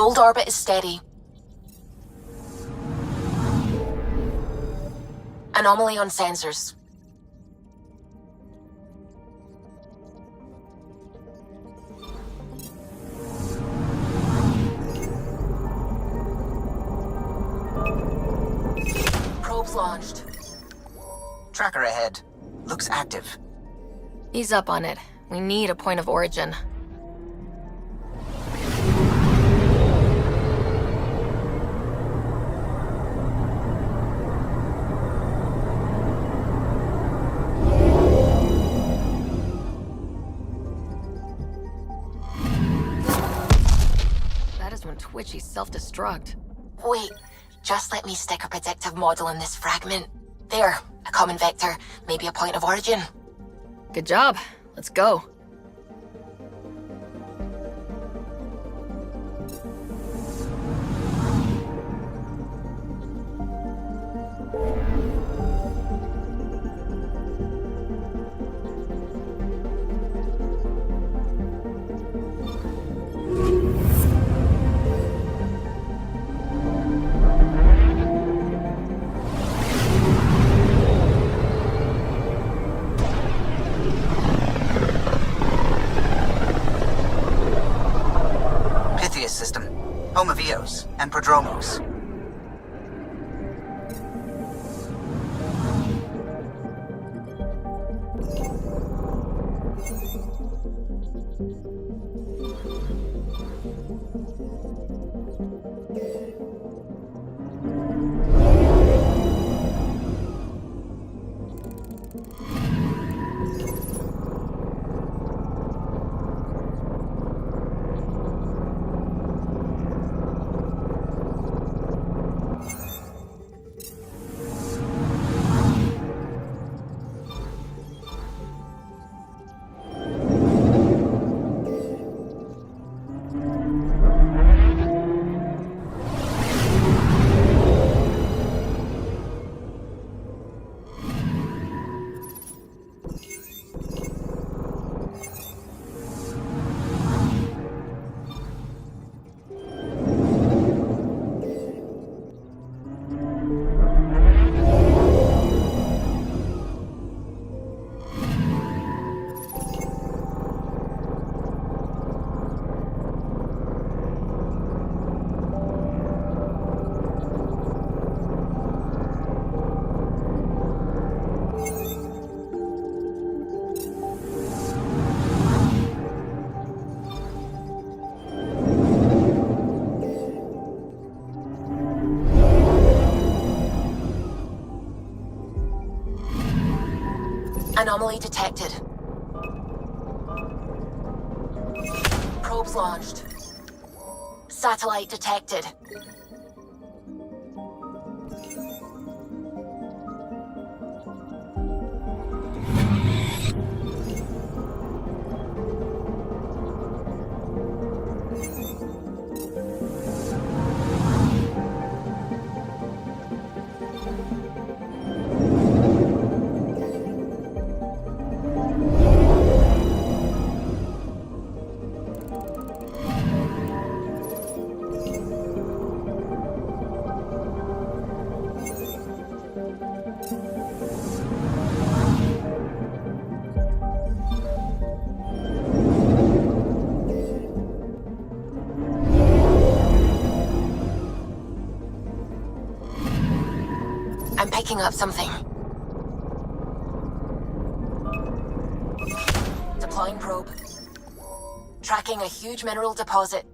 Hold orbit is steady. Anomaly on sensors. Probe launched. Tracker ahead. Looks active. Ease up on it. We need a point of origin. That is when Twitchy self-destruct. Wait, just let me stick a predictive model in this fragment. There, a common vector, maybe a point of origin. Good job. Let's go. System, home of Eos and Prodromos. Anomaly detected. Probes launched. Satellite detected. I'm picking up something. Deploying probe. Tracking a huge mineral deposit.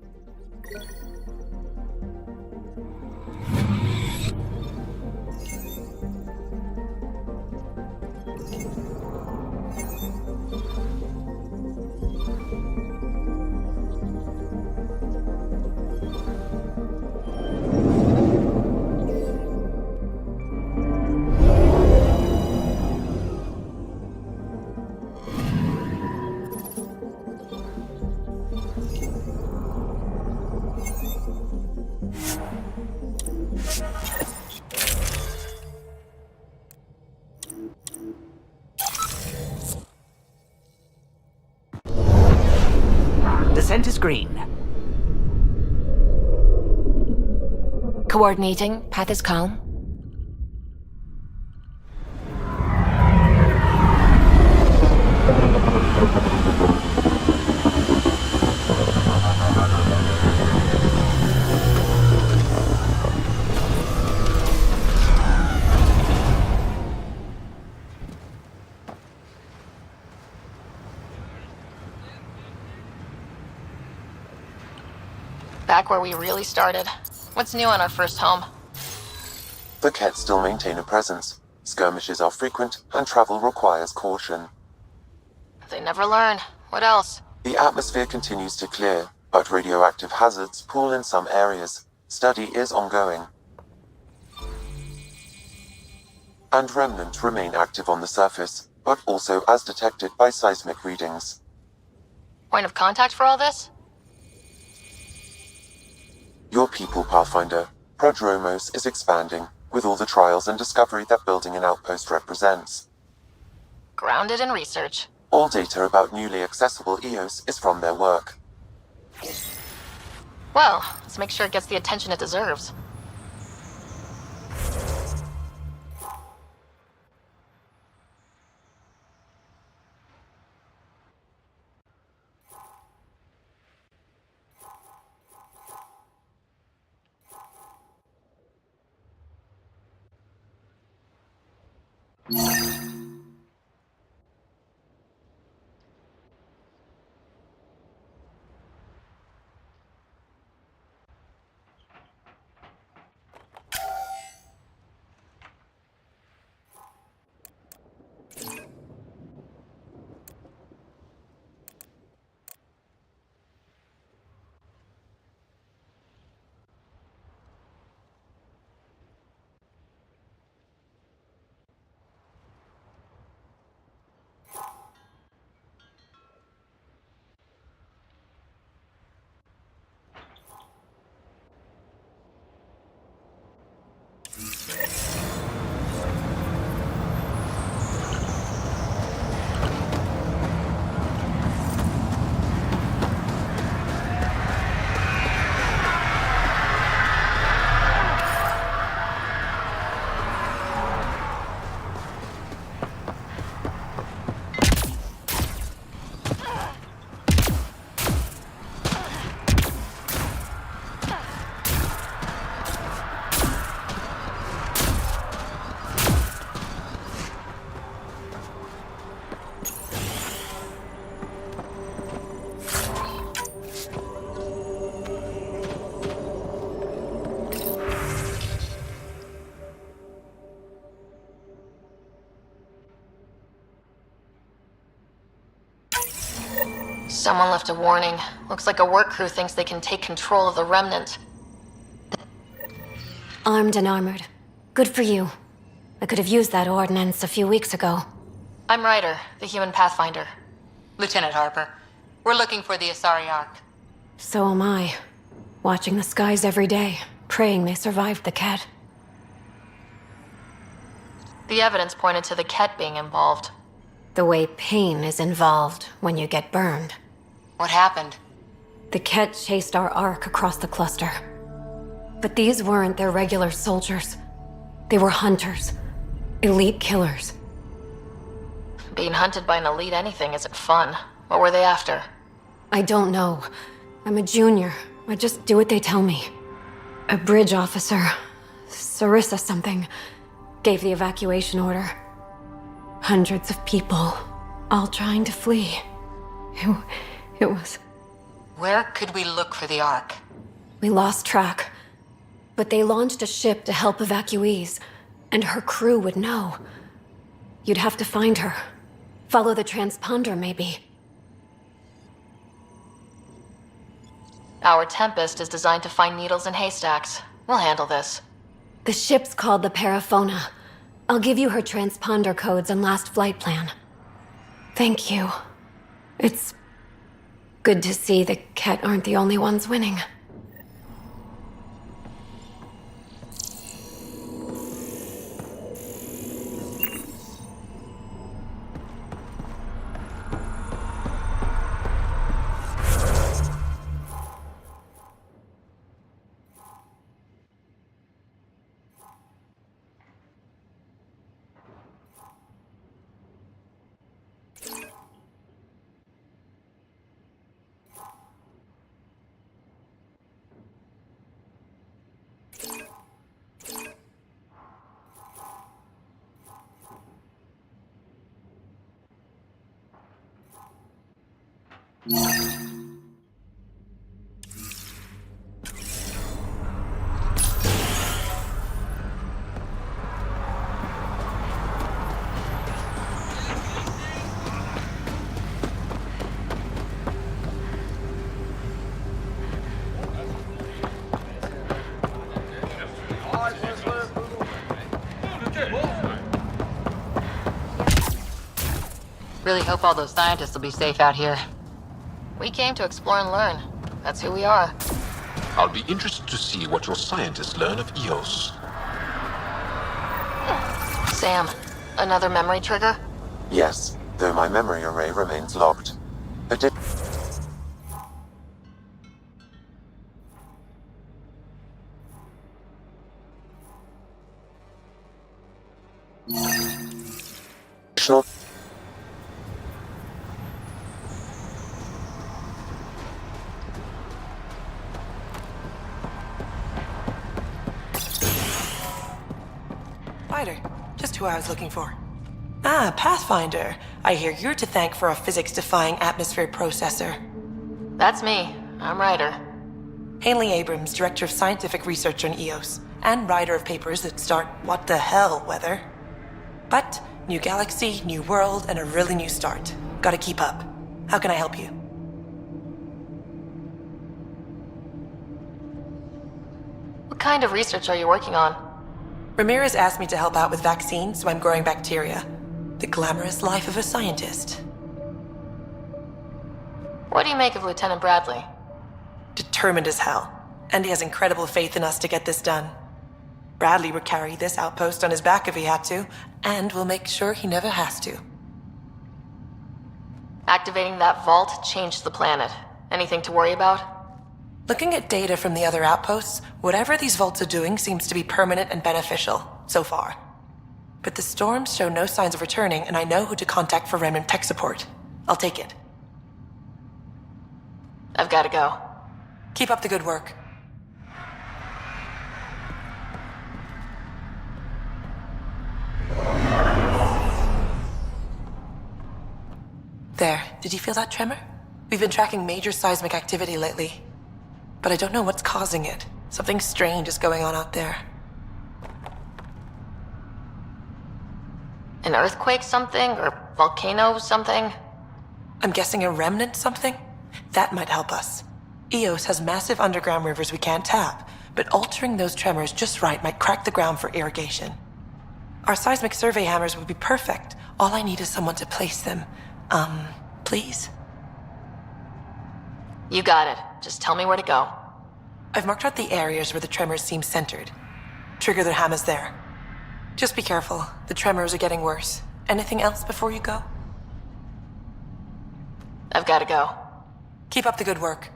Descent is green. Coordinating. Path is calm. Back where we really started. What's new on our first home? The Kett still maintain a presence. Skirmishes are frequent, and travel requires caution. They never learn. What else? The atmosphere continues to clear, but radioactive hazards pool in some areas. Study is ongoing. And remnants remain active on the surface, but also as detected by seismic readings. Point of contact for all this? Your people, Pathfinder. Prodromos is expanding, with all the trials and discovery that building an outpost represents. Grounded in research. All data about newly accessible EOS is from their work. Well, let's make sure it gets the attention it deserves. Someone left a warning. Looks like a work crew thinks they can take control of the remnant. Armed and armored. Good for you. I could have used that ordnance a few weeks ago. I'm Ryder, the human pathfinder. Lieutenant Harper, we're looking for the Asari Ark. So am I. Watching the skies every day, praying they survived the Kett. The evidence pointed to the Kett being involved. The way pain is involved when you get burned. What happened? The Kett chased our Ark across the cluster. But these weren't their regular soldiers. They were hunters. Elite killers. Being hunted by an elite anything isn't fun. What were they after? I don't know. I'm a junior. I just do what they tell me. A bridge officer, Sarissa something, gave the evacuation order. Hundreds of people, all trying to flee. It was... Where could we look for the Ark? We lost track. But they launched a ship to help evacuees, and her crew would know. You'd have to find her. Follow the transponder, maybe. Our Tempest is designed to find needles in haystacks. We'll handle this. The ship's called the Paraphona. I'll give you her transponder codes and last flight plan. Thank you. It's good to see the Kett aren't the only ones winning. Really hope all those scientists will be safe out here. We came to explore and learn. That's who we are. I'll be interested to see what your scientists learn of EOS. Sam, another memory trigger? Yes, though my memory array remains locked. Additional Ryder, just who I was looking for. Ah, Pathfinder. I hear you're to thank for a physics-defying atmosphere processor. That's me. I'm Ryder. Hanley Abrams, Director of Scientific Research on EOS, and writer of papers that start what the hell weather. But, new galaxy, new world, and a really new start. Gotta keep up. How can I help you? What kind of research are you working on? Ramirez asked me to help out with vaccines, so I'm growing bacteria. The glamorous life of a scientist. What do you make of Lieutenant Bradley? Determined as hell. And he has incredible faith in us to get this done. Bradley would carry this outpost on his back if he had to, and we'll make sure he never has to. Activating that vault changed the planet. Anything to worry about? Looking at data from the other outposts, whatever these vaults are doing seems to be permanent and beneficial, so far. But the storms show no signs of returning, and I know who to contact for remnant tech support. I'll take it. I've gotta go. Keep up the good work. There, did you feel that tremor? We've been tracking major seismic activity lately. But I don't know what's causing it. Something strange is going on out there. An earthquake something? Or volcano something? I'm guessing a remnant something? That might help us. EOS has massive underground rivers we can't tap, but altering those tremors just right might crack the ground for irrigation. Our seismic survey hammers would be perfect. All I need is someone to place them. Please? You got it. Just tell me where to go. I've marked out the areas where the tremors seem centered. Trigger the hammers there. Just be careful. The tremors are getting worse. Anything else before you go? I've gotta go. Keep up the good work.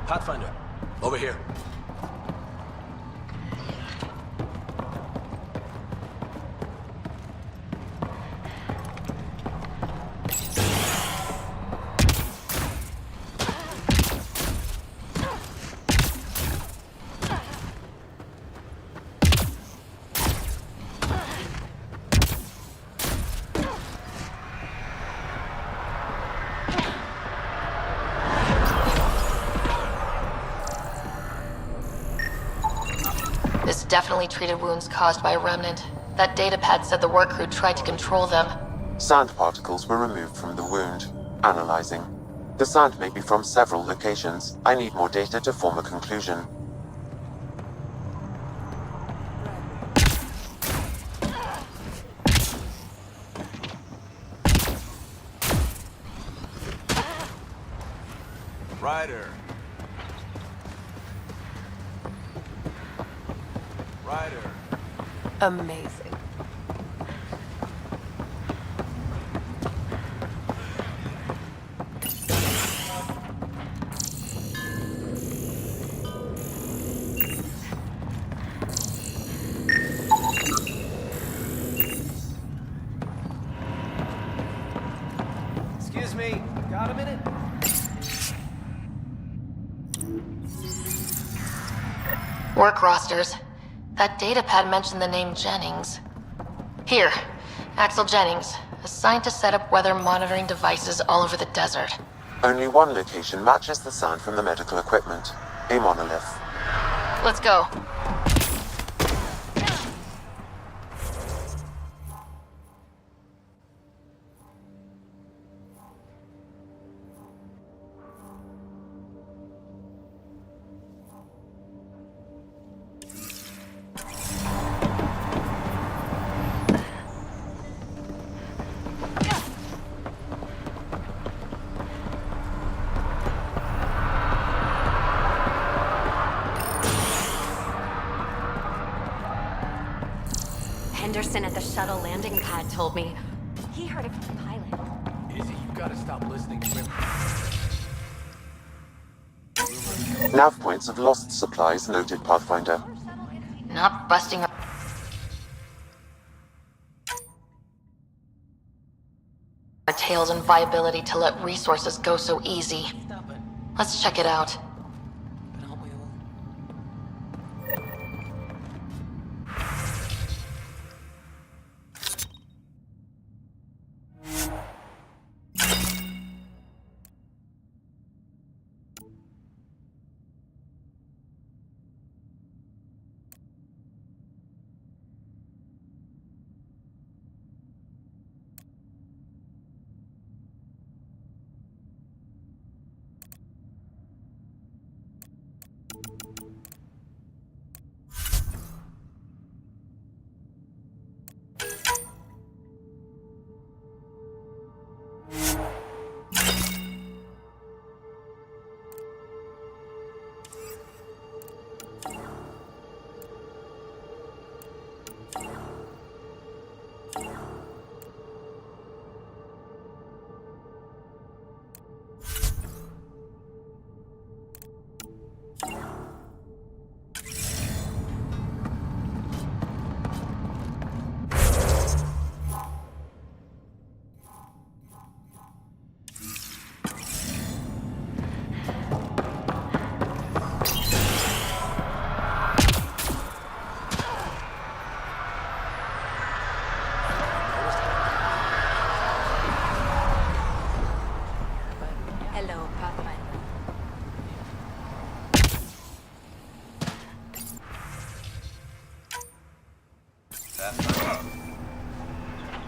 Pathfinder, over here. This definitely treated wounds caused by a remnant. That datapad said the work crew tried to control them. sand particles were removed from the wound. Analyzing. The sand may be from several locations. I need more data to form a conclusion. Ryder. Ryder. Amazing. Excuse me, got a minute? Work rosters. That datapad mentioned the name Jennings. Here, Axel Jennings, assigned to set up weather monitoring devices all over the desert. Only one location matches the sound from the medical equipment. A monolith. Let's go. Henderson at the shuttle landing pad told me. He heard it from the pilot. Izzy, you gotta stop listening to him. Nav points of lost supplies noted, Pathfinder. Not busting up. Our tails and viability to let resources go so easy. Let's check it out.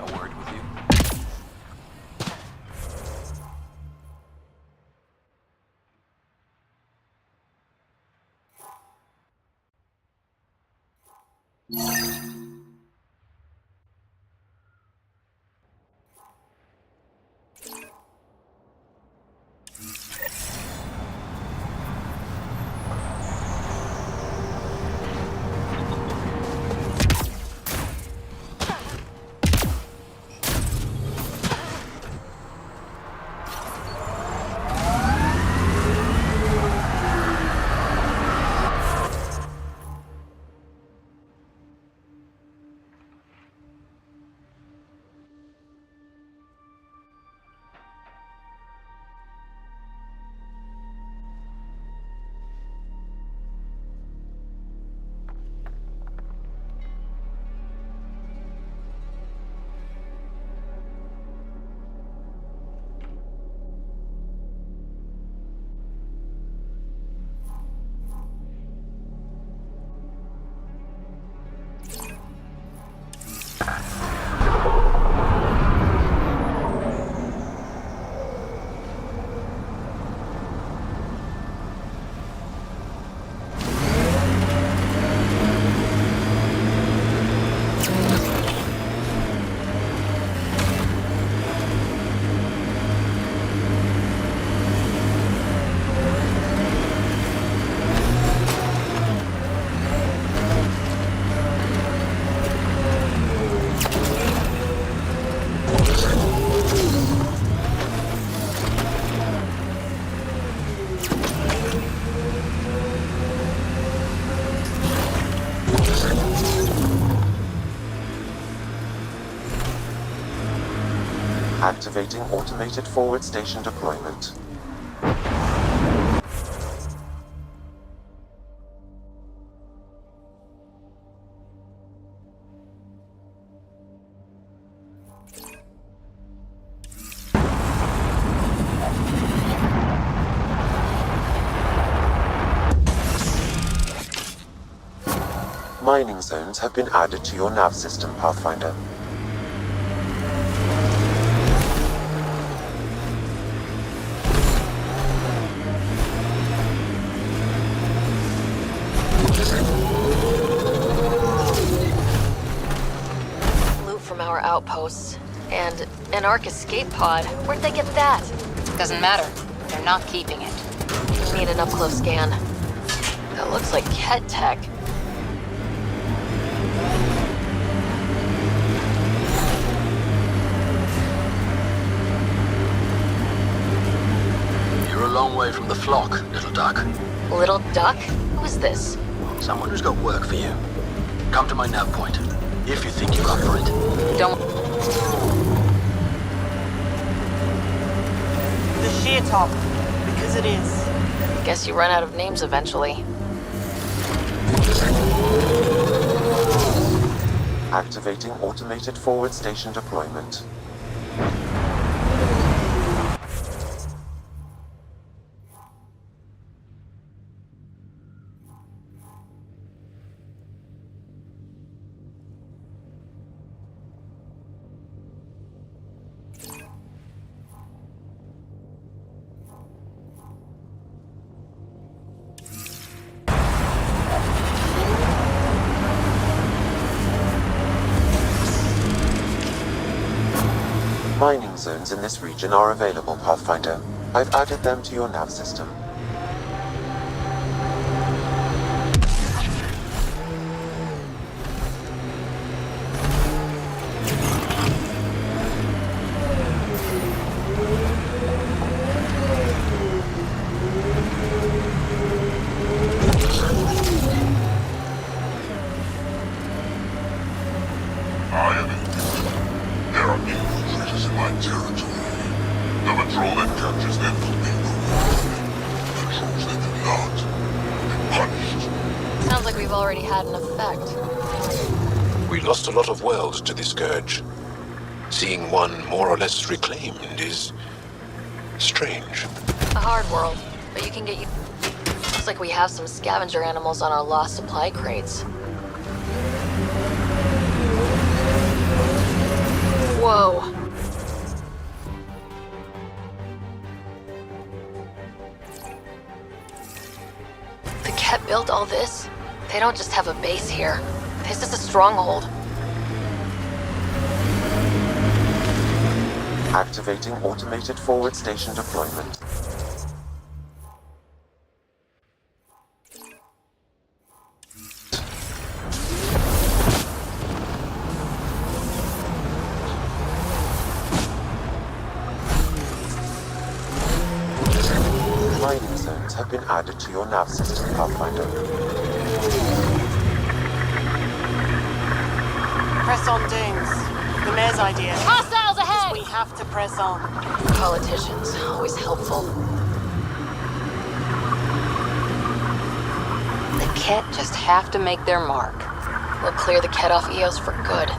A word with you? Activating automated forward station deployment. Mining zones have been added to your nav system, Pathfinder. Loot from our outposts. And an Ark escape pod. Where'd they get that? Doesn't matter. They're not keeping it. Need an up-close scan. That looks like Ket tech. You're a long way from the flock, little duck. Little duck? Who is this? Someone who's got work for you. Come to my nav point, if you think you're up for it. Don't... The sheer top, because it is. Guess you run out of names eventually. Activating automated forward station deployment. Mining zones in this region are available, Pathfinder. I've added them to your nav system. I am in. There are infiltrators in my territory. The patrol that captures them will be rewarded. Patrols that do not will be punished. Sounds like we've already had an effect. We lost a lot of worlds to the Scourge. Seeing one more or less reclaimed is strange. A hard world, but you can get you... Looks like we have some scavenger animals on our lost supply crates. Whoa. The Ket built all this? They don't just have a base here. This is a stronghold. Activating automated forward station deployment. Mining zones have been added to your nav system, Pathfinder. Press on, Dunes. The mayor's idea. Hostiles ahead! We have to press on. Politicians, always helpful. The Ket just have to make their mark. We'll clear the Ket off Eos for good.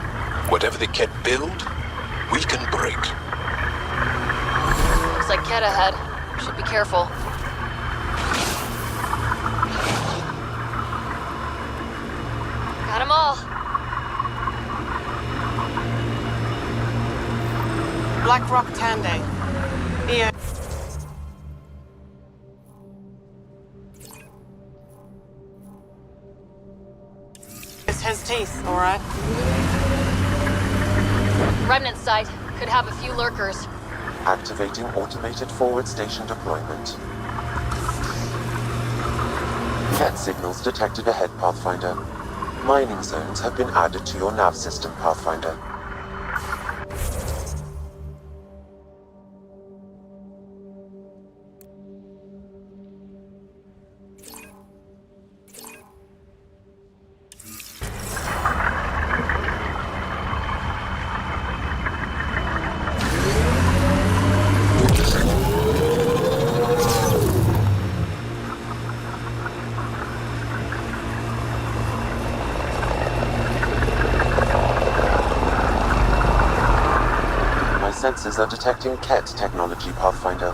Whatever the Ket build, we can break. Looks like Ket ahead. Should be careful. Got 'em all. Black Rock Tande. EO. It's his teeth, alright? Remnant site. Could have a few lurkers. Activating automated forward station deployment. Cat signals detected ahead, Pathfinder. Mining zones have been added to your nav system, Pathfinder. Sensors are detecting Ket technology, Pathfinder.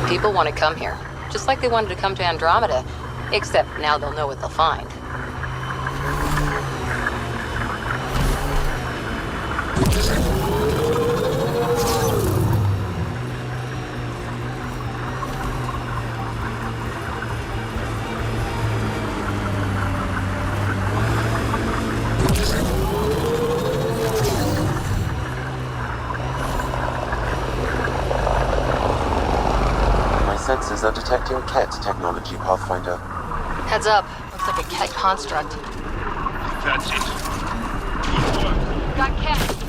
People want to come here, just like they wanted to come to Andromeda, except now they'll know what they'll find. Sensors are detecting Ket technology, Pathfinder. Heads up. Looks like a Ket construct. That's it. Good work. Got Ket.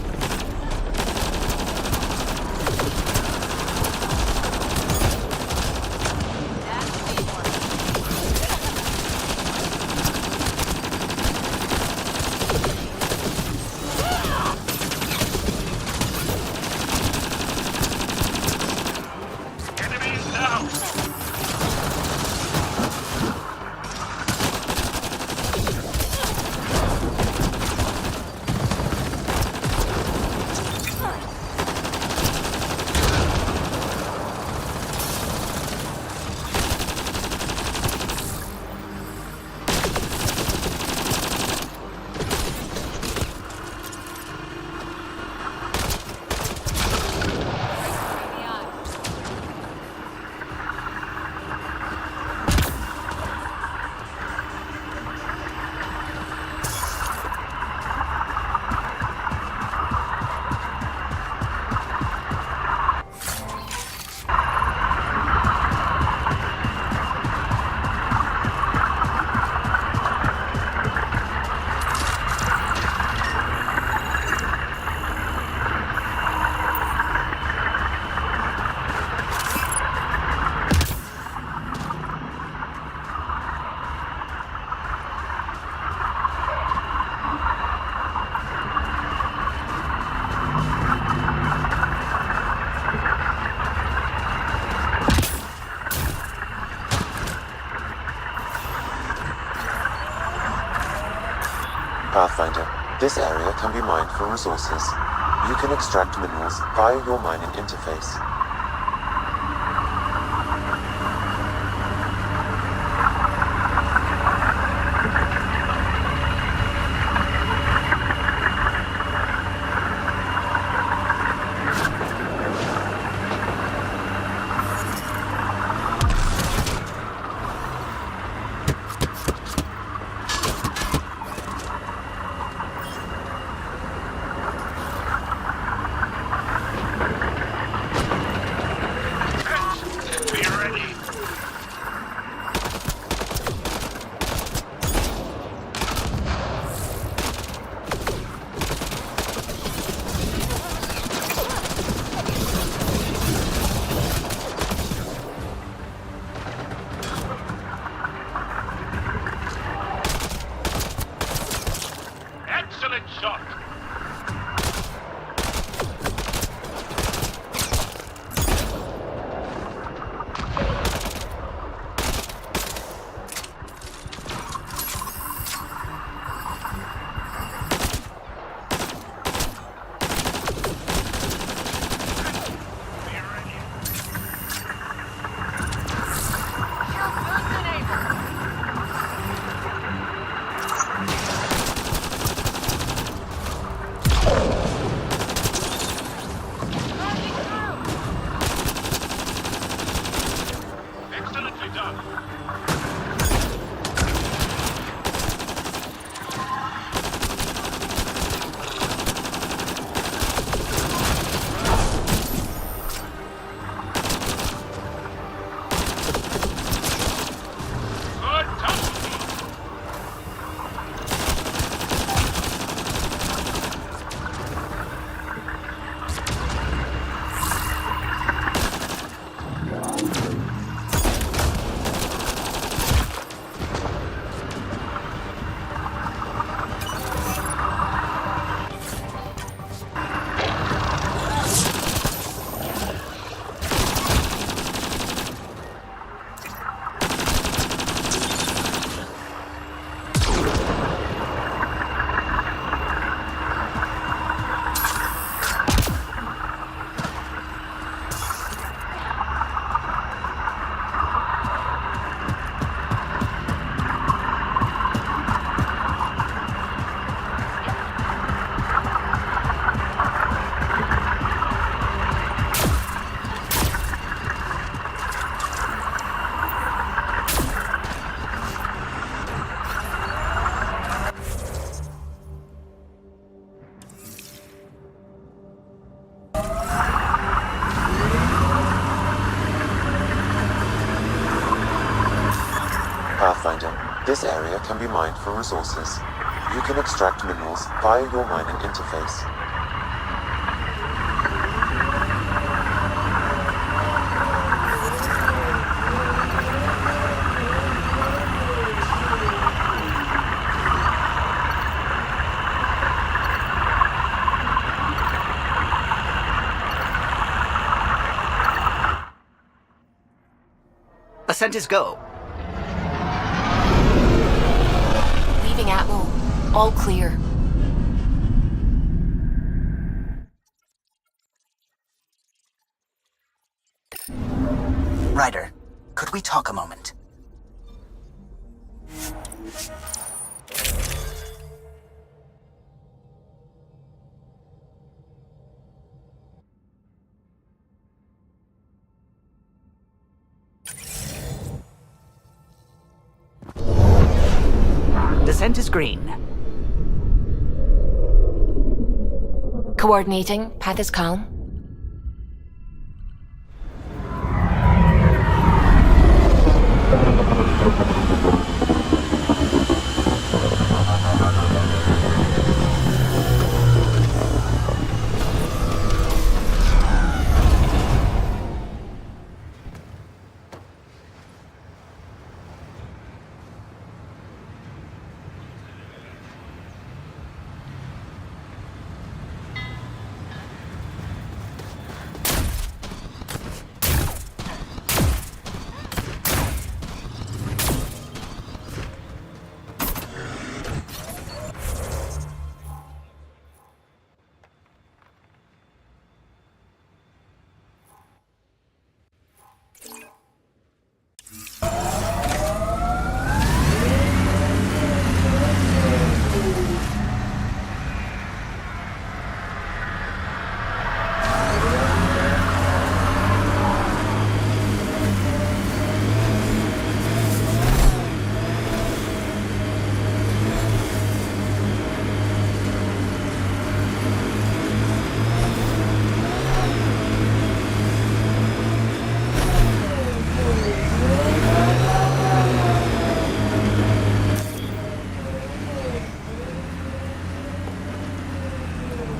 Pathfinder, this area can be mined for resources. You can extract minerals via your mining interface. Excellent shot. Pathfinder, this area can be mined for resources. You can extract minerals via your mining interface. Ascent is go. Leaving Atmo. All clear. Ryder, could we talk a moment? Descent is green. Coordinating. Path is calm.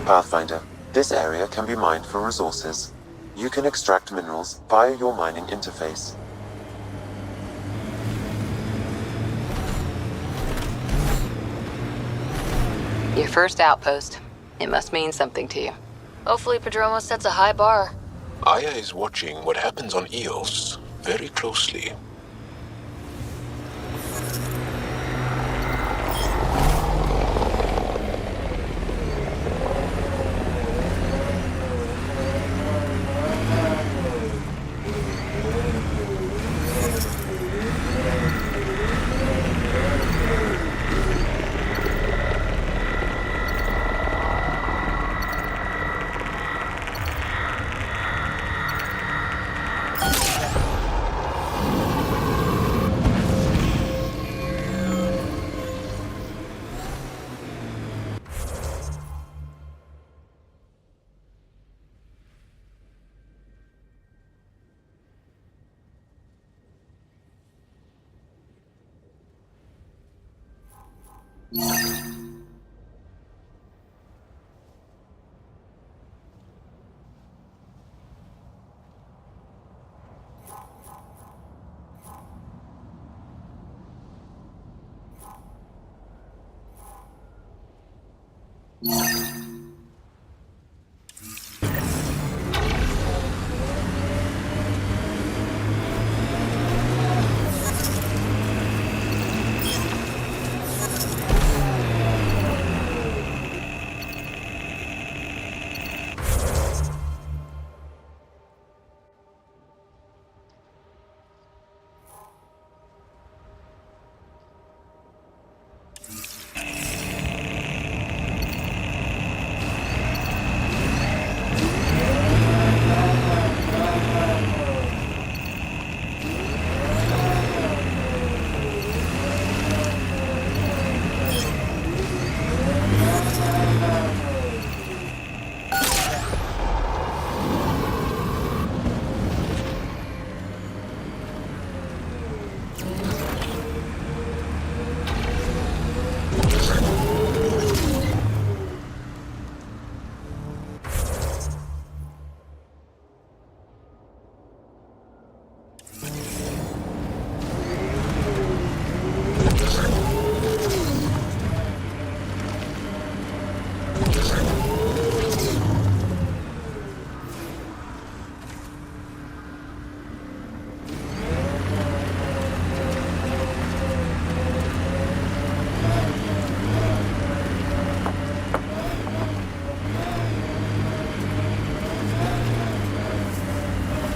Pathfinder, this area can be mined for resources. You can extract minerals via your mining interface. Your first outpost. It must mean something to you. Hopefully Padromo sets a high bar. Aya is watching what happens on Eos very closely.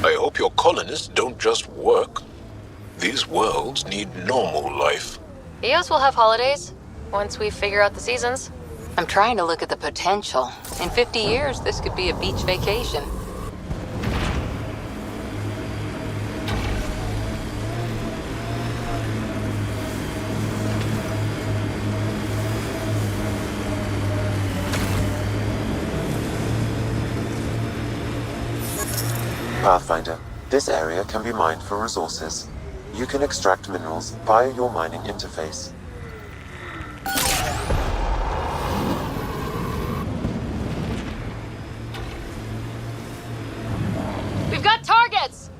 I hope your colonists don't just work. These worlds need normal life. EOS will have holidays once we figure out the seasons. I'm trying to look at the potential. In 50 years, this could be a beach vacation. Pathfinder, this area can be mined for resources. You can extract minerals via your mining interface. We've got targets!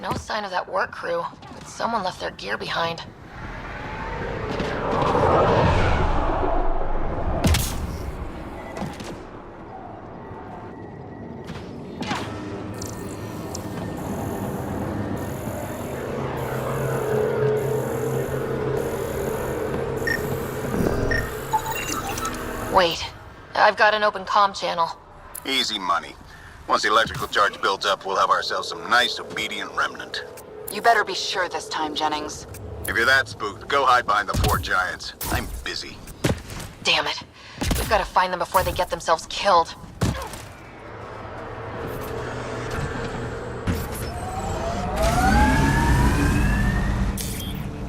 No sign of that work crew, but someone left their gear behind. Wait, I've got an open comm channel. Easy money. Once the electrical charge builds up, we'll have ourselves some nice, obedient remnant. You better be sure this time, Jennings. If you're that spooked, go hide behind the four giants. I'm busy. Damn it. We've got to find them before they get themselves killed.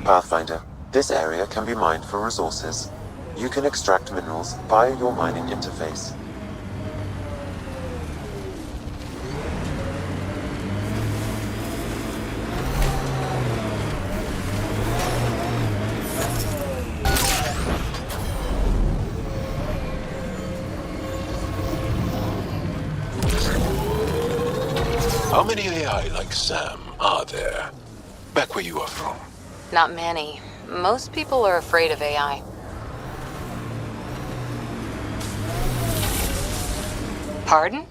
Pathfinder, this area can be mined for resources. You can extract minerals via your mining interface. How many AI like Sam are there? Back where you are from? Not many. Most people are afraid of AI. Pardon?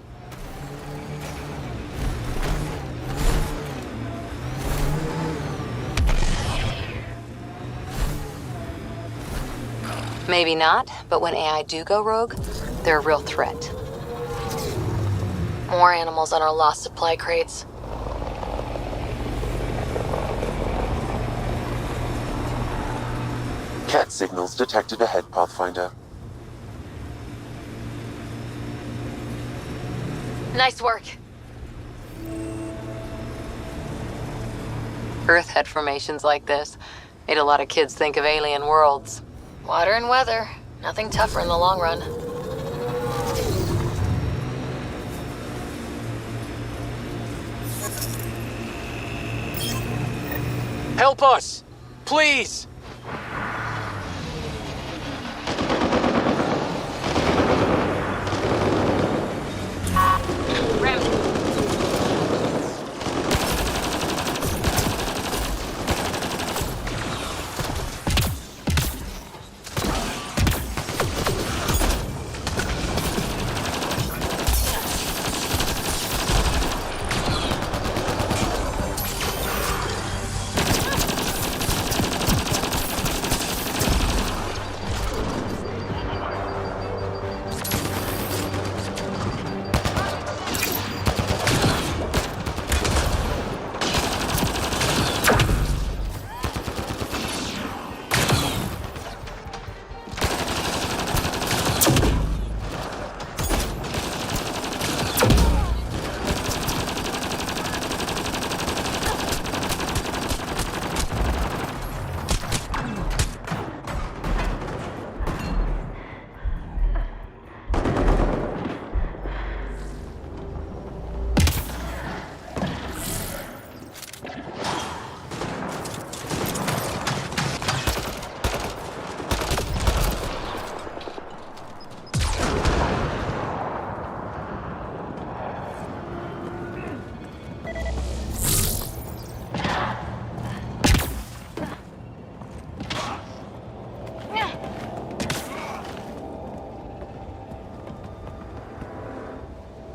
Maybe not, but when AI do go rogue, they're a real threat. More animals on our lost supply crates. Cat signals detected ahead, Pathfinder. Nice work. Earth had formations like this. Made a lot of kids think of alien worlds. Water and weather. Nothing tougher in the long run. Help us! Please!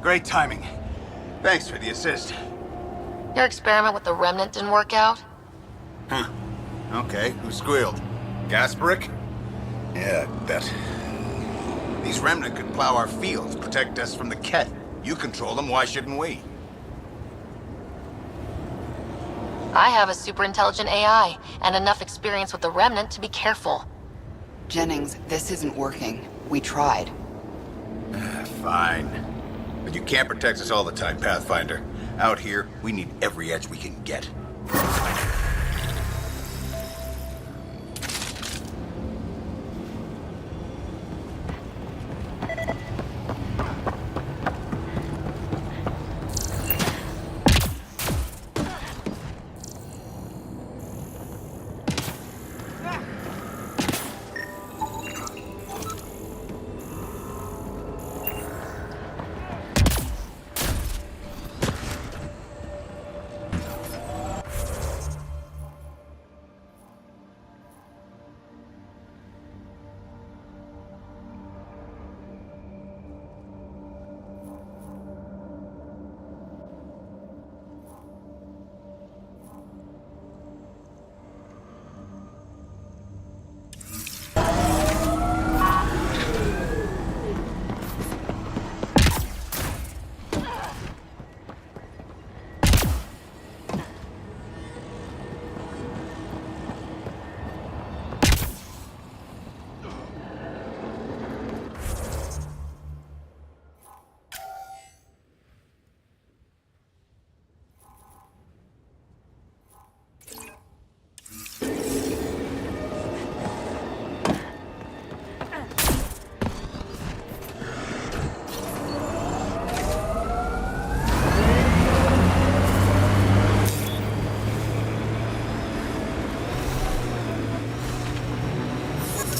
Great timing. Thanks for the assist. Your experiment with the remnant didn't work out? Huh. Okay, who squealed? Gasparic? Yeah, I bet. These remnant could plow our fields, protect us from the Ket. You control them, why shouldn't we? I have a super intelligent AI, and enough experience with the remnant to be careful. Jennings, this isn't working. We tried. Fine. But you can't protect us all the time, Pathfinder. Out here, we need every edge we can get.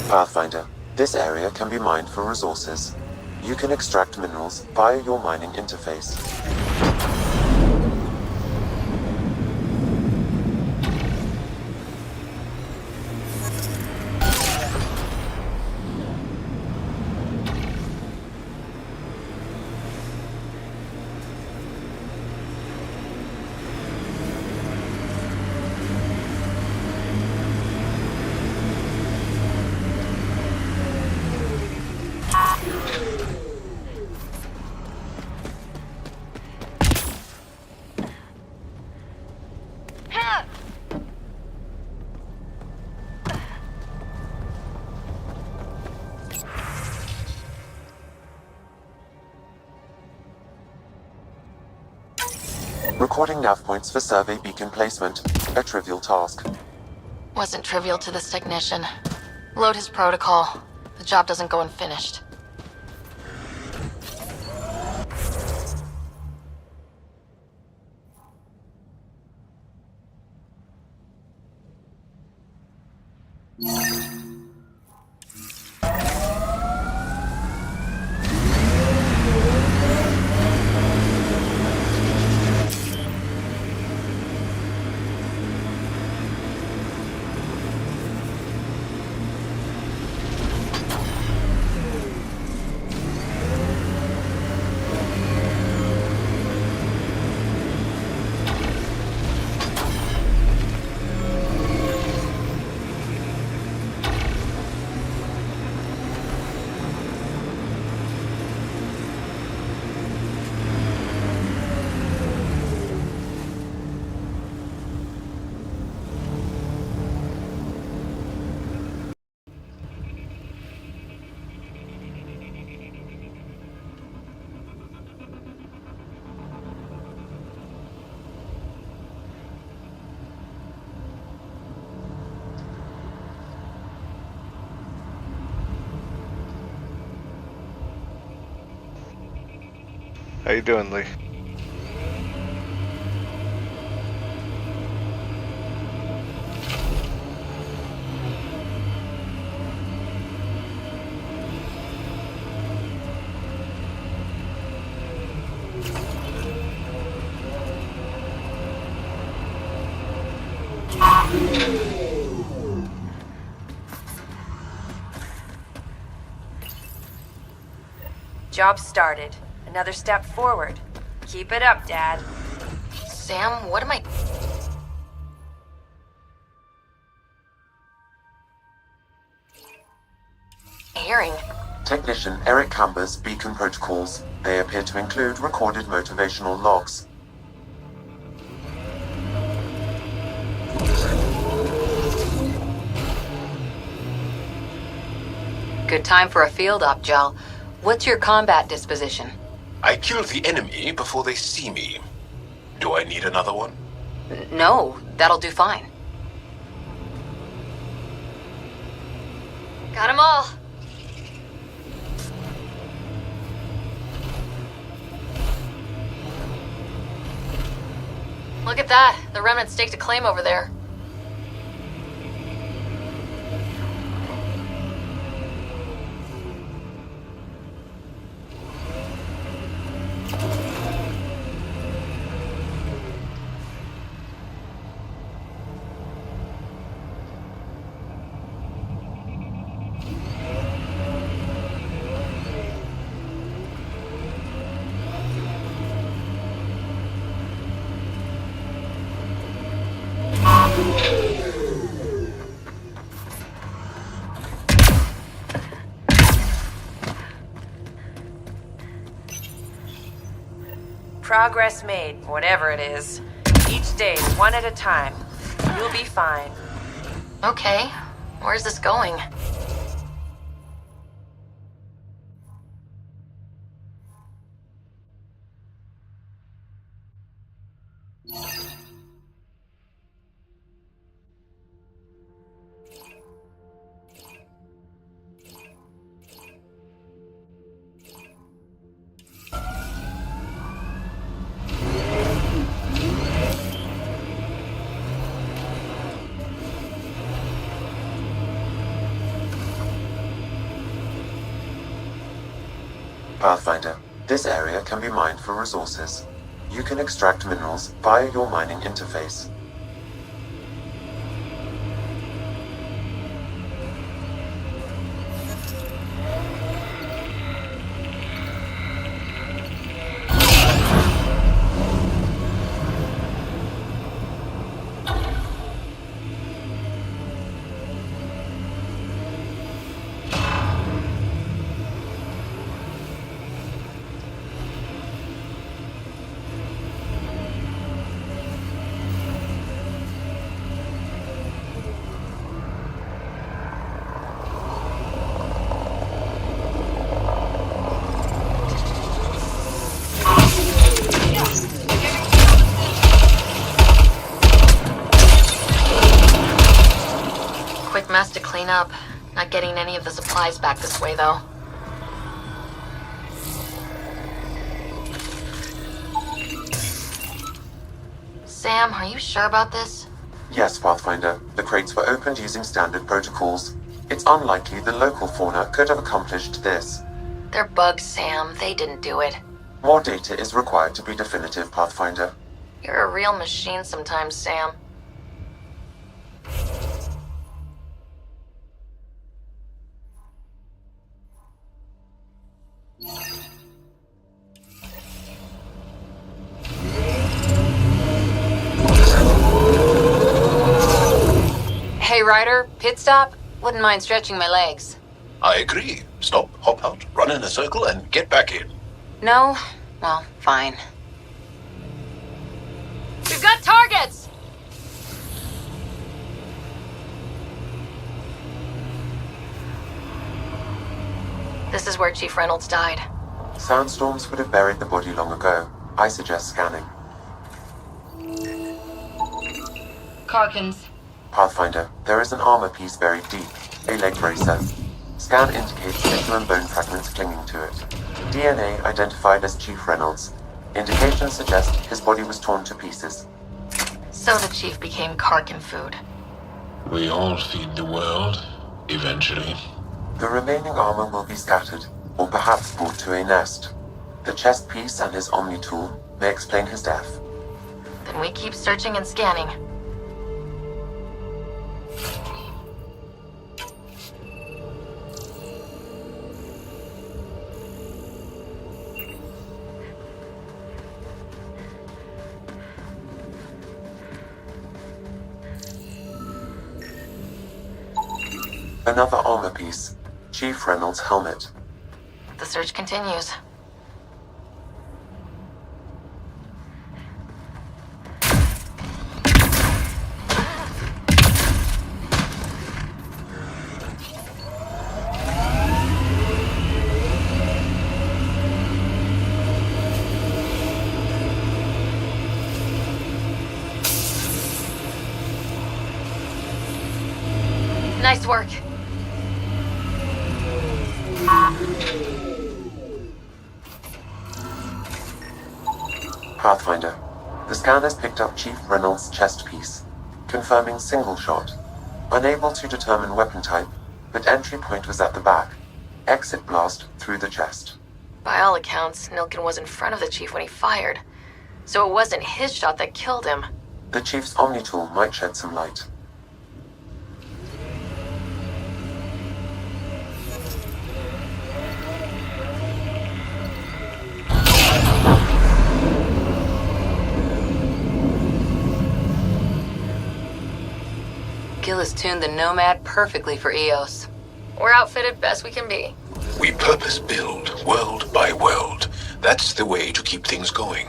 Pathfinder, this area can be mined for resources. You can extract minerals via your mining interface. Recording nav points for survey beacon placement. A trivial task. Wasn't trivial to this technician. Load his protocol. The job doesn't go unfinished. How you doing, Lee? Job started. Another step forward. Keep it up, Dad. Sam, what am I... hearing? Technician Eric Camber's beacon protocols. They appear to include recorded motivational logs. Good time for a field op, Jal. What's your combat disposition? I kill the enemy before they see me. Do I need another one? No, that'll do fine. Got 'em all. Look at that. The Remnant staked a claim over there. Progress made, whatever it is. Each day, one at a time. You'll be fine. Okay. Where's this going? Pathfinder, this area can be mined for resources. You can extract minerals via your mining interface. Quick mess to clean up. Not getting any of the supplies back this way, though. Sam, are you sure about this? Yes, Pathfinder. The crates were opened using standard protocols. It's unlikely the local fauna could have accomplished this. They're bugs, Sam. They didn't do it. More data is required to be definitive, Pathfinder. You're a real machine sometimes, Sam. Hey, Ryder, pit stop? Wouldn't mind stretching my legs. I agree. Stop, hop out, run in a circle, and get back in. No? Well, fine. We've got targets! This is where Chief Reynolds died. Sandstorms would have buried the body long ago. I suggest scanning. Calkins. Pathfinder, there is an armor piece buried deep. A leg bracer. Scan indicates metal and bone fragments clinging to it. DNA identified as Chief Reynolds. Indications suggest his body was torn to pieces. So the chief became Karkin food. We all feed the world, eventually. The remaining armor will be scattered, or perhaps brought to a nest. The chest piece and his Omni tool may explain his death. Then we keep searching and scanning. Another armor piece. Chief Reynolds' helmet. The search continues. Nice work. Pathfinder. The scanners picked up Chief Reynolds' chest piece, confirming single shot. Unable to determine weapon type, but entry point was at the back. Exit blast through the chest. By all accounts, Nilkin was in front of the chief when he fired. So it wasn't his shot that killed him. The Chief's Omni tool might shed some light. Gil has tuned the Nomad perfectly for EOS. We're outfitted best we can be. We purpose build, world by world. That's the way to keep things going.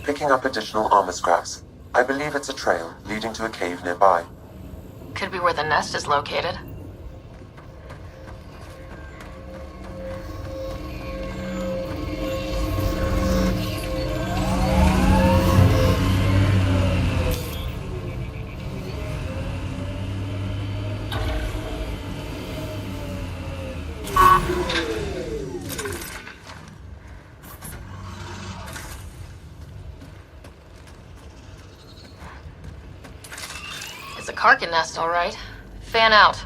Picking up additional armor scraps. I believe it's a trail leading to a cave nearby. Could be where the nest is located. It's a Karkin nest, all right. Fan out.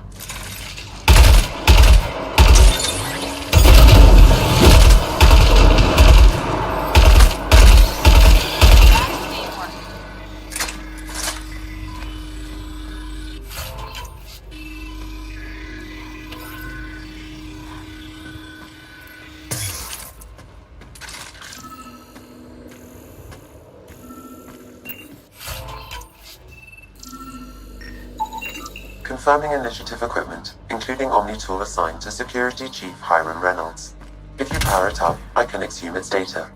Confirming initiative equipment, including Omni tool assigned to Security Chief Hiram Reynolds. If you power it up, I can exhume its data.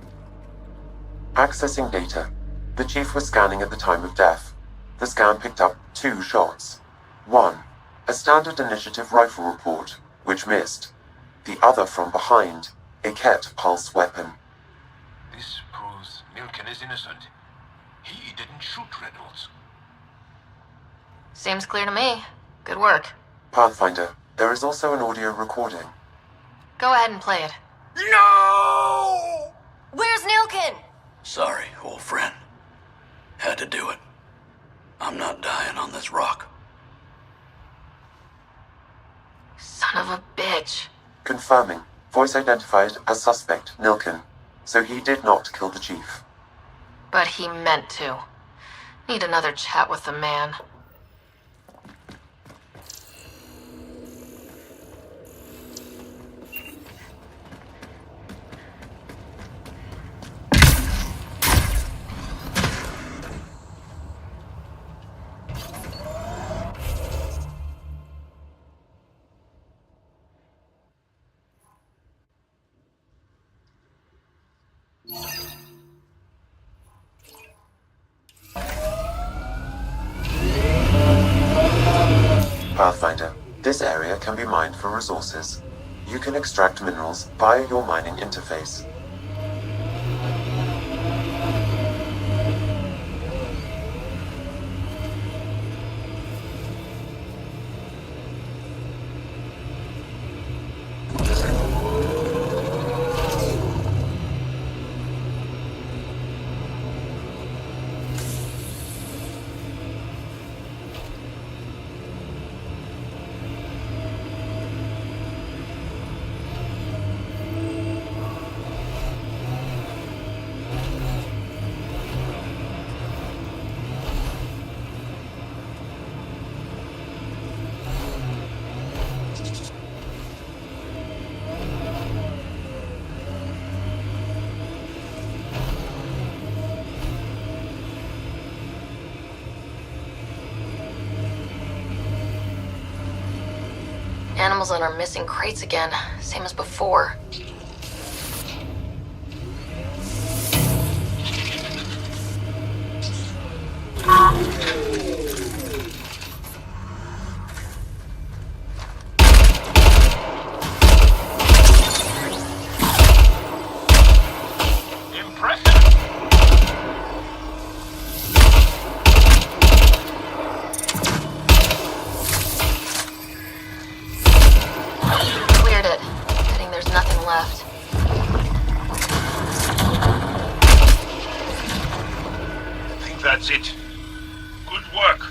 Accessing data. The Chief was scanning at the time of death. The scan picked up 2 shots. One, a standard initiative rifle report, which missed. The other from behind, a Ket pulse weapon. This proves Nilkin is innocent. He didn't shoot Reynolds. Seems clear to me. Good work. Pathfinder, there is also an audio recording. Go ahead and play it. No! Where's Nilkin? Sorry, old friend. Had to do it. I'm not dying on this rock. Son of a bitch. Confirming. Voice identified as suspect, Nilkin. So he did not kill the Chief. But he meant to. Need another chat with the man. Pathfinder, this area can be mined for resources. You can extract minerals via your mining interface. Animals in our missing crates again, same as before. Left. I think that's it. Good work.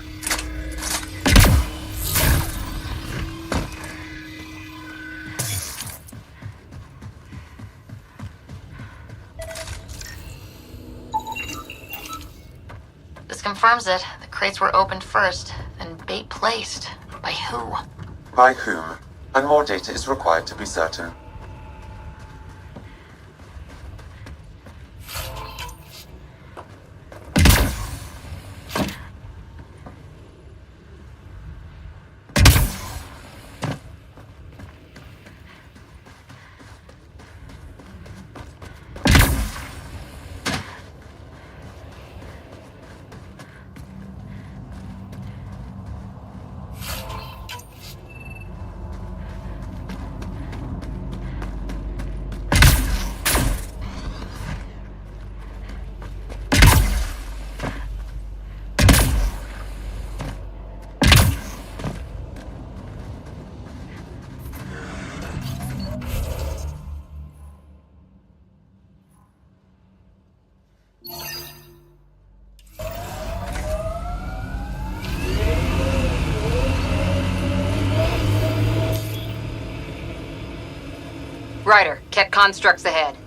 This confirms it. The crates were opened first, then bait placed. By who? By whom? And more data is required to be certain. Ryder, Ket constructs ahead.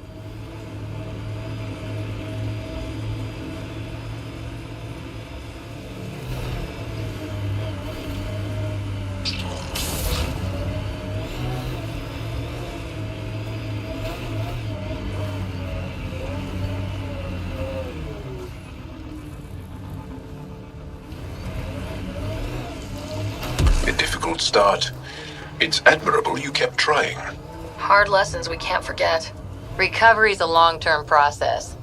A difficult start. It's admirable you kept trying. Hard lessons we can't forget. Recovery's a long-term process.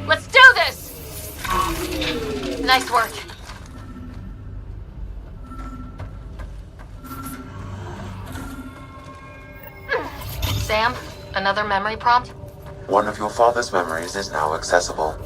Let's do this! Nice work. Sam, another memory prompt? One of your father's memories is now accessible.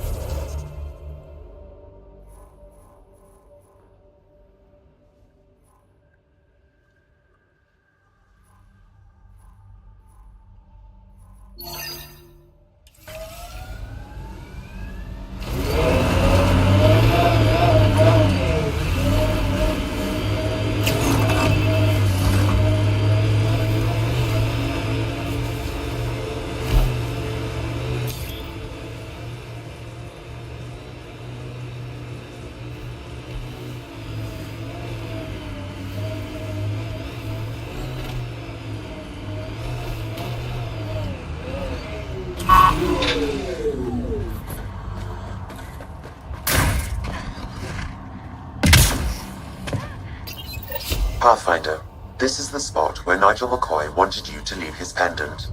Pathfinder, this is the spot where Nigel McCoy wanted you to leave his pendant.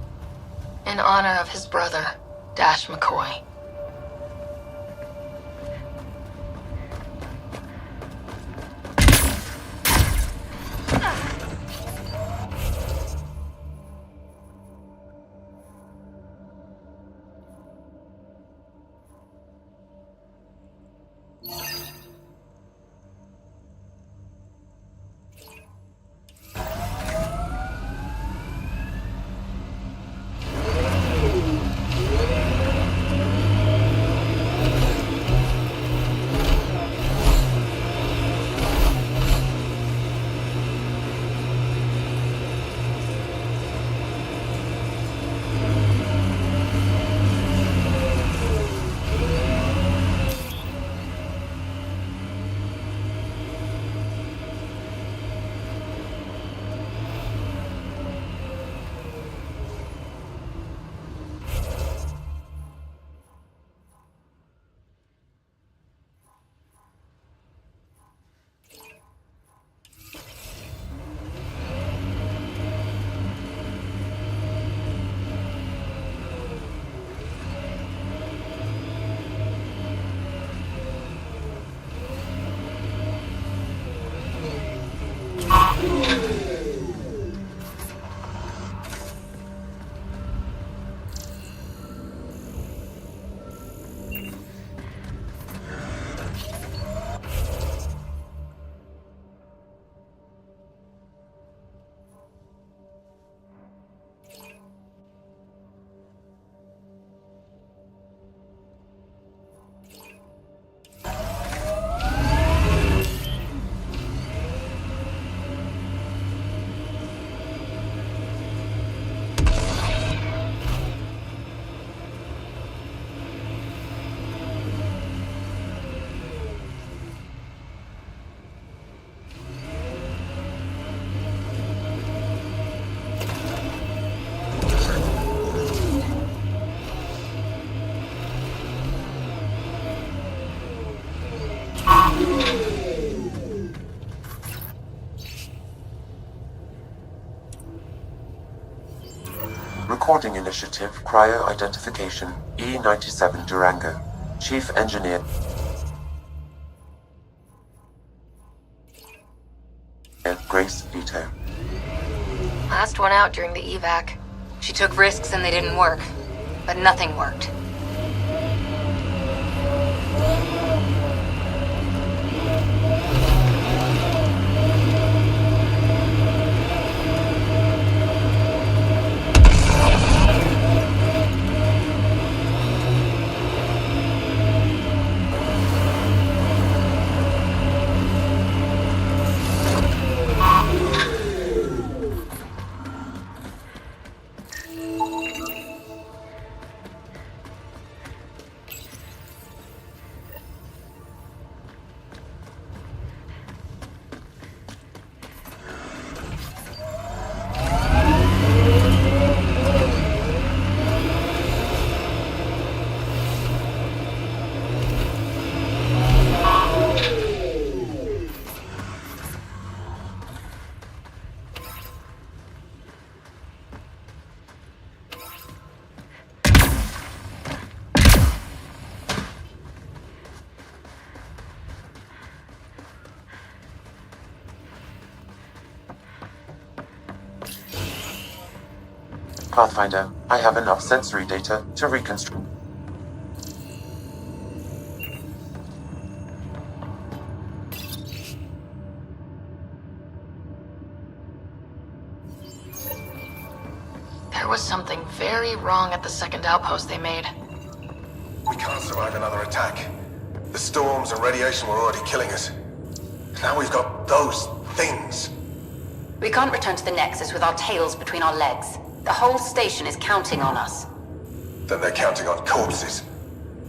In honor of his brother, Dash McCoy. Recording Initiative Cryo Identification E97 Durango. Chief Engineer Grace Vito. Last one out during the evac. She took risks and they didn't work. But nothing worked. Pathfinder, I have enough sensory data to reconstruct. There was something very wrong at the second outpost they made. We can't survive another attack. The storms and radiation were already killing us. Now we've got those things. We can't return to the Nexus with our tails between our legs. The whole station is counting on us. Then they're counting on corpses.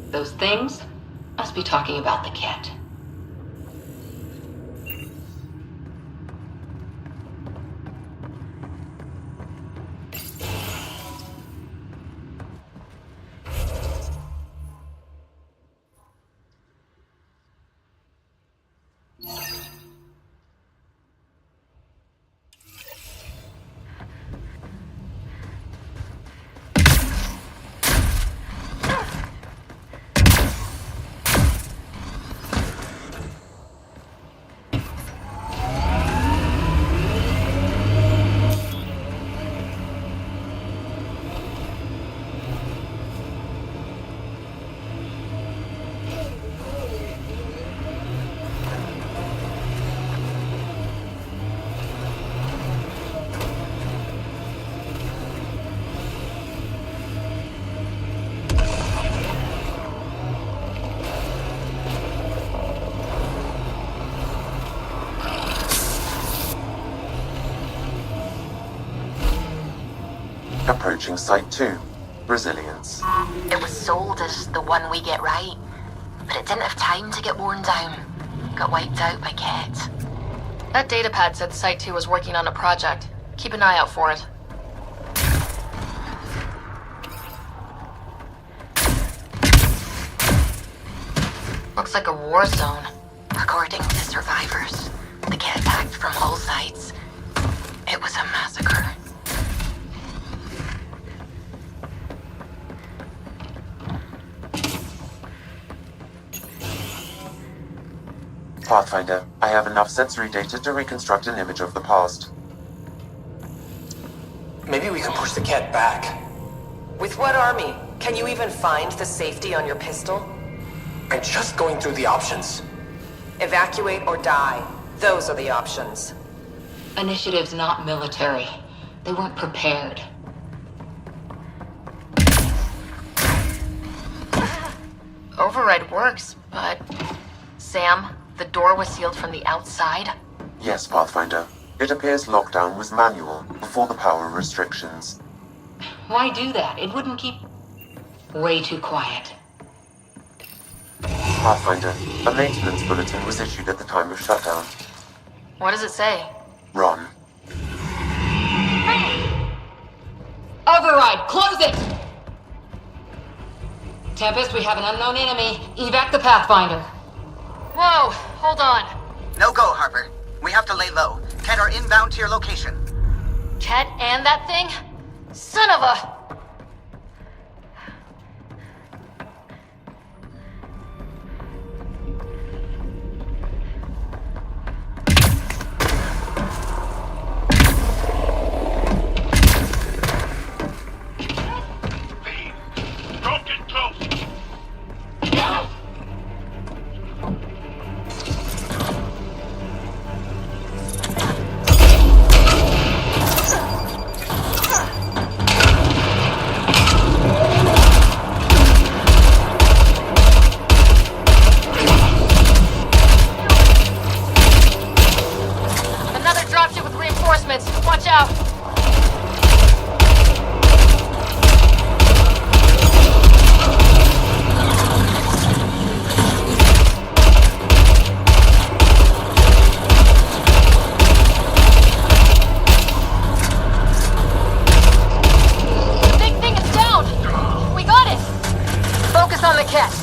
Those things must be talking about the cat. Approaching Site 2, Resilience. It was sold as the one we get right, but it didn't have time to get worn down. Got wiped out by Ket. That datapad said Site 2 was working on a project. Keep an eye out for it. Looks like a war zone. According to survivors, the Ket attacked from all sides. It was a massacre. Pathfinder, I have enough sensory data to reconstruct an image of the past. Maybe we can push the Ket back. With what army? Can you even find the safety on your pistol? I'm just going through the options. Evacuate or die. Those are the options. Initiative's not military. They weren't prepared. Override works, but... Sam, the door was sealed from the outside? Yes, Pathfinder. It appears lockdown was manual before the power restrictions. Why do that? It wouldn't keep... Way too quiet. Pathfinder, a maintenance bulletin was issued at the time of shutdown. What does it say? Run. Override! Close it! Tempest, we have an unknown enemy. Evac the Pathfinder. Whoa! Hold on. No go, Harper. We have to lay low. Ket are inbound to your location. Ket and that thing? Son of a... Don't get close! Another dropship with reinforcements. Watch out! The big thing is down! We got it! Focus on the Ket.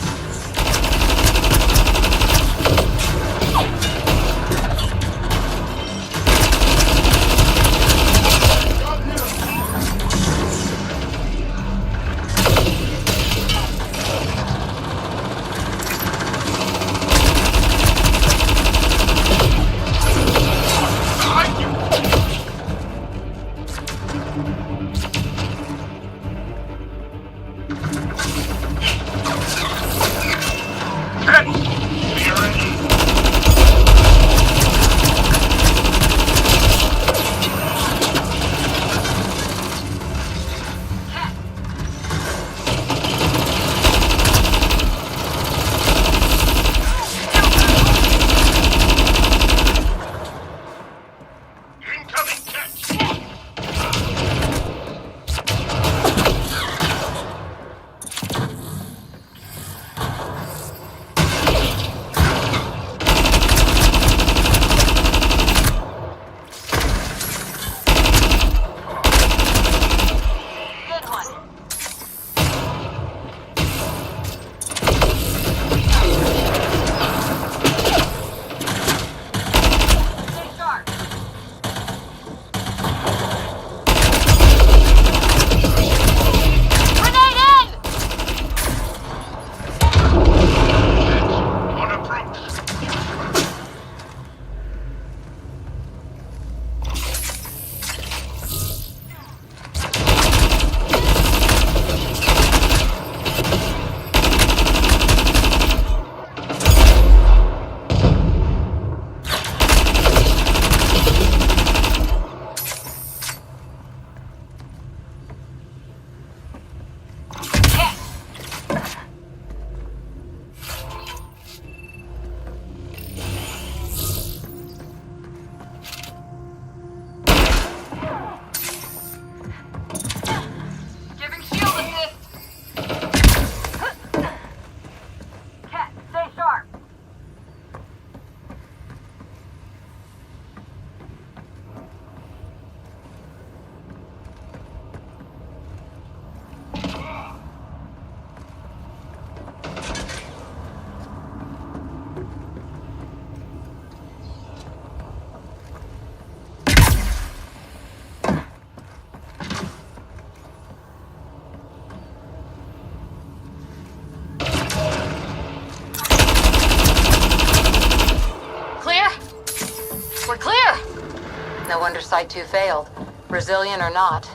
Site 2 failed. Brazilian or not.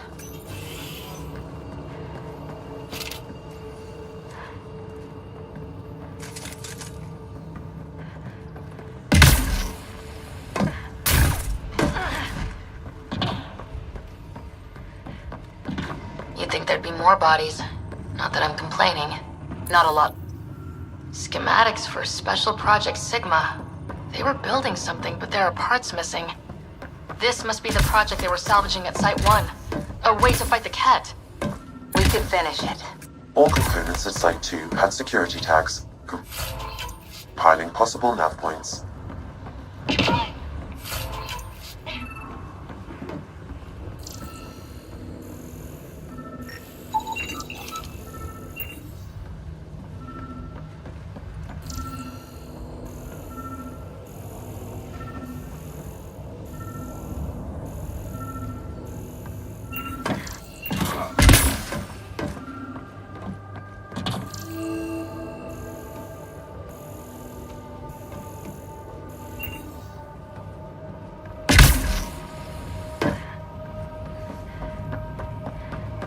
You'd think there'd be more bodies. Not that I'm complaining. Not a lot. Schematics for Special Project Sigma. They were building something, but there are parts missing. This must be the project they were salvaging at Site 1. A way to fight the Ket. We could finish it. All components at Site 2 had security tags, compiling possible nav points.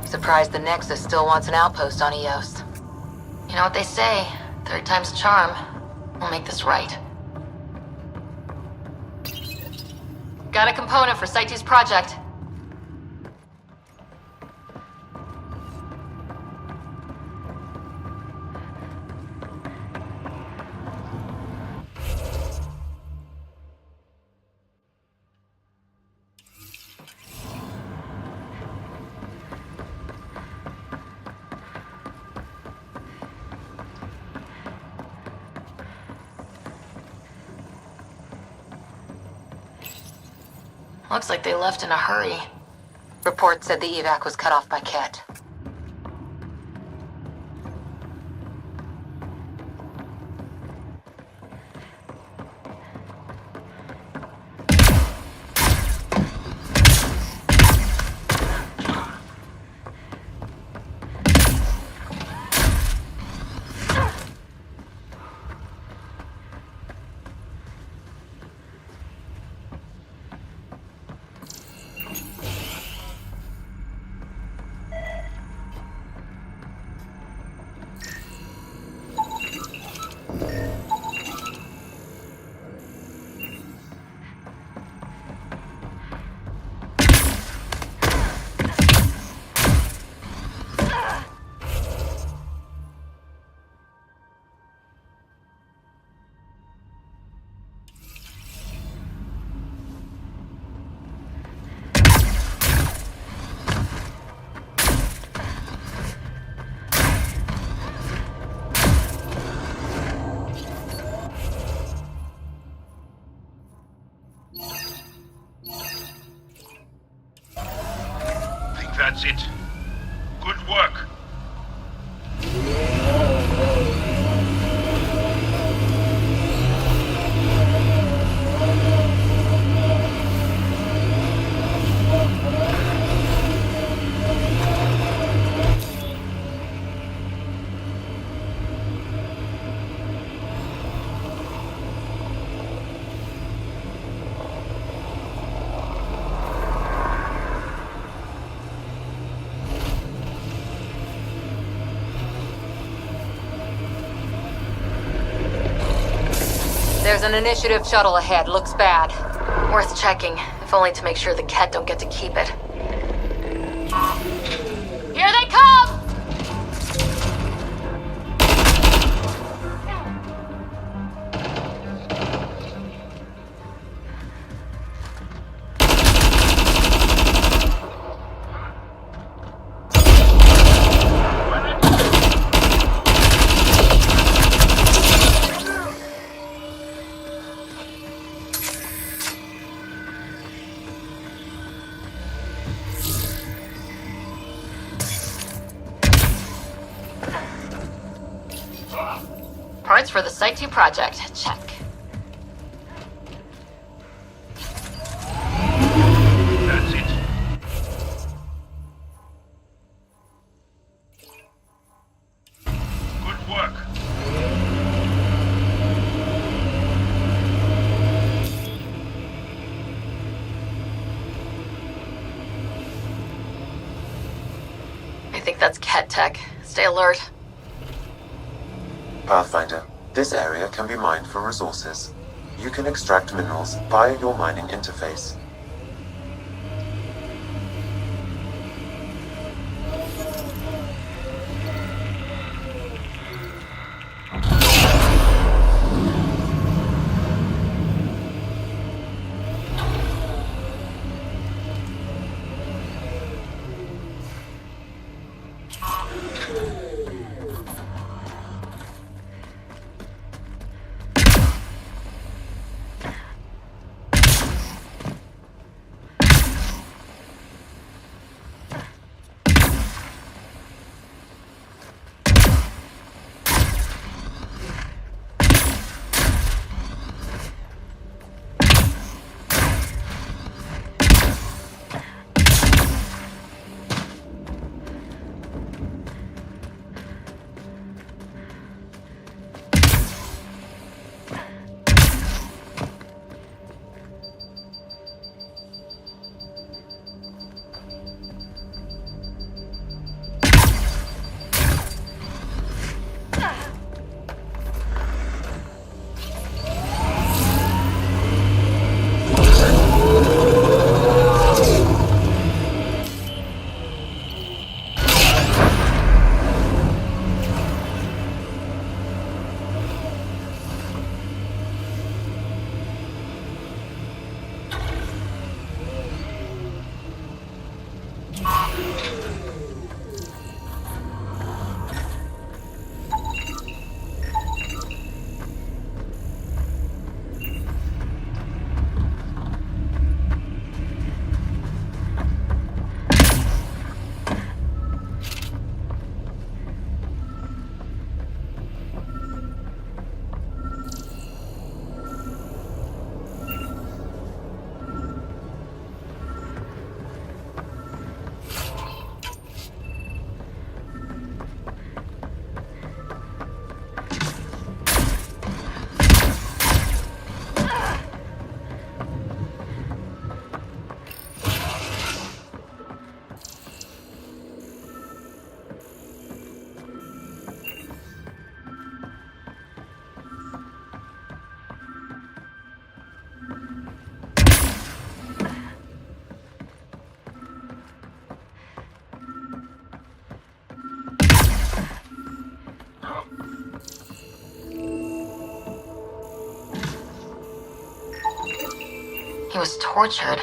Surprised the Nexus still wants an outpost on Eos. You know what they say, third time's a charm. We'll make this right. Got a component for Site 2's project. Looks like they left in a hurry. Report said the evac was cut off by Ket. That's it. Good work. There's an initiative shuttle ahead. Looks bad. Worth checking, if only to make sure the Ket don't get to keep it. Here they come! Parts for the Site 2 project. Check. That's it. Good work. that's Ket tech. Stay alert. Pathfinder, this area can be mined for resources. You can extract minerals via your mining interface. He was tortured.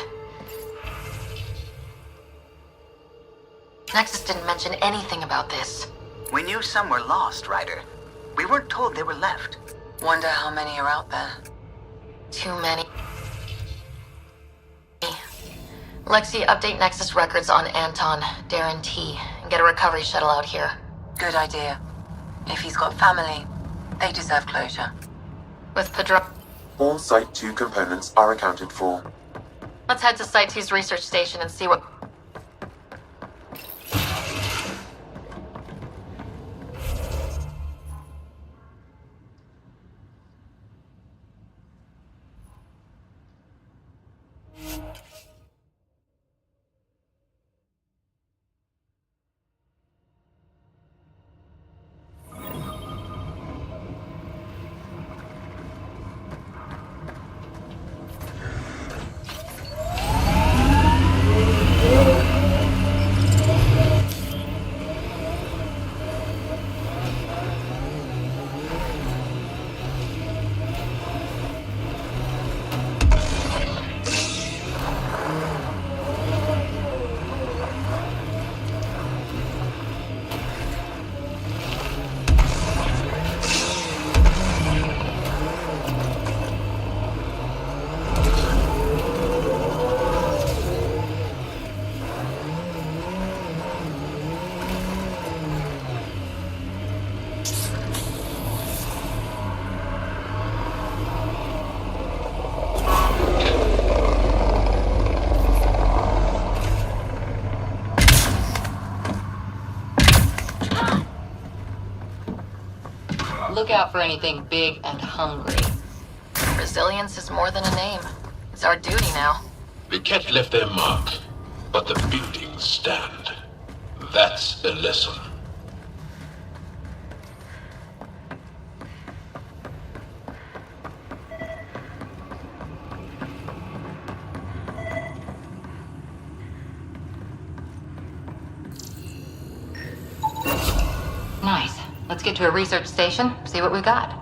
Nexus didn't mention anything about this. We knew some were lost, Ryder. We weren't told they were left. Wonder how many are out there. Too many. Lexi, update Nexus records on Anton, Darren T, and get a recovery shuttle out here. Good idea. If he's got family, they deserve closure. With Pedro... All Site 2 components are accounted for. Let's head to Site 2's research station and see what... Look out for anything big and hungry. Resilience is more than a name. It's our duty now. The Ket left their mark, but the buildings stand. That's a lesson. Nice. Let's get to a research station, see what we got.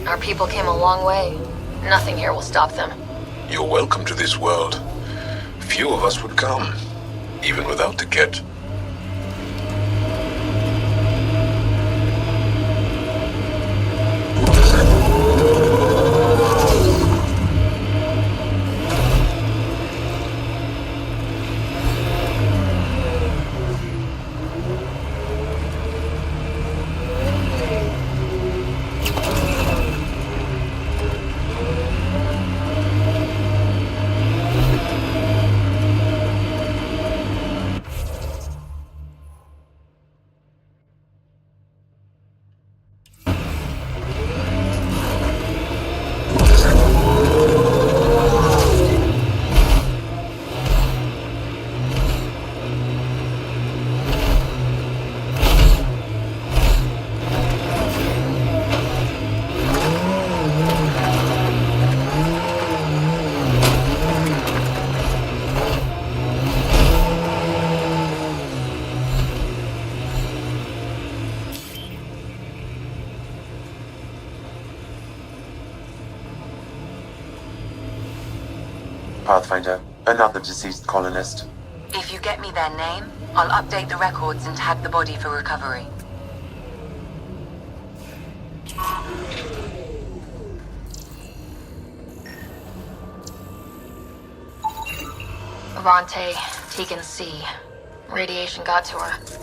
Our people came a long way. Nothing here will stop them. You're welcome to this world. Few of us would come, even without the Ket. Pathfinder, another deceased colonist. If you get me their name, I'll update the records and tag the body for recovery. Avante, Tegan C. Radiation got to her.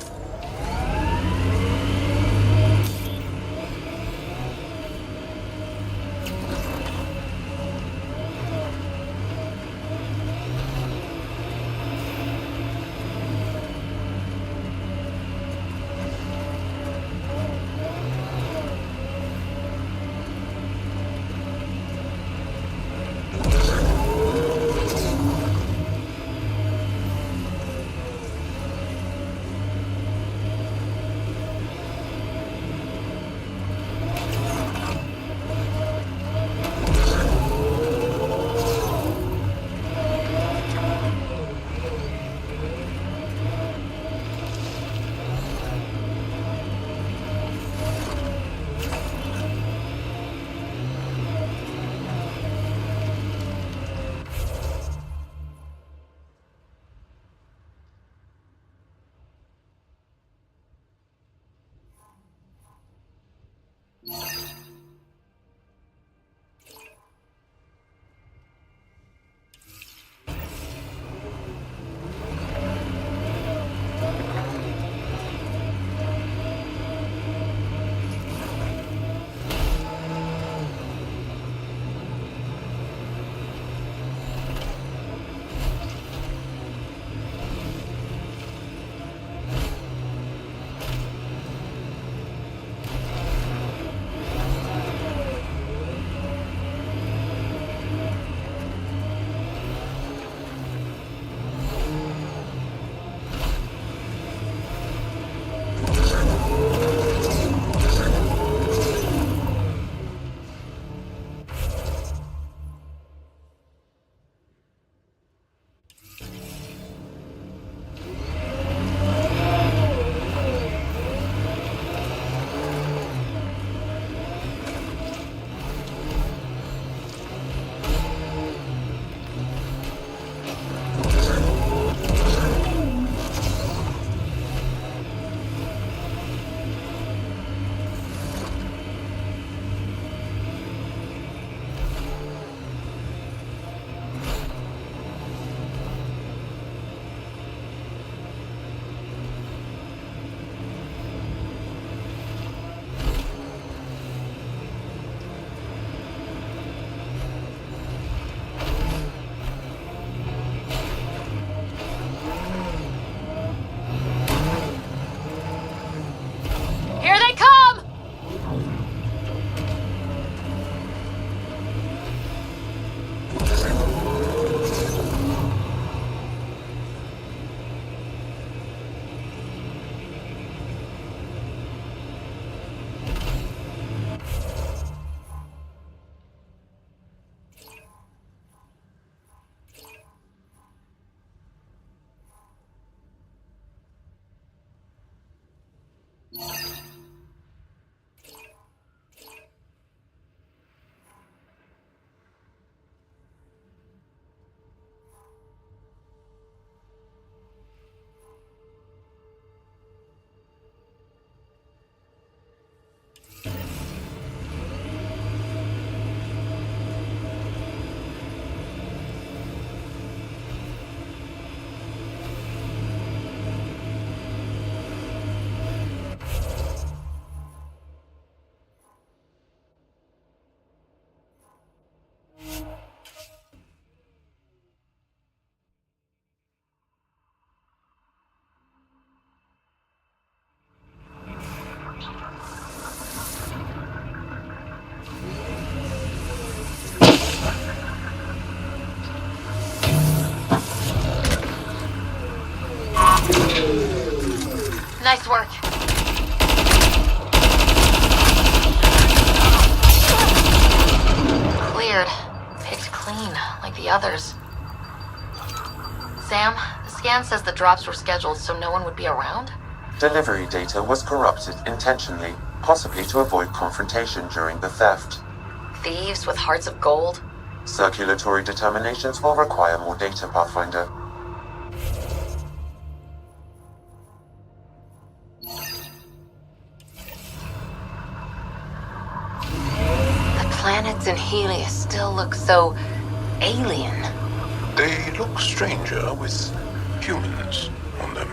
Nice work. Cleared. Picked clean, like the others. Sam, the scan says the drops were scheduled so no one would be around? Delivery data was corrupted intentionally, possibly to avoid confrontation during the theft. Thieves with hearts of gold? Circulatory determinations will require more data, Pathfinder. The planets in Helios still look so alien. They look stranger with humans on them.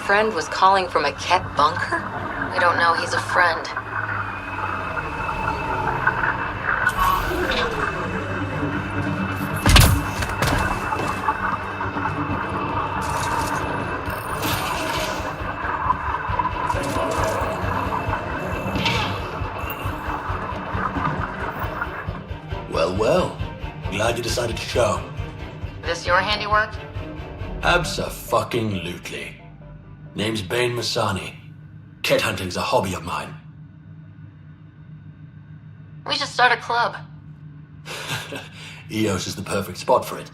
Friend was calling from a Ket bunker? We don't know he's a friend. Well, well. Glad you decided to show. This your handiwork? Abso-fucking-lutely. Name's Bane Masani. Ket hunting's a hobby of mine. We should start a club. Eos is the perfect spot for it.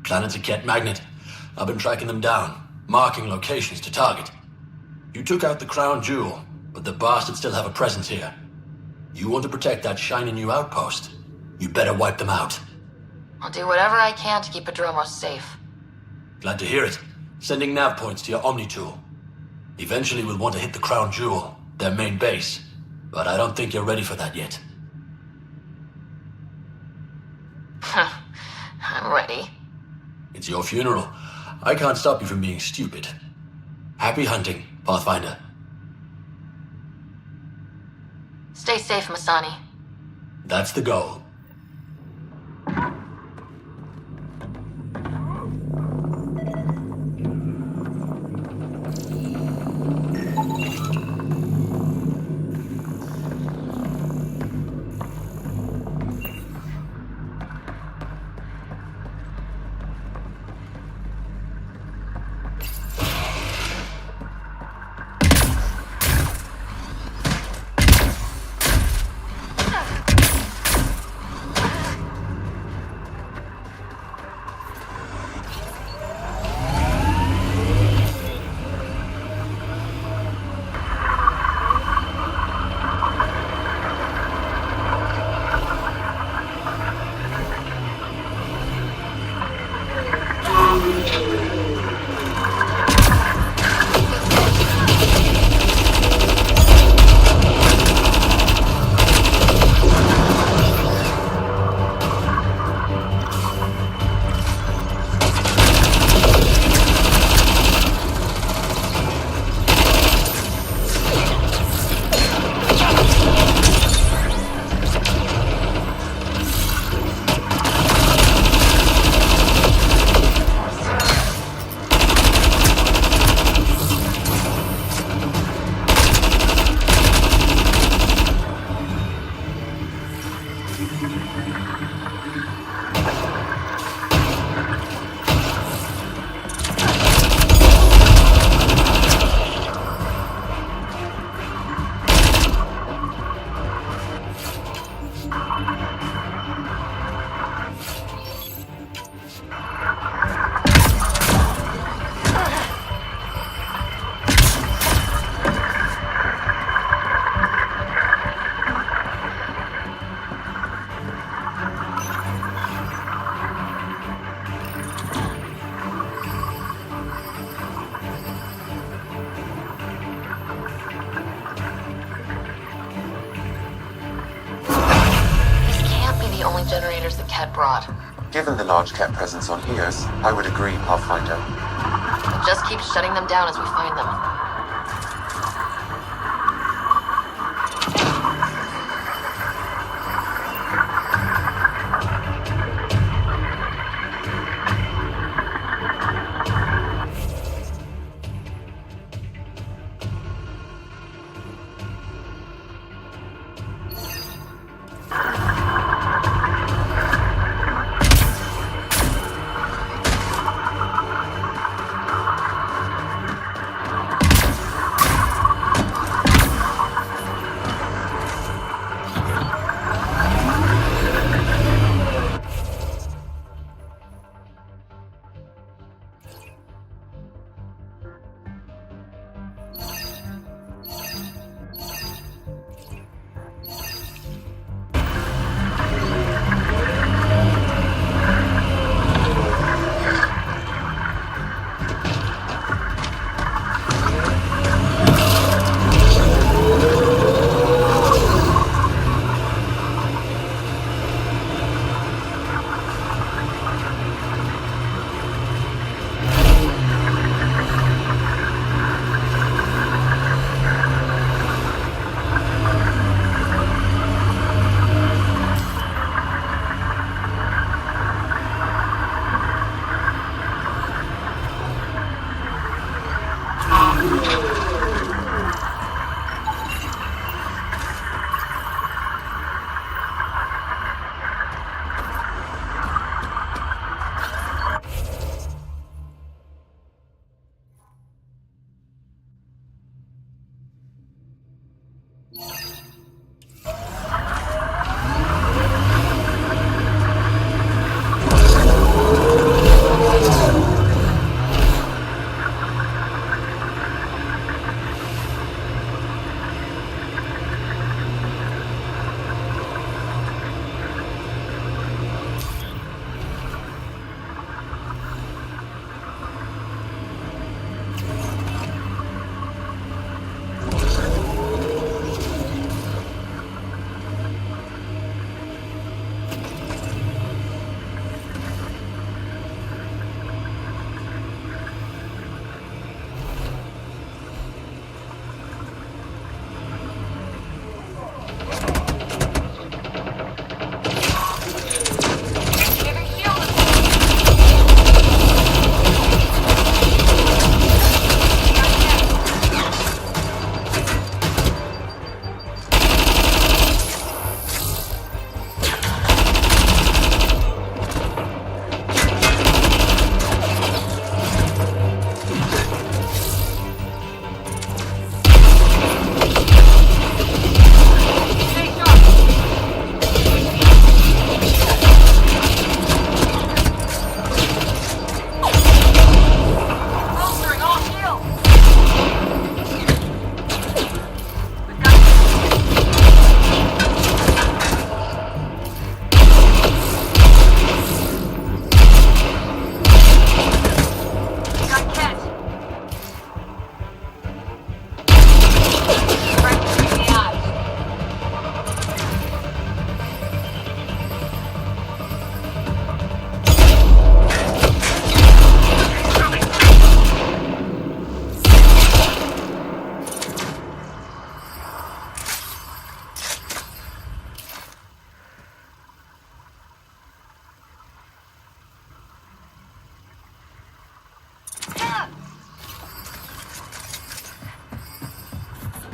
Planet's a Ket magnet. I've been tracking them down, marking locations to target. You took out the crown jewel, but the bastards still have a presence here. You want to protect that shiny new outpost? You better wipe them out. I'll do whatever I can to keep Adromos safe. Glad to hear it. Sending nav points to your Omni tool. Eventually we'll want to hit the crown jewel, their main base. But I don't think you're ready for that yet. I'm ready. It's your funeral. I can't stop you from being stupid. Happy hunting, Pathfinder. Stay safe, Masani. That's the goal. Generators that Ket brought. Given the large Ket presence on Eos, I would agree, Pathfinder. We'll just keep shutting them down as we find them.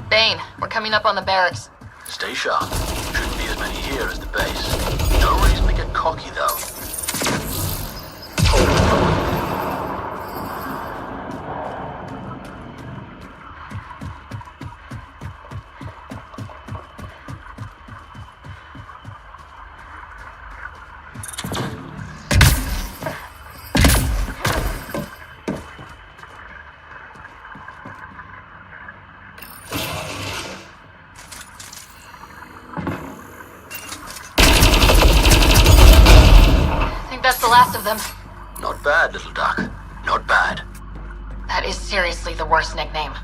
Bane, we're coming up on the barracks. Stay sharp. Shouldn't be as many here as the base. No reason to get cocky, though. last of them. Not bad, little duck. Not bad. That is seriously the worst nickname.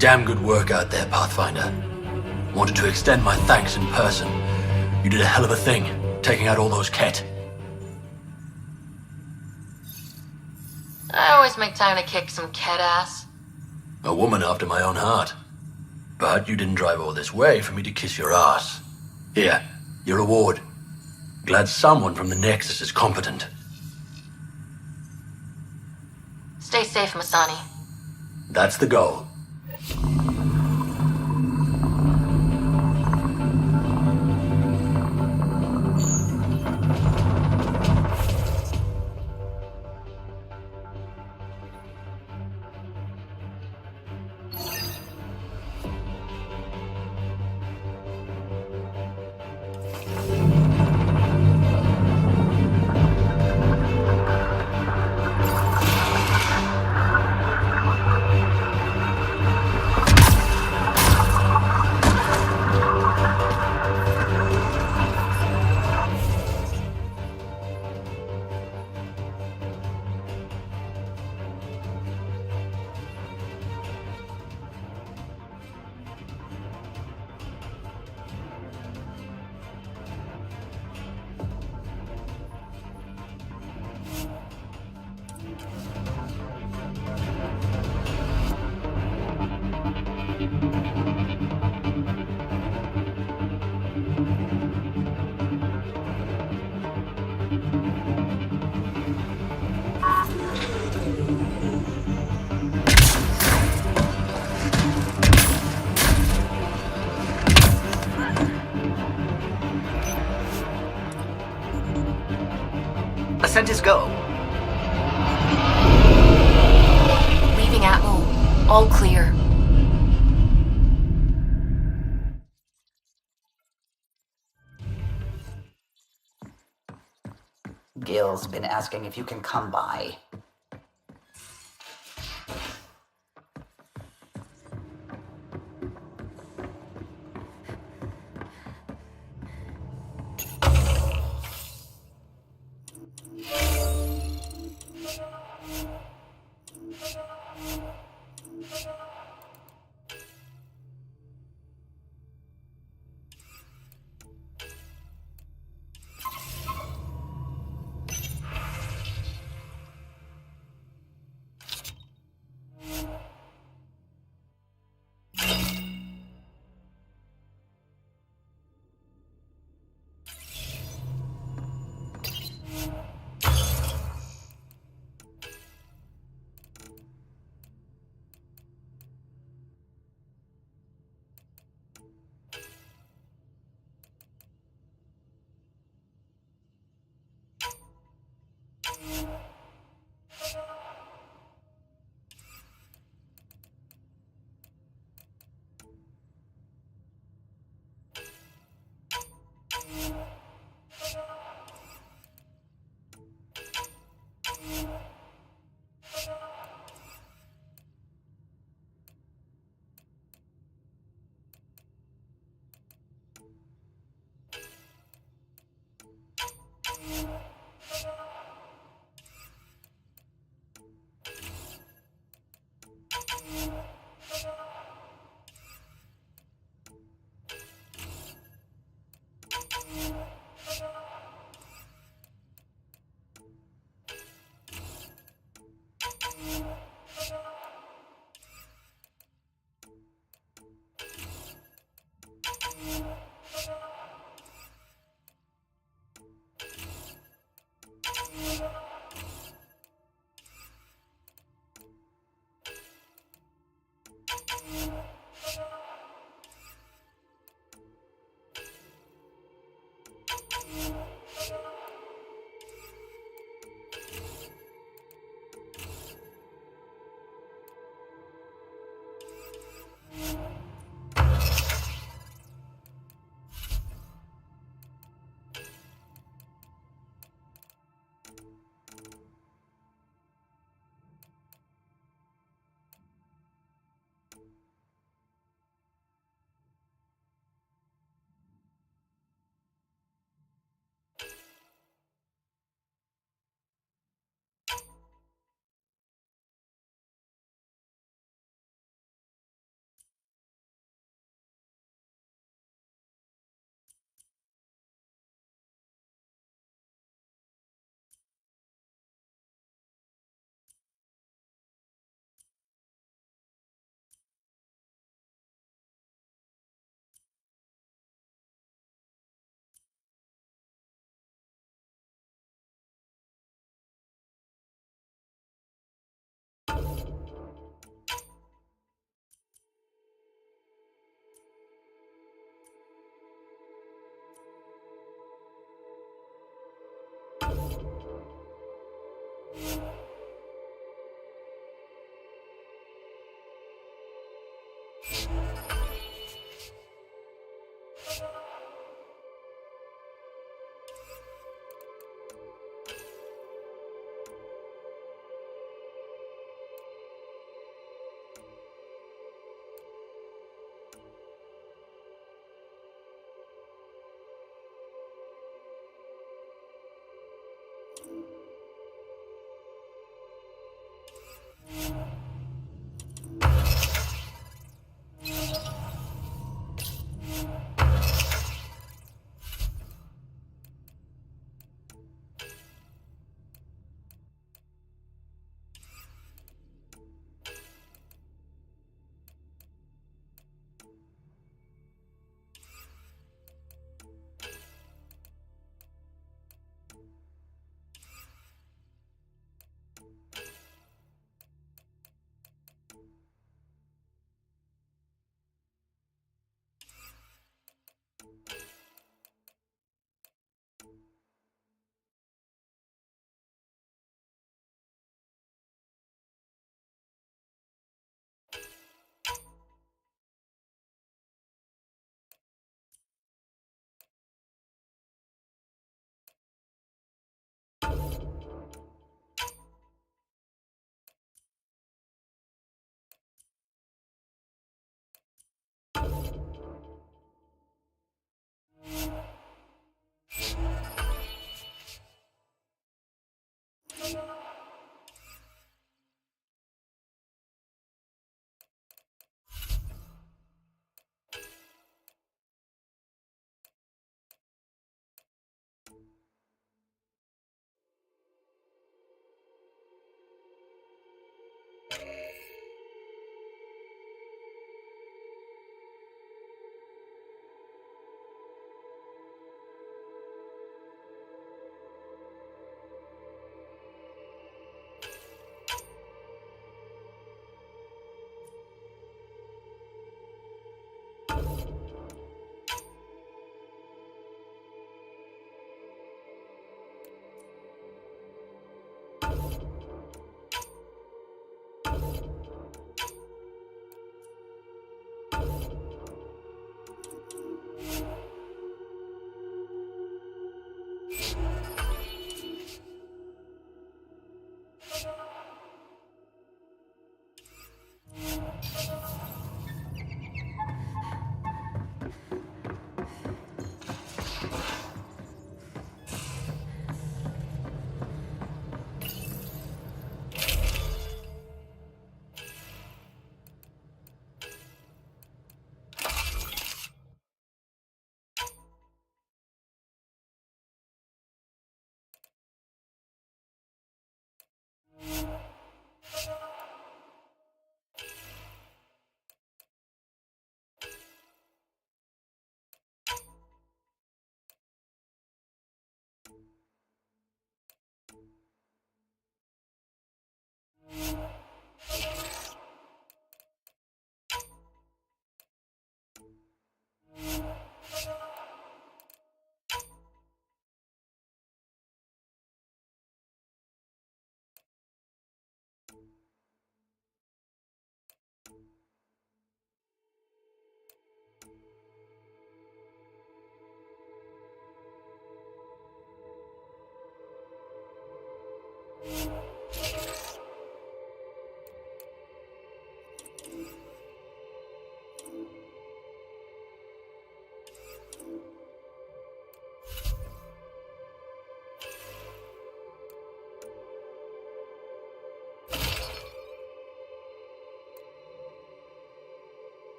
Damn good work out there, Pathfinder. Wanted to extend my thanks in person. You did a hell of a thing, taking out all those Ket. I always make time to kick some Ket ass. A woman after my own heart. But you didn't drive all this way for me to kiss your ass. Here, your reward. Glad someone from the Nexus is competent. Stay safe, Masani. That's the goal. Ascent is go. Leaving Atmo. All clear. Gil's been asking if you can come by.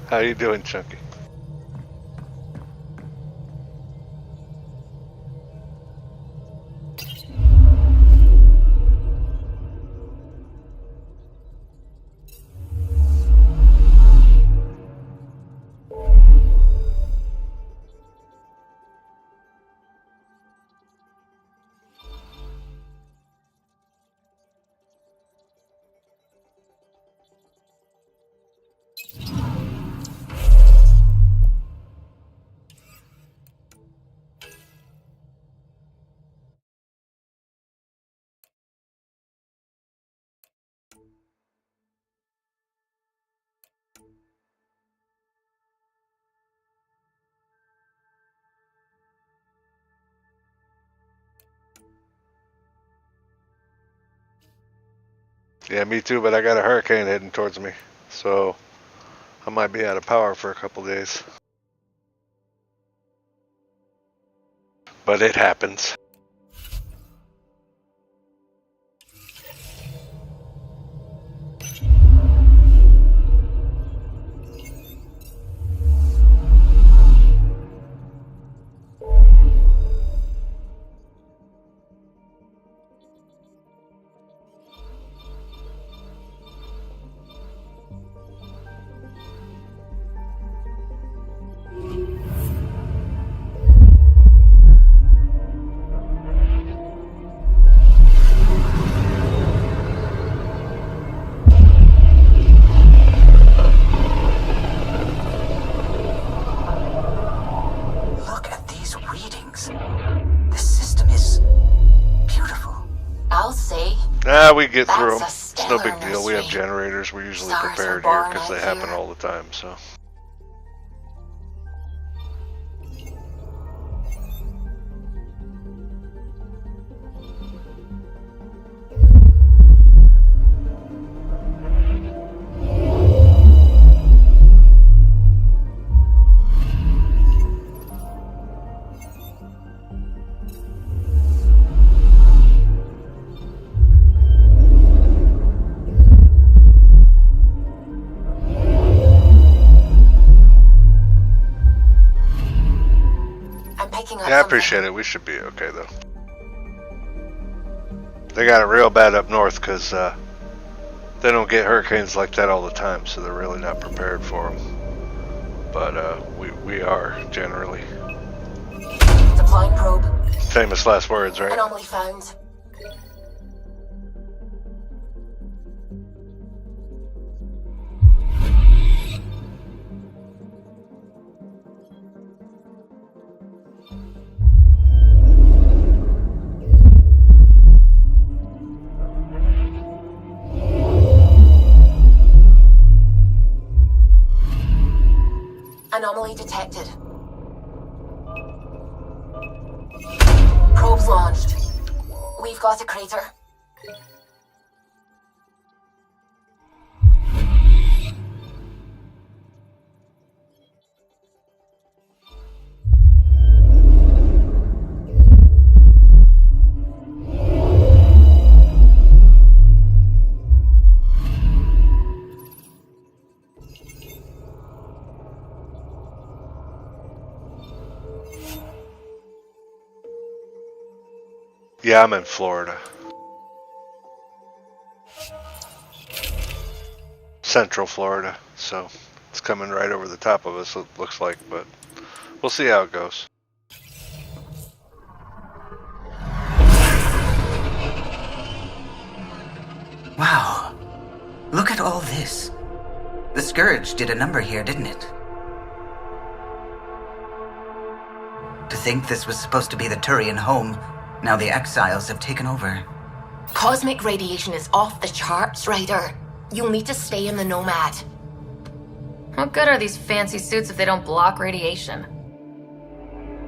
How you doing, Chunky? Yeah, me too, but I got a hurricane heading towards me, so I might be out of power for a couple days. But it happens. Look at these readings. This system is beautiful. I'll say. We get through them. That's a It's no big stellar deal. We have nursery. generators. We're usually Stars prepared are here born because they out happen here. all the time, so. I'm picking up Yeah, I something. appreciate it. We should be okay, though. They got it real bad up north because they don't get hurricanes like that all the time, so they're really not prepared for them. But we are, generally. Deploying probe. Famous last words, right? Anomaly found. Anomaly detected. Probes launched. We've got a crater. Yeah, I'm in Florida. Central Florida, so it's coming right over the top of us, it looks like, but we'll see how it goes. Wow. Look at all this. The Scourge did a number here, didn't it? To think this was supposed to be the Turian home, now the Exiles have taken over. Cosmic radiation is off the charts, Ryder. You'll need to stay in the Nomad. What good are these fancy suits if they don't block radiation?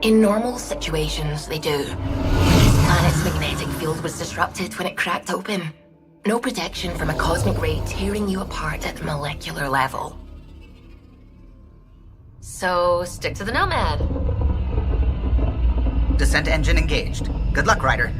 In normal situations, they do. This planet's magnetic field was disrupted when it cracked open. No protection from a cosmic ray tearing you apart at the molecular level. So, stick to the Nomad. Descent engine engaged. Good luck, Ryder.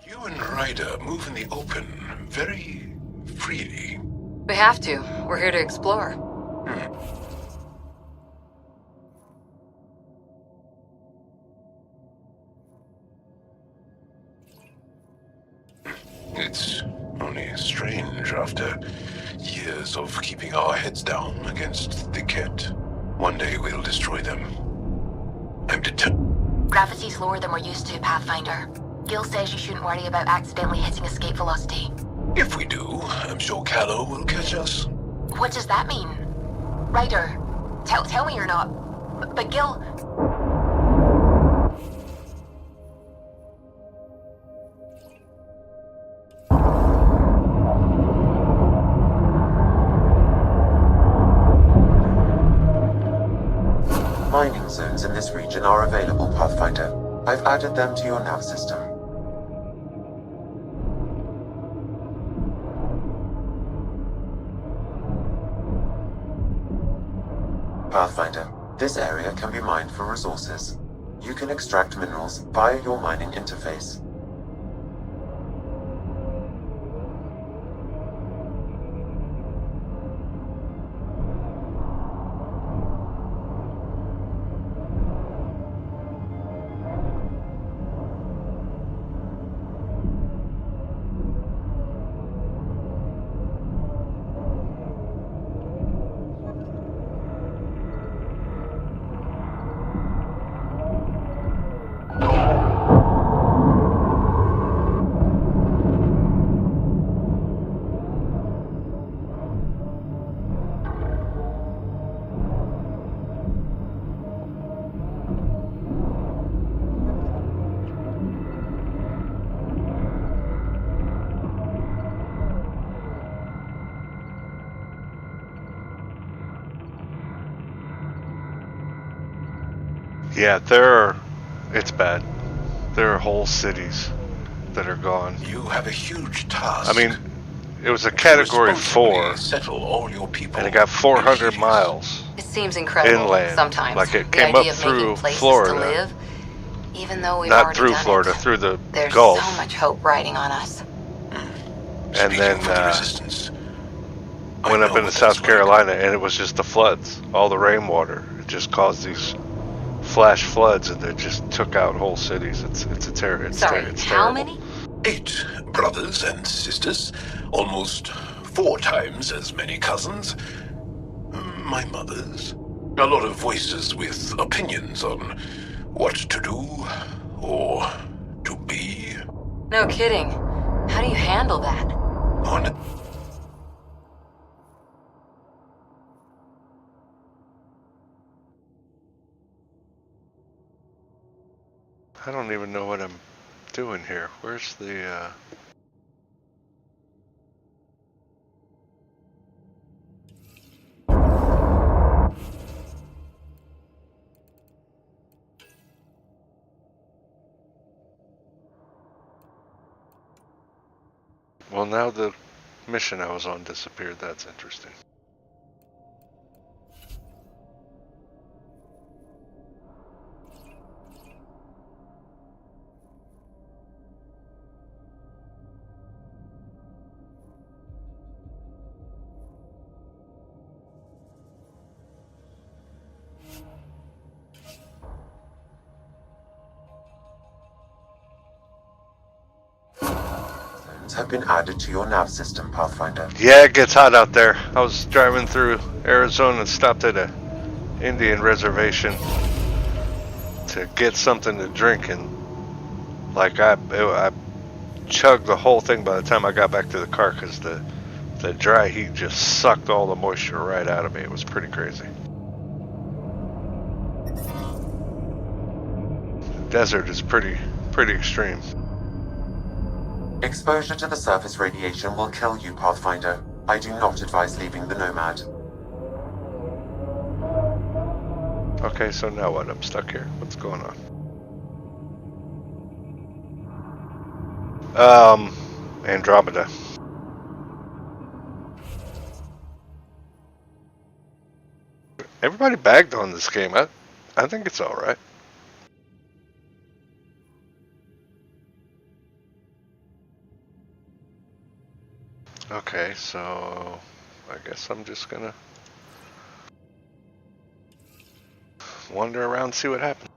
You and Ryder move in the open very freely. We have to. We're here to explore. It's only strange after years of keeping our heads down against the Ket. One day we'll destroy them. I'm determined. Gravity's lower than we're used to, Pathfinder. Gil says you shouldn't worry about accidentally hitting escape velocity. If we do, I'm sure Callow will catch us. What does that mean? Ryder, tell me you're not. But Gil... this region are available, Pathfinder. I've added them to your nav system. Pathfinder, this area can be mined for resources. You can extract minerals via your mining interface. Yeah, it's bad. There are whole cities that are gone. You have a huge task. I mean, it was a category 4, settle all your people. and it got 400 miles It seems incredible inland. sometimes. Like it the came up idea of making through places Florida. to live, even though we've Not already through done Florida, it. through the There's Gulf. so much hope riding on us. And then went up into South Carolina, and it was just the floods, all the rainwater. It just caused these flash floods, and they just took out whole cities. It's terrible. It's how terrible. many? 8 brothers and sisters, almost 4 times as many cousins. My mother's. A lot of voices with opinions on what to do or to be. No kidding. How do you handle that? I don't even know what I'm doing here. Where's the, Well, now the mission I was on disappeared. That's interesting. Have been added to your nav system, Pathfinder. Yeah, it gets hot out there. I was driving through Arizona and stopped at a Indian reservation to get something to drink, and like I chugged the whole thing by the time I got back to the car because the dry heat just sucked all the moisture right out of me. It was pretty crazy. The desert is pretty extreme. Exposure to the surface radiation will kill you, Pathfinder. I do not advise leaving the Nomad. Okay, so now what? I'm stuck here. What's going on? Andromeda. Everybody bagged on this game. I think it's alright. Okay, so I guess I'm just gonna wander around and see what happens.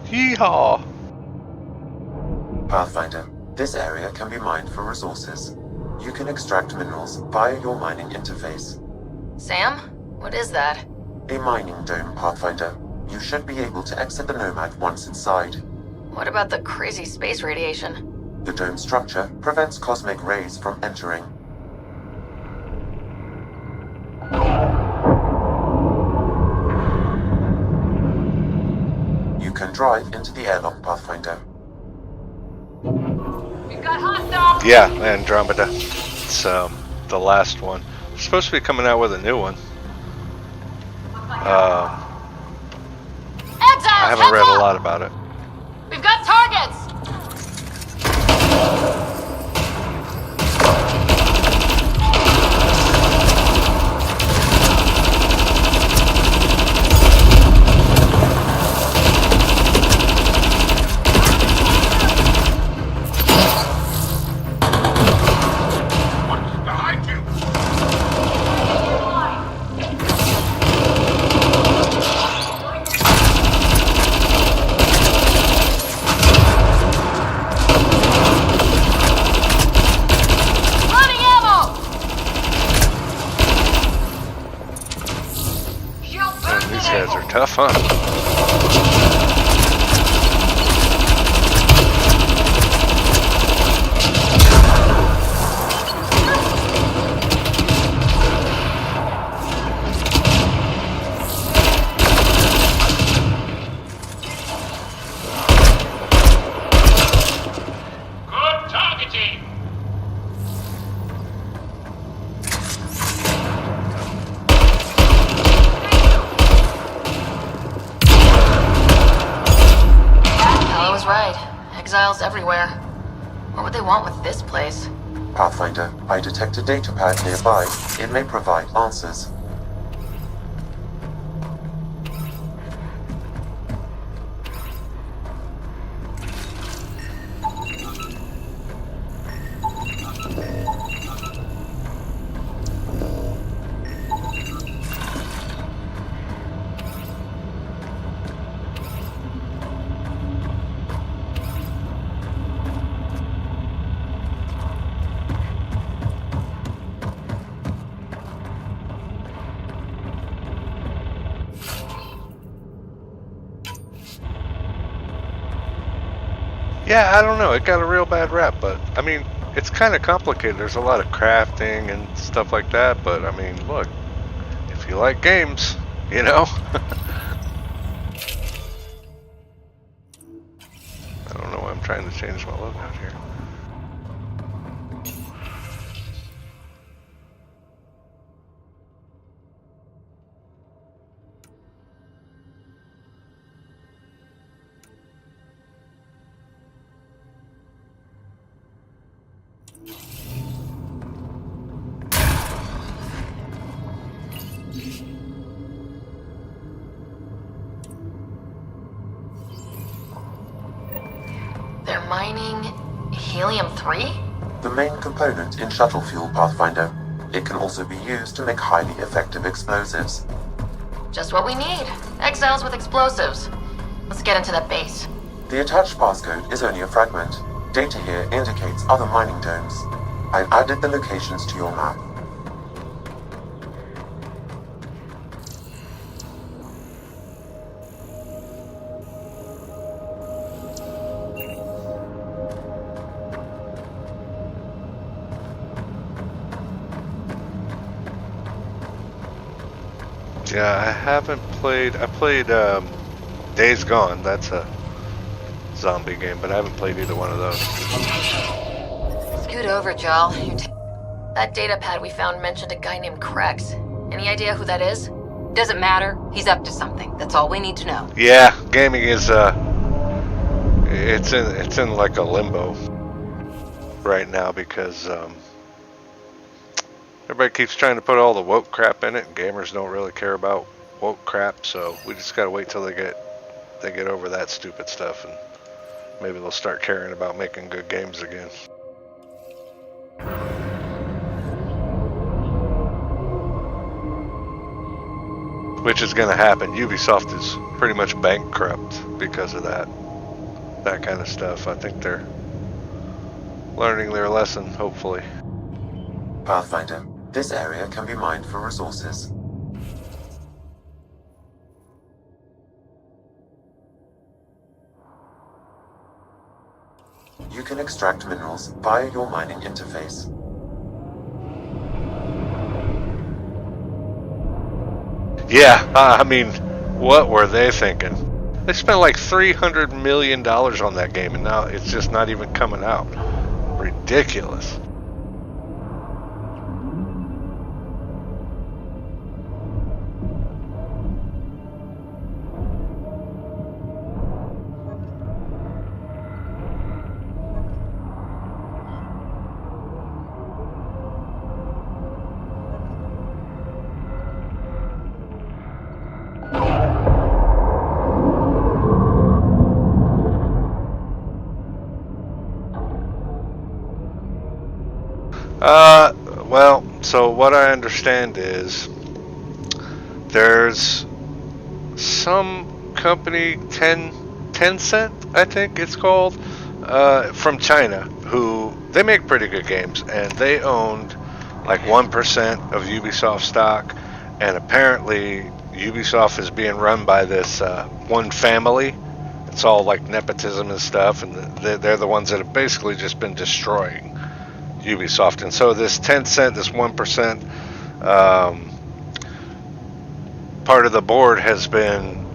Yeehaw! Pathfinder, this area can be mined for resources. You can extract minerals via your mining interface. Sam? What is that? A mining dome, Pathfinder. You should be able to exit the Nomad once inside. What about the crazy space radiation? The dome structure prevents cosmic rays from entering. You can drive into the airlock, Pathfinder. We've got hostiles! Yeah, Andromeda. It's the last one. They're supposed to be coming out with a new one. I haven't read a lot about it. We've got targets! These guys are tough, huh? Good targeting! Hello was right. Exiles everywhere. What would they want with this place? Pathfinder, I detect a data pad nearby. It may provide answers. Yeah, I don't know. It got a real bad rap, but I mean, it's kind of complicated. There's a lot of crafting and stuff like that, but I mean, look, if you like games, you know? I don't know why I'm trying to change my loadout here. They're mining helium-3? The main component in shuttle fuel, Pathfinder. It can also be used to make highly effective explosives. Just what we need. Exiles with explosives. Let's get into that base. The attached passcode is only a fragment. Data here indicates other mining domes. I've added the locations to your map. Yeah, I haven't played. I played Days Gone. That's a zombie game, but I haven't played either one of those. Scoot over, Jal. That data pad we found mentioned a guy named Krex. Any idea who that is? Doesn't matter. He's up to something. That's all we need to know. Yeah, gaming is it's in like a limbo right now because everybody keeps trying to put all the woke crap in it, and gamers don't really care about woke crap. So we just gotta wait till they get over that stupid stuff, and maybe they'll start caring about making good games again. Which is gonna happen. Ubisoft is pretty much bankrupt because of that kind of stuff. I think they're learning their lesson, hopefully. Pathfinder, this area can be mined for resources. You can extract minerals via your mining interface. Yeah, I mean, what were they thinking? They spent like $300 million on that game, and now it's just not even coming out. Ridiculous. Well, so what I understand is there's some company, Tencent, I think it's called, from China, who they make pretty good games, and they owned like 1% of Ubisoft stock, and apparently Ubisoft is being run by this one family. It's all like nepotism and stuff, and they're the ones that have basically just been destroying Ubisoft. And so this Tencent, this 1% part of the board has been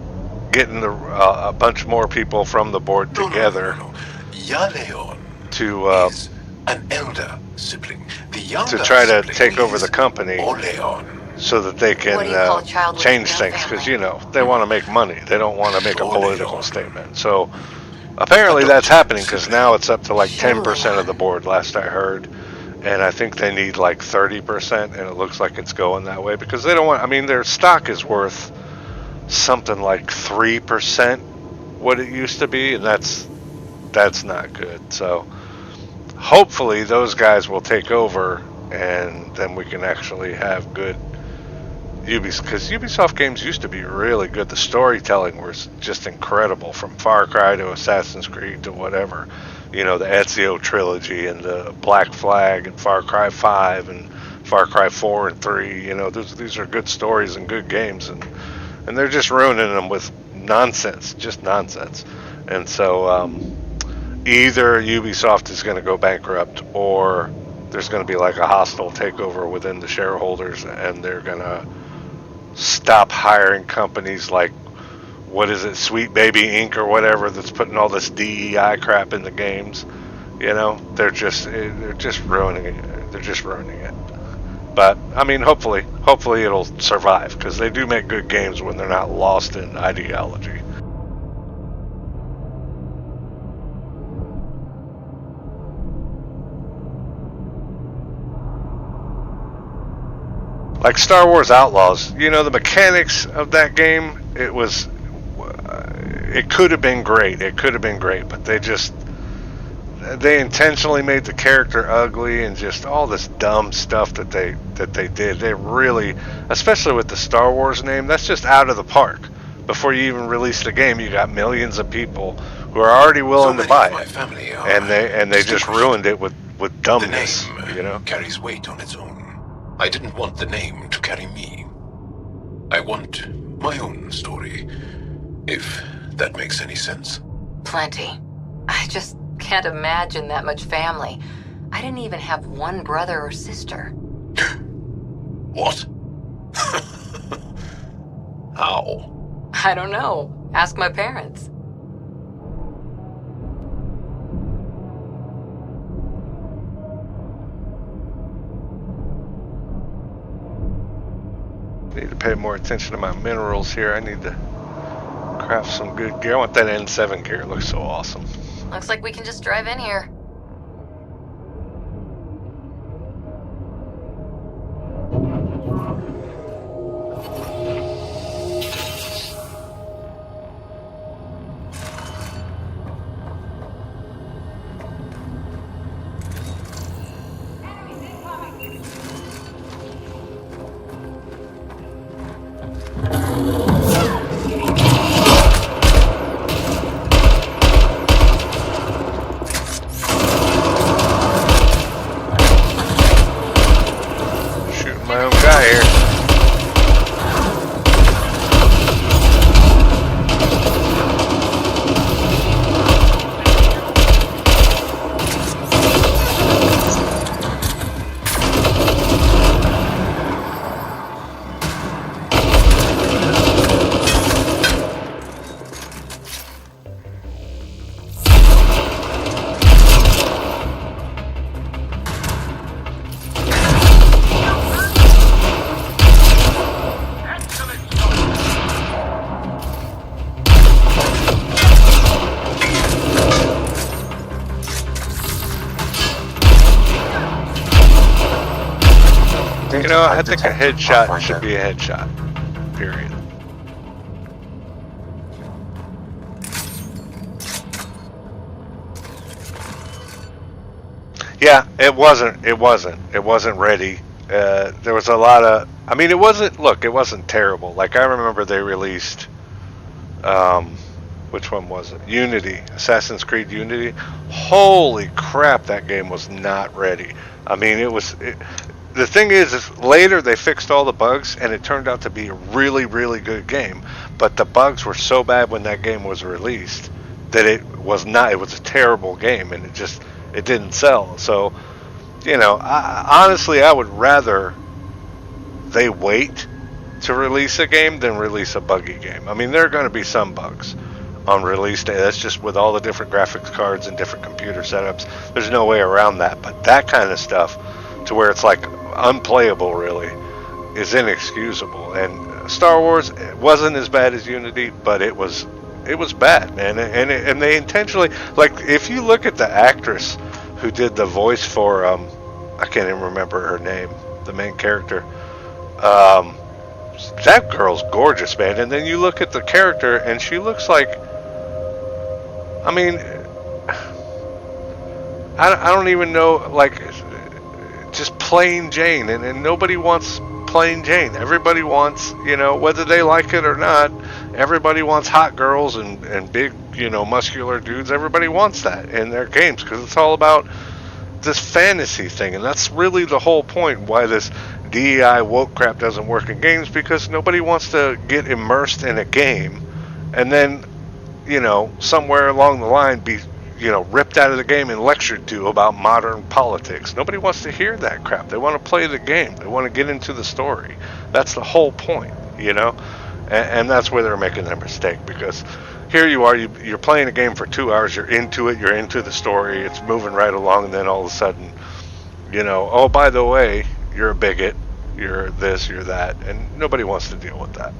getting a bunch more people from the board together to an elder sibling. The younger to try to sibling take over is the company so that they can change things, because you know they want to make money. They don't want to make a political statement. So apparently that's happening, because now it's up to like 10% of the board last I heard, and I think they need like 30%, and it looks like it's going that way because they don't want, I mean, their stock is worth something like 3% what it used to be, and that's not good. So hopefully those guys will take over, and then we can actually have good Ubisoft, because Ubisoft games used to be really good. The storytelling was just incredible, from Far Cry to Assassin's Creed to whatever. You know, the Ezio trilogy and the Black Flag and Far Cry 5 and Far Cry 4 and 3. You know, these are good stories and good games, and they're just ruining them with nonsense, just nonsense. And so either Ubisoft is going to go bankrupt, or there's going to be like a hostile takeover within the shareholders, and they're going to stop hiring companies like, what is it, Sweet Baby Inc. or whatever, that's putting all this DEI crap in the games. You know, they're just ruining it. They're just ruining it. But I mean, hopefully it'll survive, because they do make good games when they're not lost in ideology. Like Star Wars Outlaws, you know, the mechanics of that game, it could have been great. It could have been great, but they intentionally made the character ugly, and just all this dumb stuff that they did. They really, especially with the Star Wars name, that's just out of the park. Before you even release the game, you got millions of people who are already willing to buy it, and they just ruined it with dumbness. The name, you know, carries weight on its own. I didn't want the name to carry me. I want my own story, if that makes any sense. Plenty. I just can't imagine that much family. I didn't even have one brother or sister. What? How? I don't know. Ask my parents. Need to pay more attention to my minerals here. I need to craft some good gear. I want that N7 gear. It looks so awesome. Looks like we can just drive in here. Updated know, I type think a detected, headshot Pathfinder. should be a headshot. Period. Yeah, it wasn't ready. There was a lot of. I mean, it wasn't. Look, it wasn't terrible. Like I remember they released. Which one was it? Unity, Assassin's Creed Unity. Holy crap, that game was not ready. I mean, it was. The thing is later they fixed all the bugs, and it turned out to be a really, really good game. But the bugs were so bad when that game was released that it was not. It was a terrible game, and it didn't sell. So, you know, honestly, I would rather they wait to release a game than release a buggy game. I mean, there are going to be some bugs on release day. That's just with all the different graphics cards and different computer setups. There's no way around that. But that kind of stuff, to where it's like unplayable, really, is inexcusable. And Star Wars wasn't as bad as Unity, but it was bad, man. And they intentionally, like, if you look at the actress who did the voice for I can't even remember her name, the main character. That girl's gorgeous, man. And then you look at the character, and she looks like, I mean, I don't even know, like, just plain Jane. And nobody wants plain Jane. Everybody wants, you know, whether they like it or not, everybody wants hot girls and big, you know, muscular dudes. Everybody wants that in their games because it's all about this fantasy thing. And that's really the whole point why this DEI woke crap doesn't work in games, because nobody wants to get immersed in a game and then, you know, somewhere along the line be, you know, ripped out of the game and lectured to about modern politics. Nobody wants to hear that crap. They want to play the game. They want to get into the story. That's the whole point, you know? And that's where they're making their mistake, because here you are, you're playing a game for 2 hours, you're into it, you're into the story, it's moving right along, and then all of a sudden, you know, oh, by the way, you're a bigot, you're this, you're that, and nobody wants to deal with that.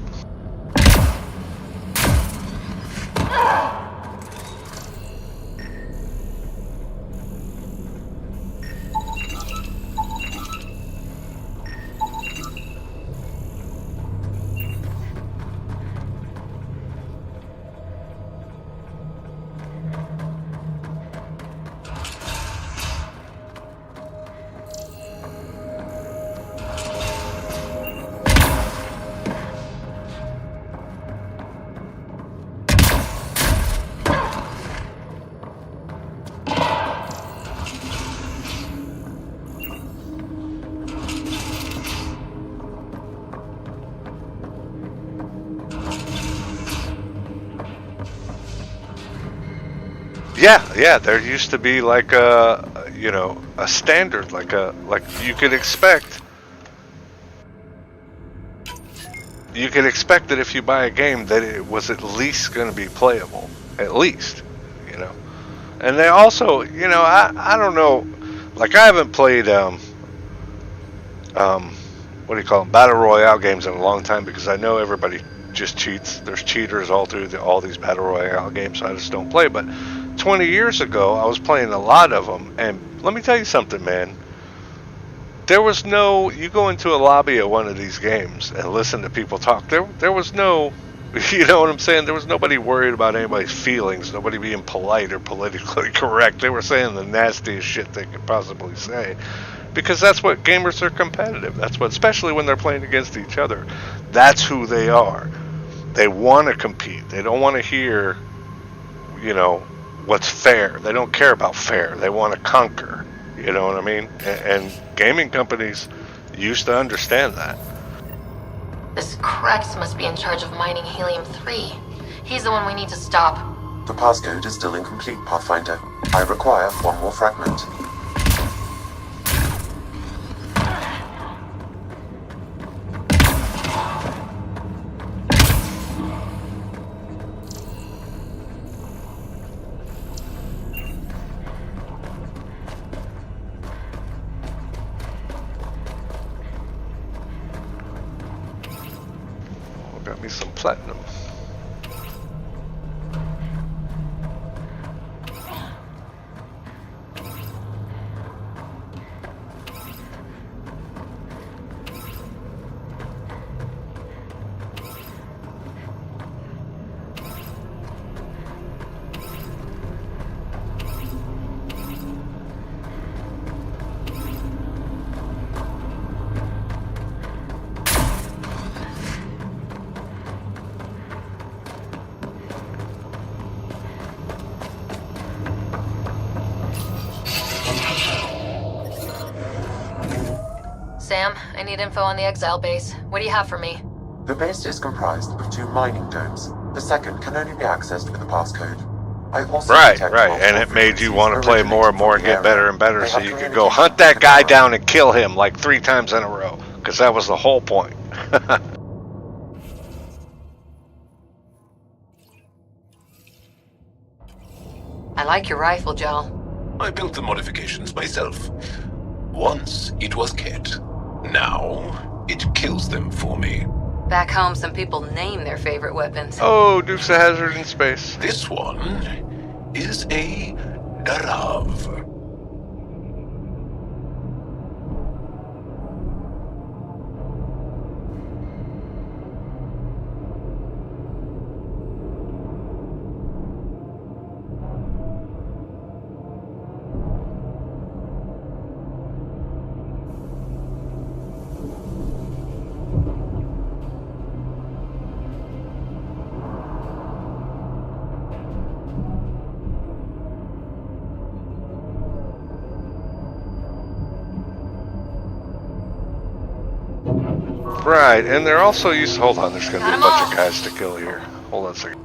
Yeah, there used to be like a, you know, a standard, like you could expect. You could expect that if you buy a game that it was at least going to be playable, at least, you know. And they also, you know, I don't know, like I haven't played what do you call them, battle royale games in a long time, because I know everybody just cheats. There's cheaters all through all these battle royale games, so I just don't play. But 20 years ago, I was playing a lot of them, and let me tell you something, man. There was no, you go into a lobby of one of these games and listen to people talk, there was no, you know what I'm saying? There was nobody worried about anybody's feelings, nobody being polite or politically correct. They were saying the nastiest shit they could possibly say, because that's what gamers are, competitive. That's what, especially when they're playing against each other, that's who they are. They want to compete. They don't want to hear, you know, what's fair. They don't care about fair. They want to conquer. You know what I mean? And gaming companies used to understand that. This Krex must be in charge of mining Helium-3. He's the one we need to stop. The passcode is still incomplete, Pathfinder. I require one more fragment. Got me some platinum. Sam, I need info on the Exile base. What do you have for me? The base is comprised of 2 mining domes. The second can only be accessed with a passcode. I also Right, detect right. multiple And it made you frequencies want to play more and more and originating get from the better and better area. so They you have could go communication hunt that with guy Nora. down and kill him like 3 times in a row. Because that was the whole point. I like your rifle, Joel. I built the modifications myself. Once it was Ket. Now it kills them for me. Back home, some people name their favorite weapons. Oh, Dukes of Hazzard in space. This one is a Darav. Right, and they're also used. Hold on, there's gonna be a bunch of guys to kill here. Hold on a second.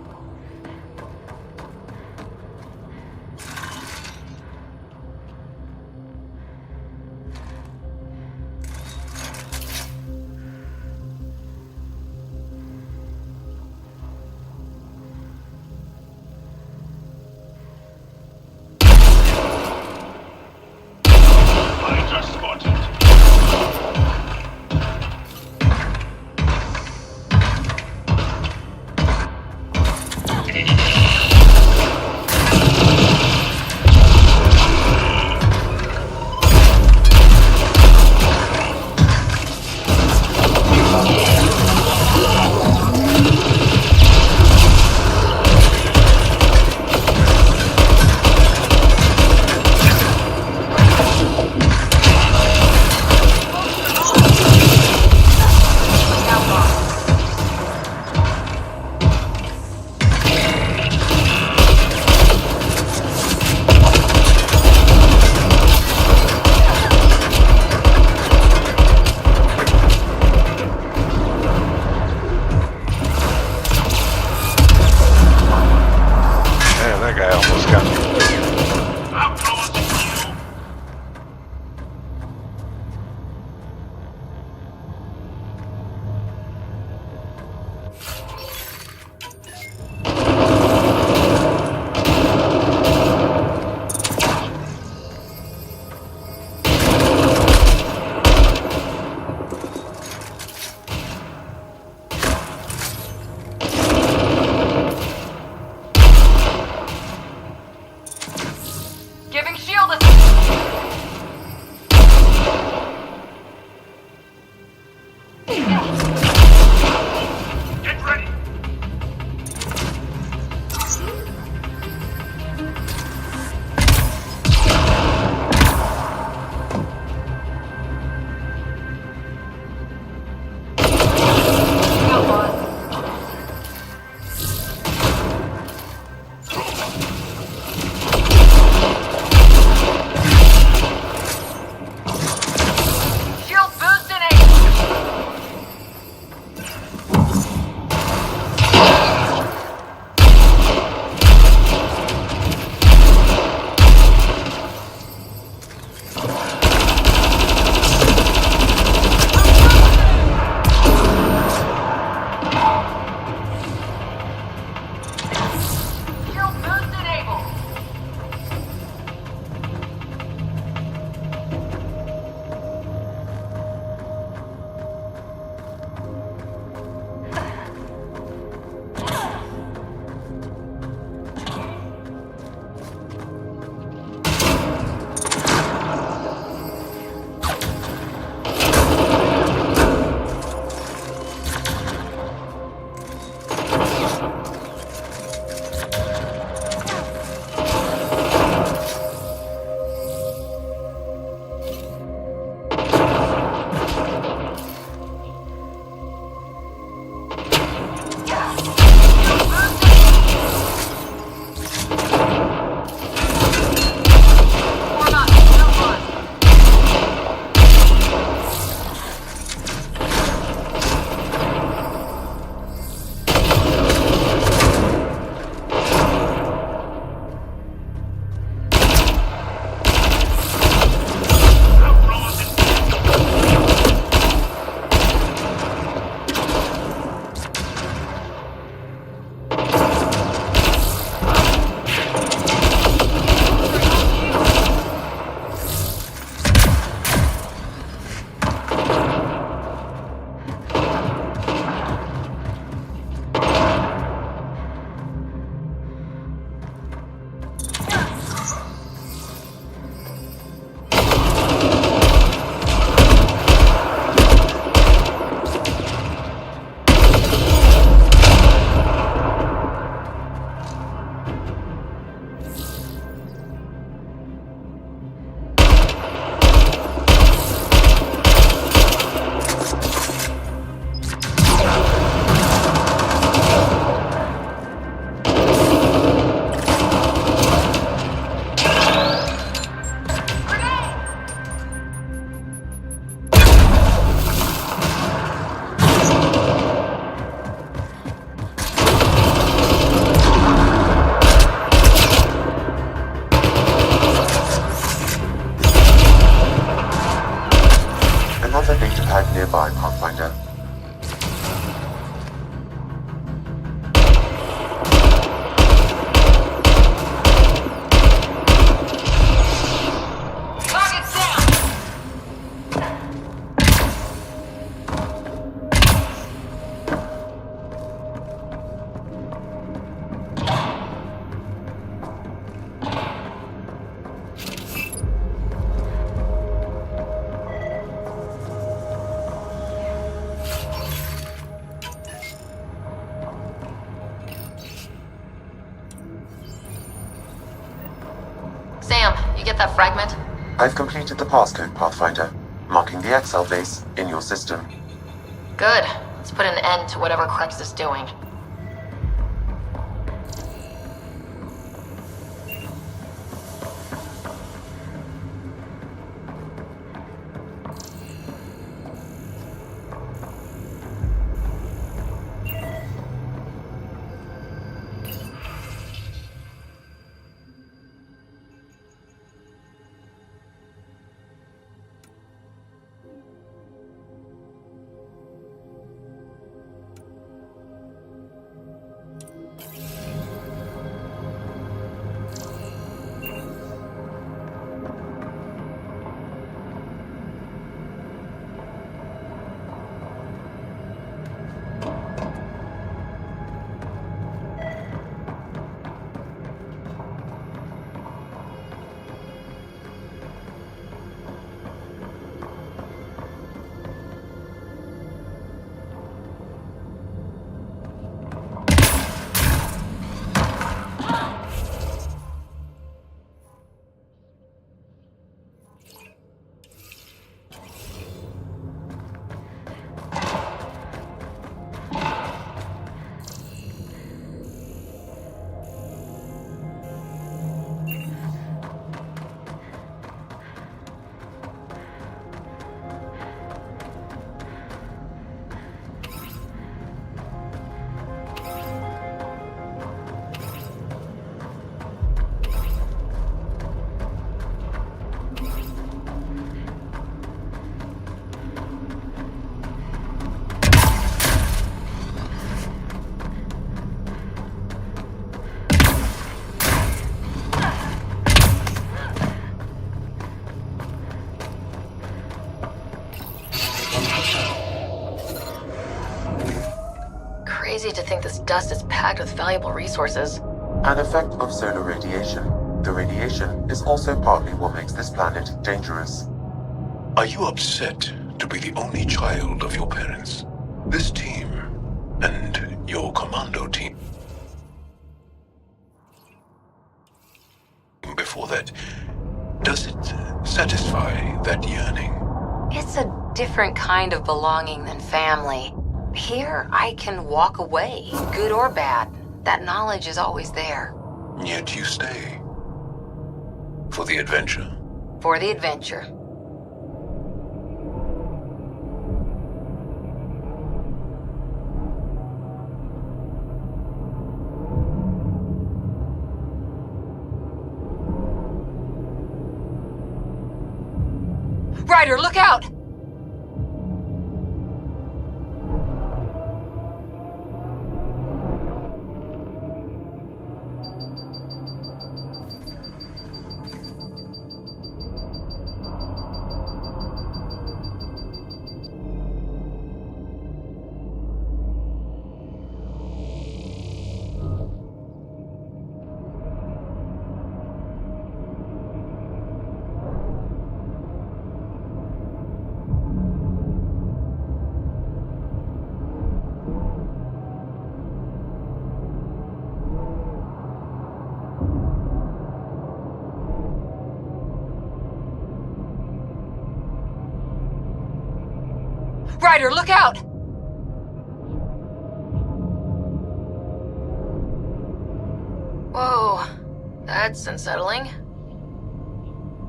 I just spotted. another data pad nearby, Pathfinder. Sam, you get that fragment? I've completed the passcode, Pathfinder, marking the Excel base in your system. Good. Let's put an end to whatever Krex is doing. Crazy to think this dust is packed with valuable resources. An effect of solar radiation. The radiation is also partly what makes this planet dangerous. Are you upset to be the only child of your parents? This team and your commando team before that, does it satisfy that yearning? It's a different kind of belonging than family. Here, I can walk away, good or bad. That knowledge is always there. Yet you stay. For the adventure? For the adventure. Ryder, look out! Ryder, look out! Whoa, that's unsettling.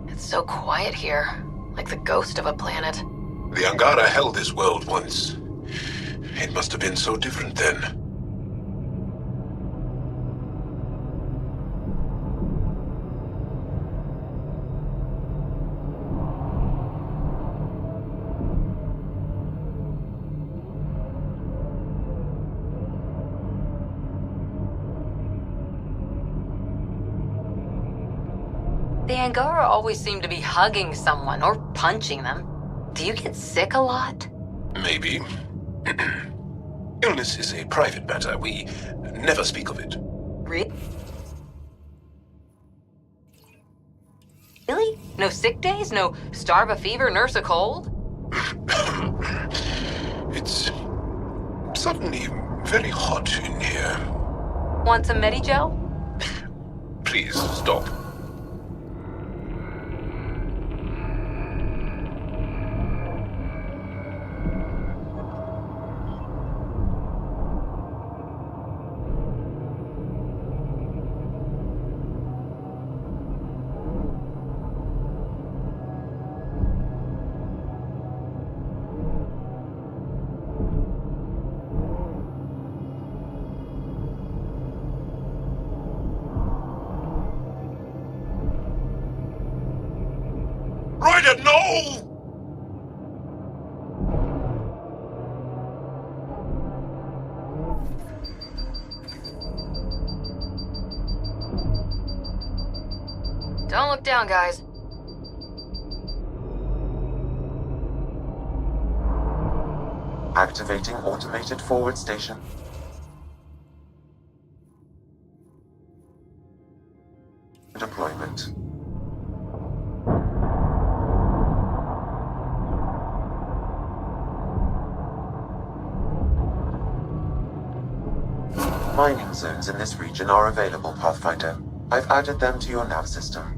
It's so quiet here, like the ghost of a planet. The Angara held this world once. It must have been so different then. Angara always seem to be hugging someone or punching them. Do you get sick a lot? Maybe. Illness is a private matter. We never speak of it. Really? No sick days? No starve a fever, nurse a cold? It's suddenly very hot in here. Want some Medigel? Please stop. Ryder, no! Don't look down, guys. Activating automated forward station. Deployment. Mining zones in this region are available, Pathfinder. I've added them to your nav system.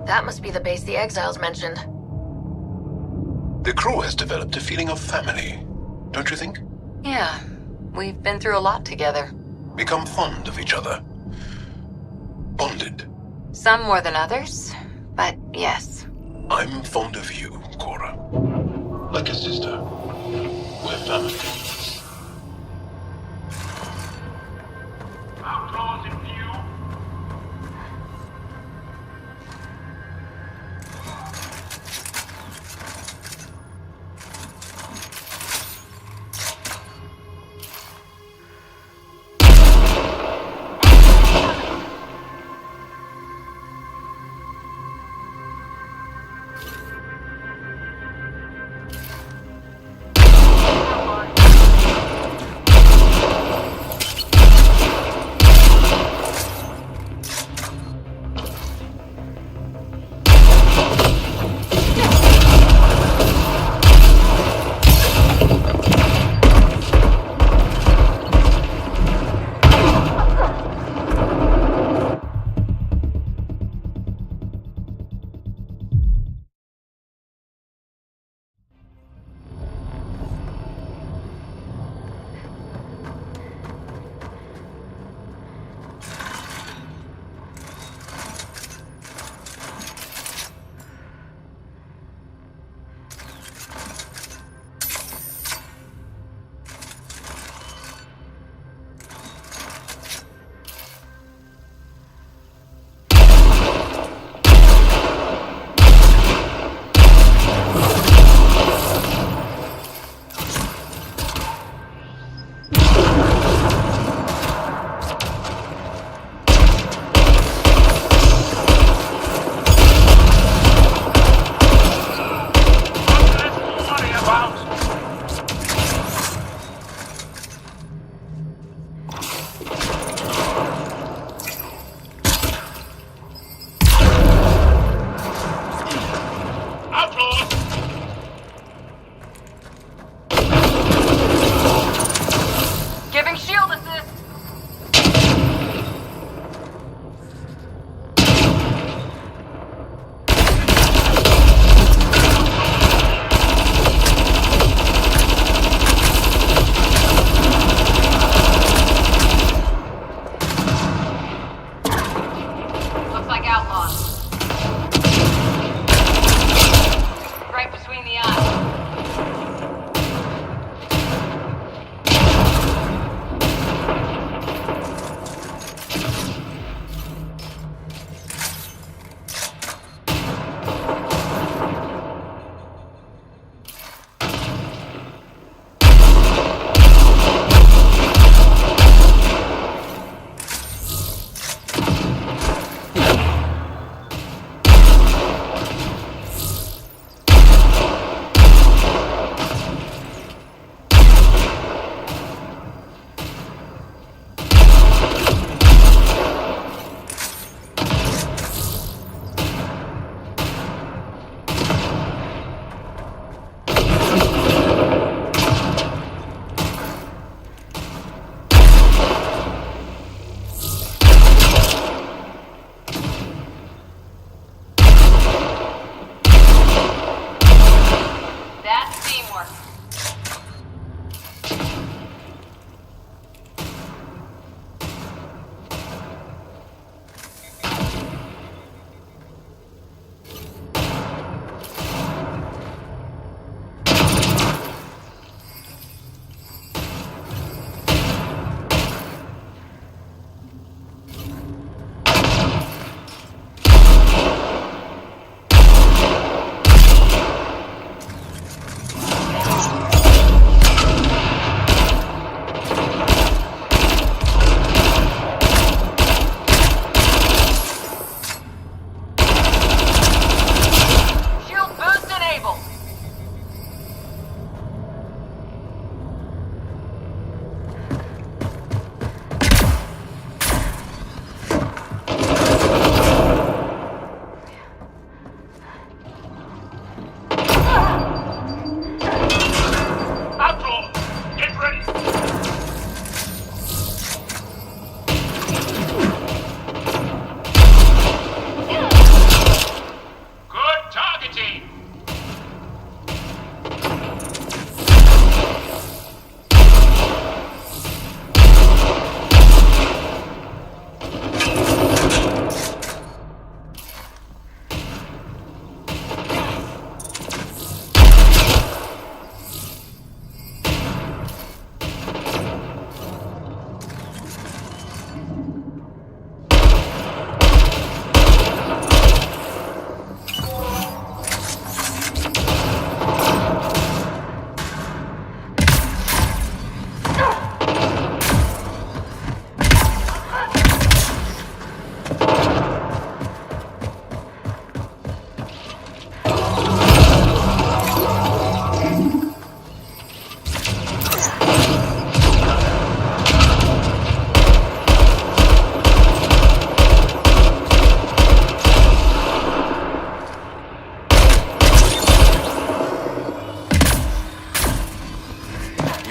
That must be the base the Exiles mentioned. The crew has developed a feeling of family, don't you think? Yeah, we've been through a lot together. Become fond of each other. Bonded. Some more than others, but yes. I'm fond of you, Cora. Like a sister. We're family. Outlaws in view.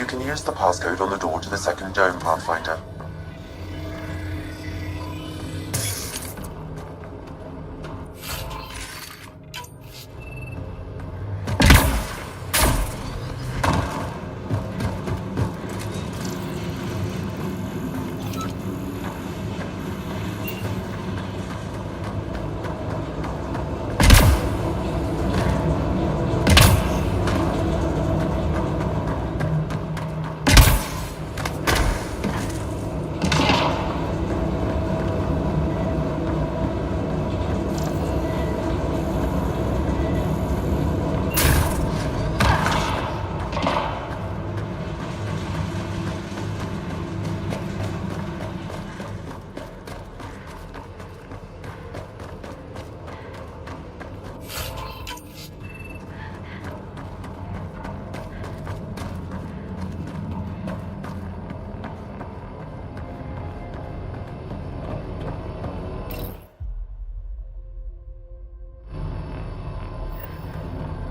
You can use the passcode on the door to the second dome, Pathfinder.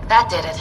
That did it.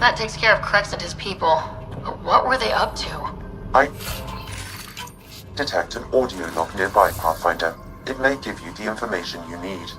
That takes care of Krex and his people. But what were they up to? I detect an audio log nearby, Pathfinder. It may give you the information you need.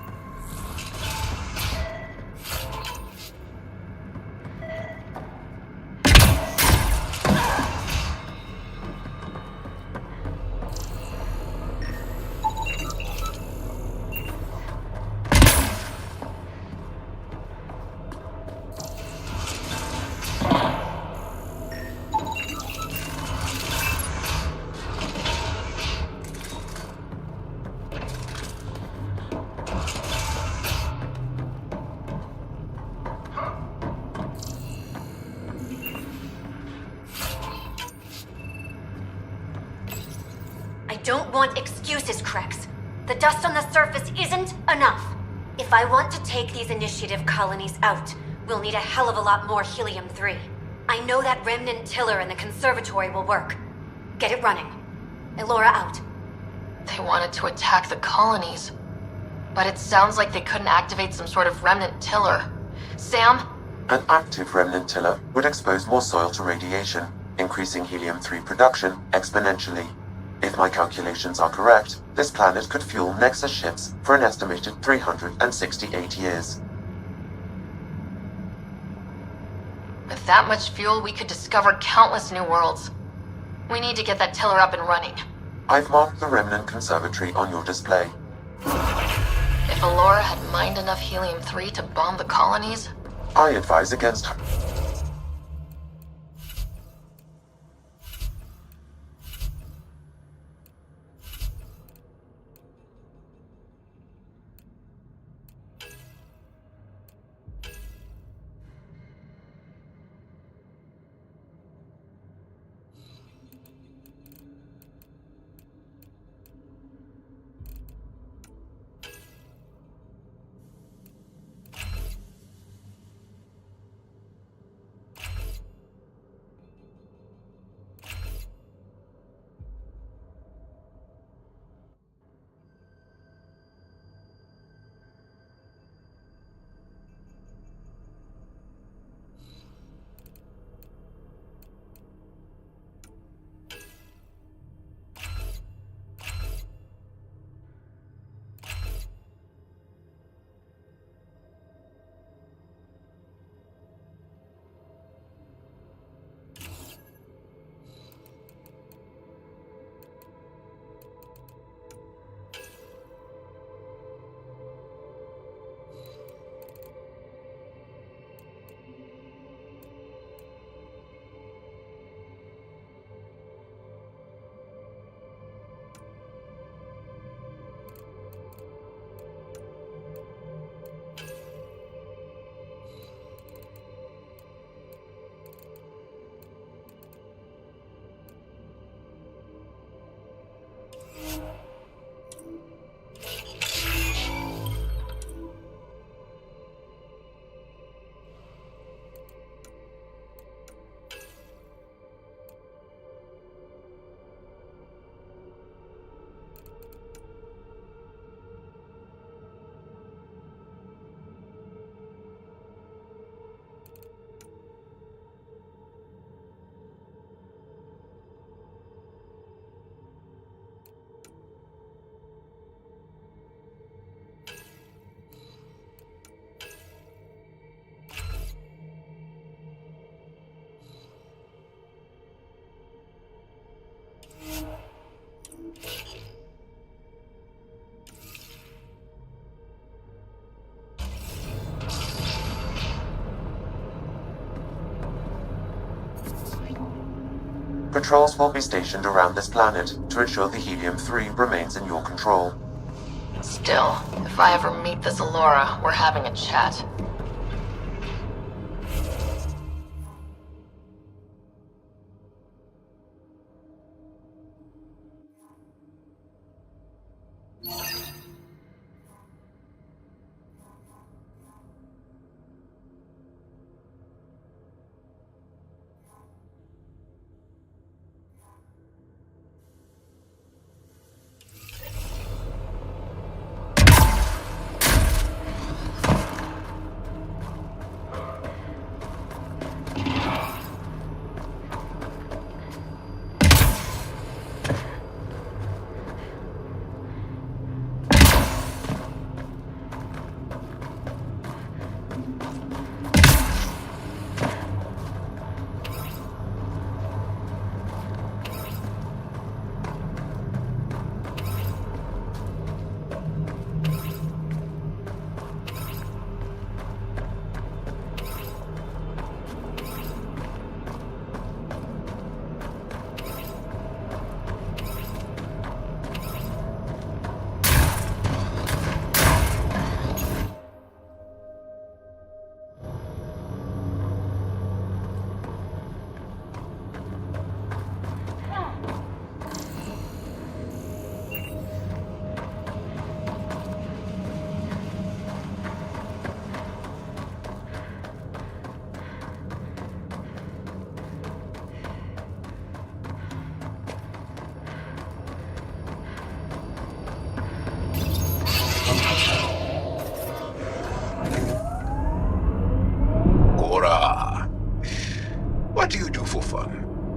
I don't want excuses, Krex. The dust on the surface isn't enough. If I want to take these initiative colonies out, we'll need a hell of a lot more helium-3. I know that remnant tiller in the conservatory will work. Get it running. Elora out. They wanted to attack the colonies. but it sounds like they couldn't activate some sort of remnant tiller. Sam? An active remnant tiller would expose more soil to radiation, increasing helium-3 production exponentially. If my calculations are correct, this planet could fuel Nexus ships for an estimated 368 years. With that much fuel, we could discover countless new worlds. We need to get that tiller up and running. I've marked the remnant conservatory on your display. If Alora had mined enough helium-3 to bomb the colonies, I advise against her. Patrols will be stationed around this planet to ensure the helium-3 remains in your control. still, if I ever meet this Alora, we're having a chat.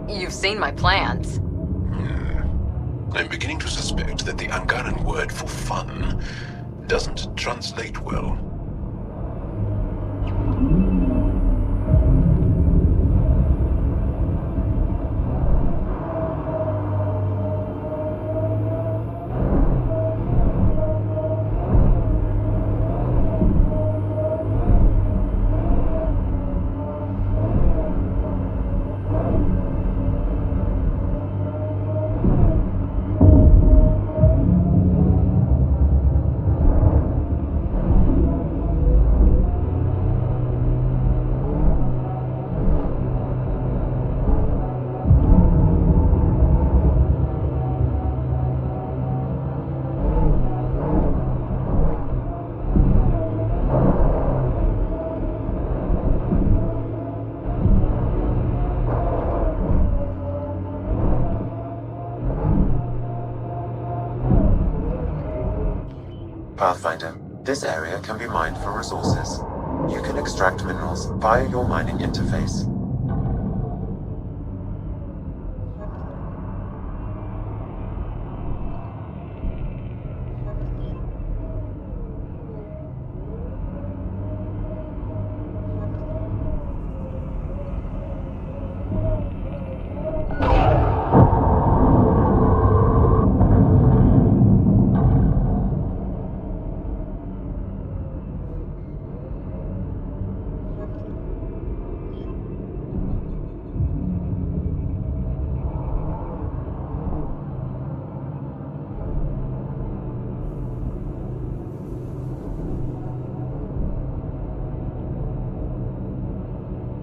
You've seen my plans. I'm beginning to suspect that the Angaran word for fun doesn't translate well. Pathfinder, this area can be mined for resources. You can extract minerals via your mining interface.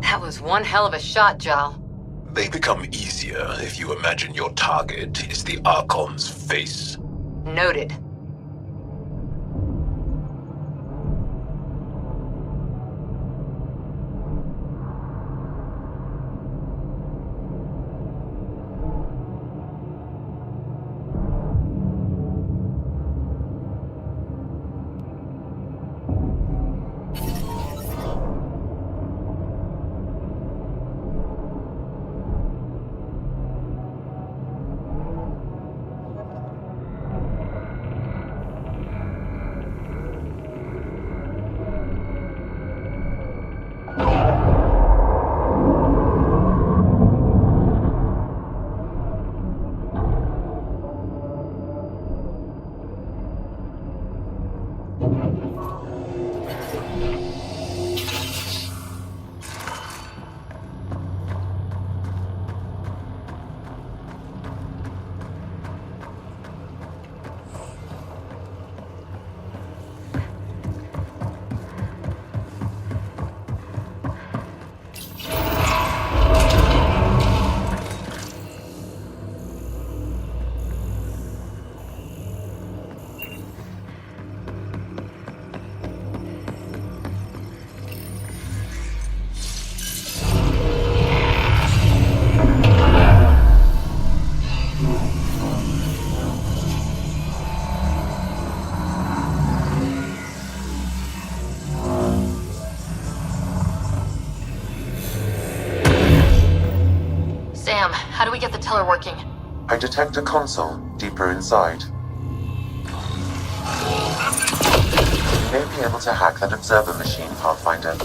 That was one hell of a shot, Jal. They become easier if you imagine your target is the Archon's face. Noted. Sam, how do we get the tiller working? I detect a console deeper inside. You may be able to hack that observer machine, Pathfinder.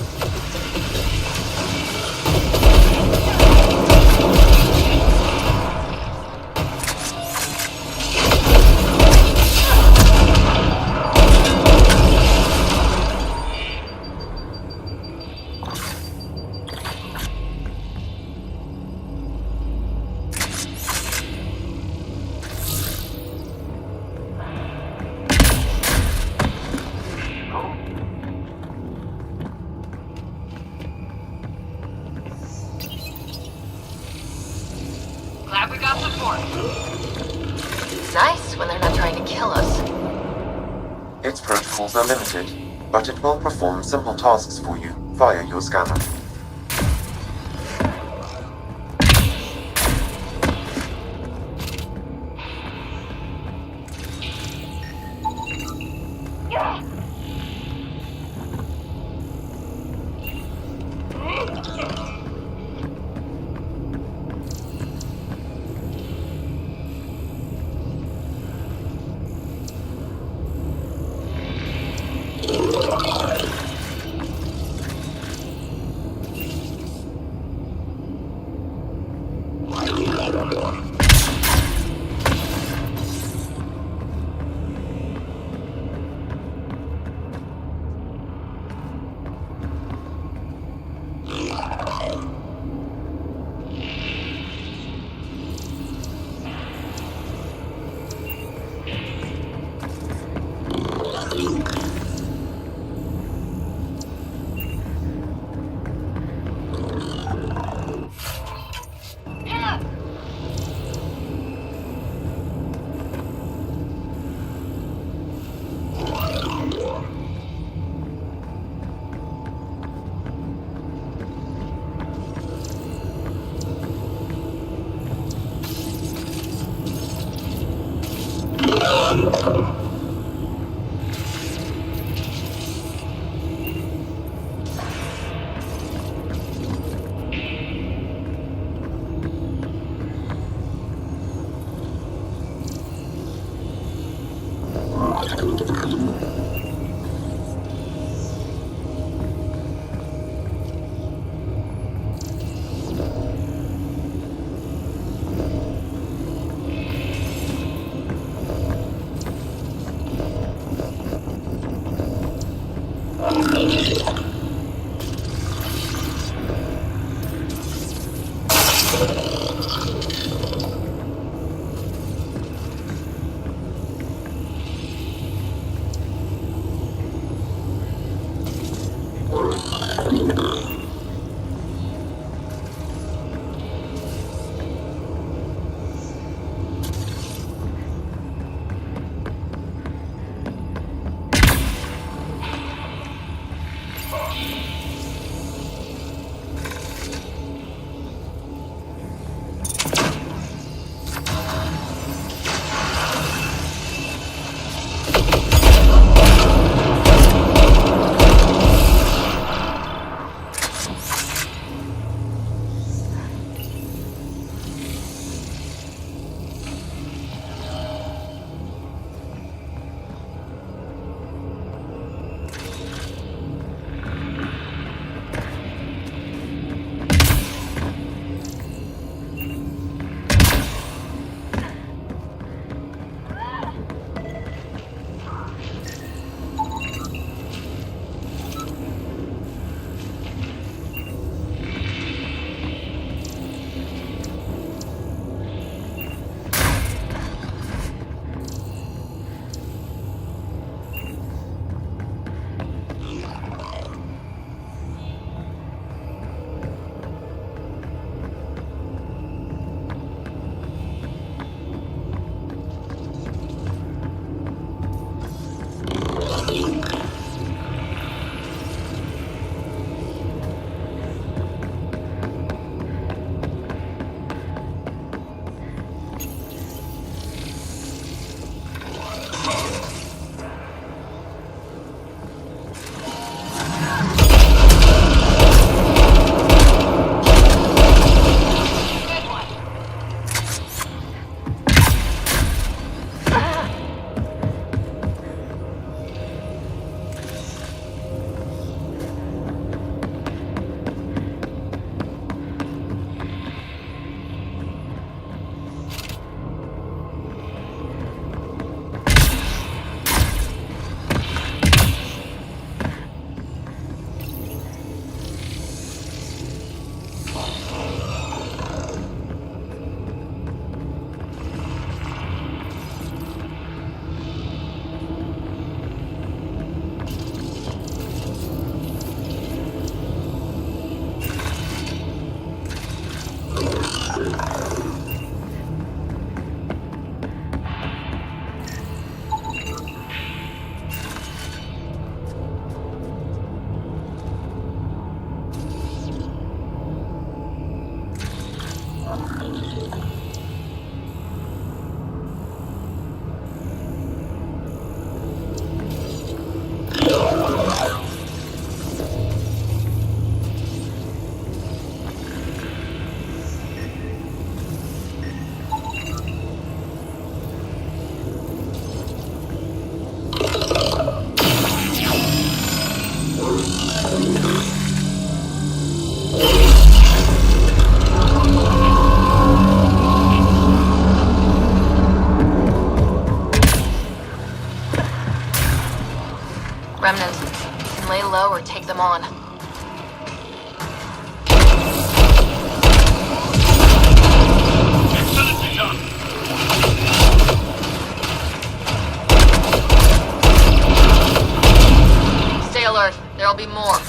Glad we got support. Nice when they're not trying to kill us. Its protocols are limited, but it will perform simple tasks for you via your scanner. take them on. Excellently done. Stay alert. There'll be more.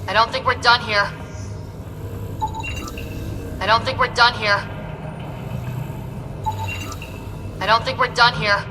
I don't think we're done here. I don't think we're done here. I don't think we're done here.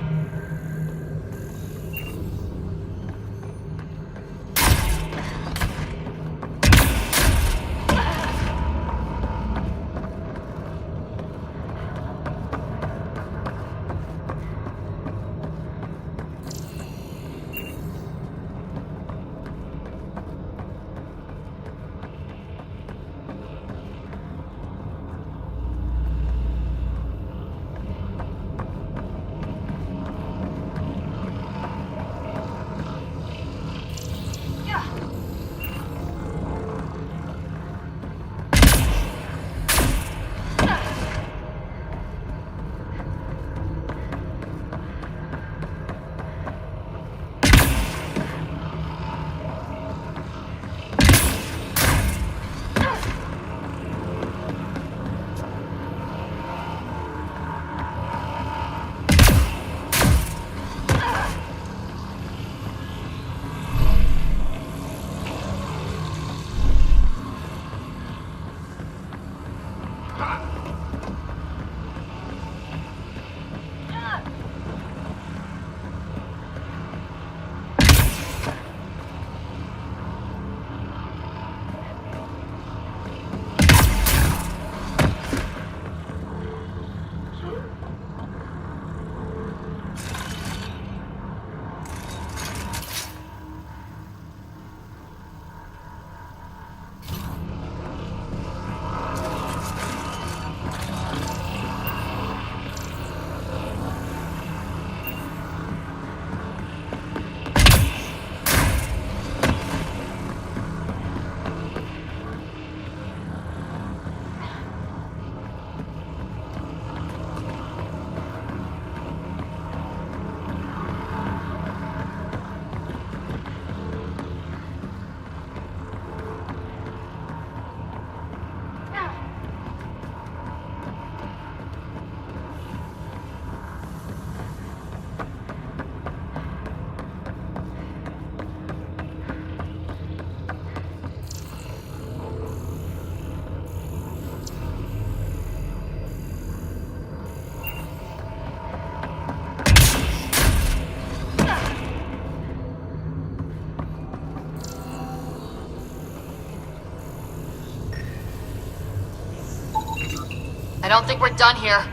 I don't think we're done here.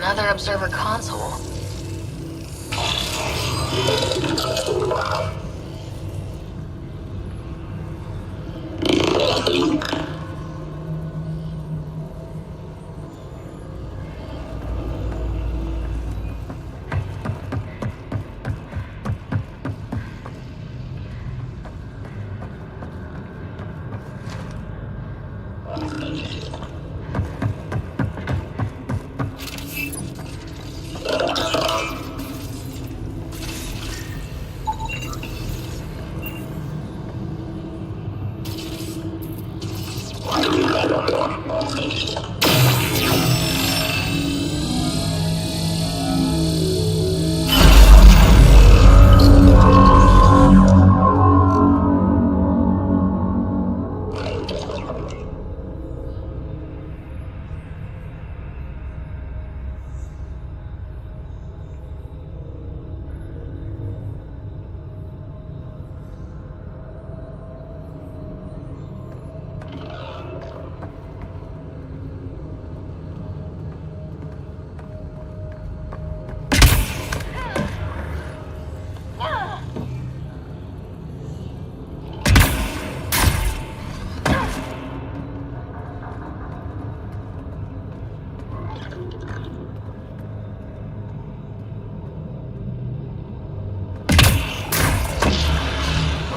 Another observer console.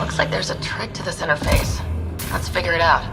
Looks like there's a trick to this interface. Let's figure it out.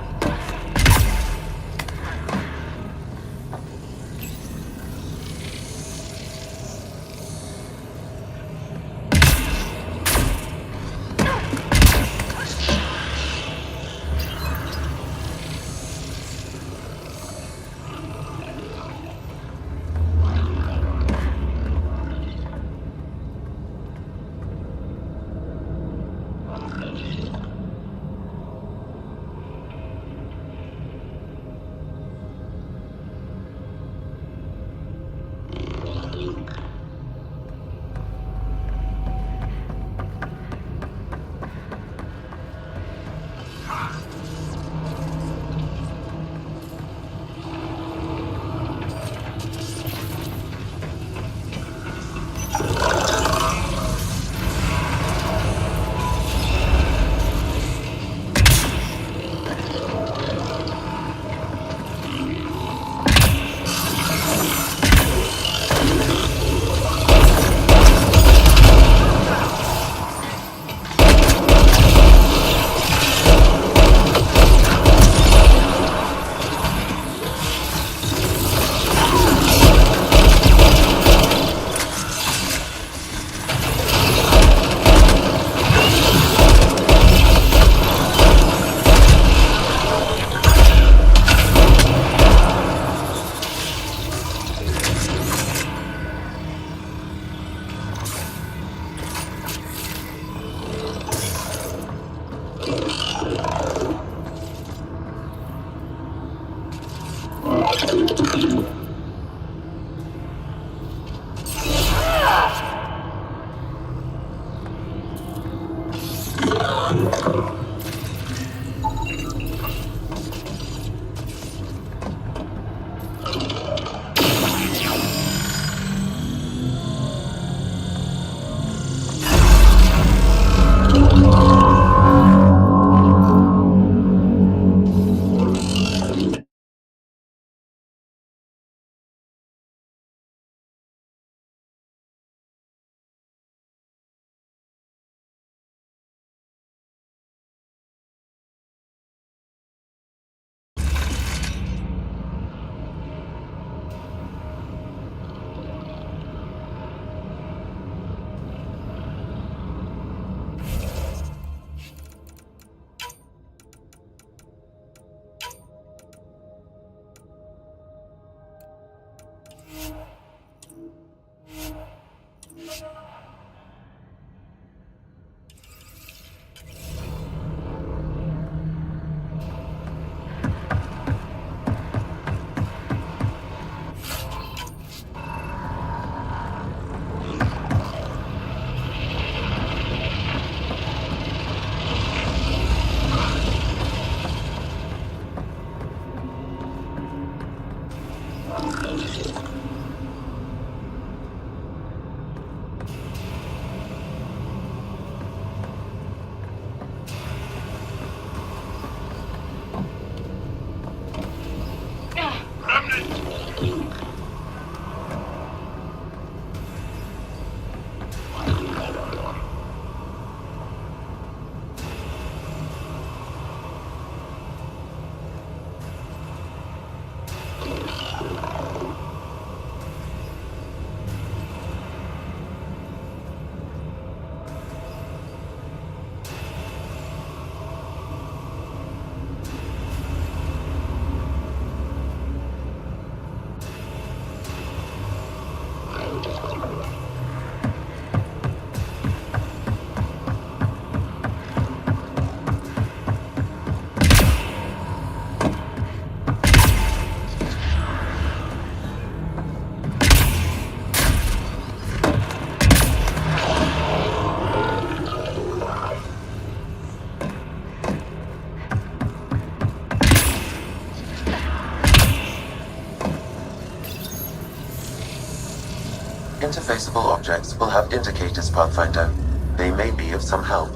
interfaceable objects will have indicators, Pathfinder. They may be of some help.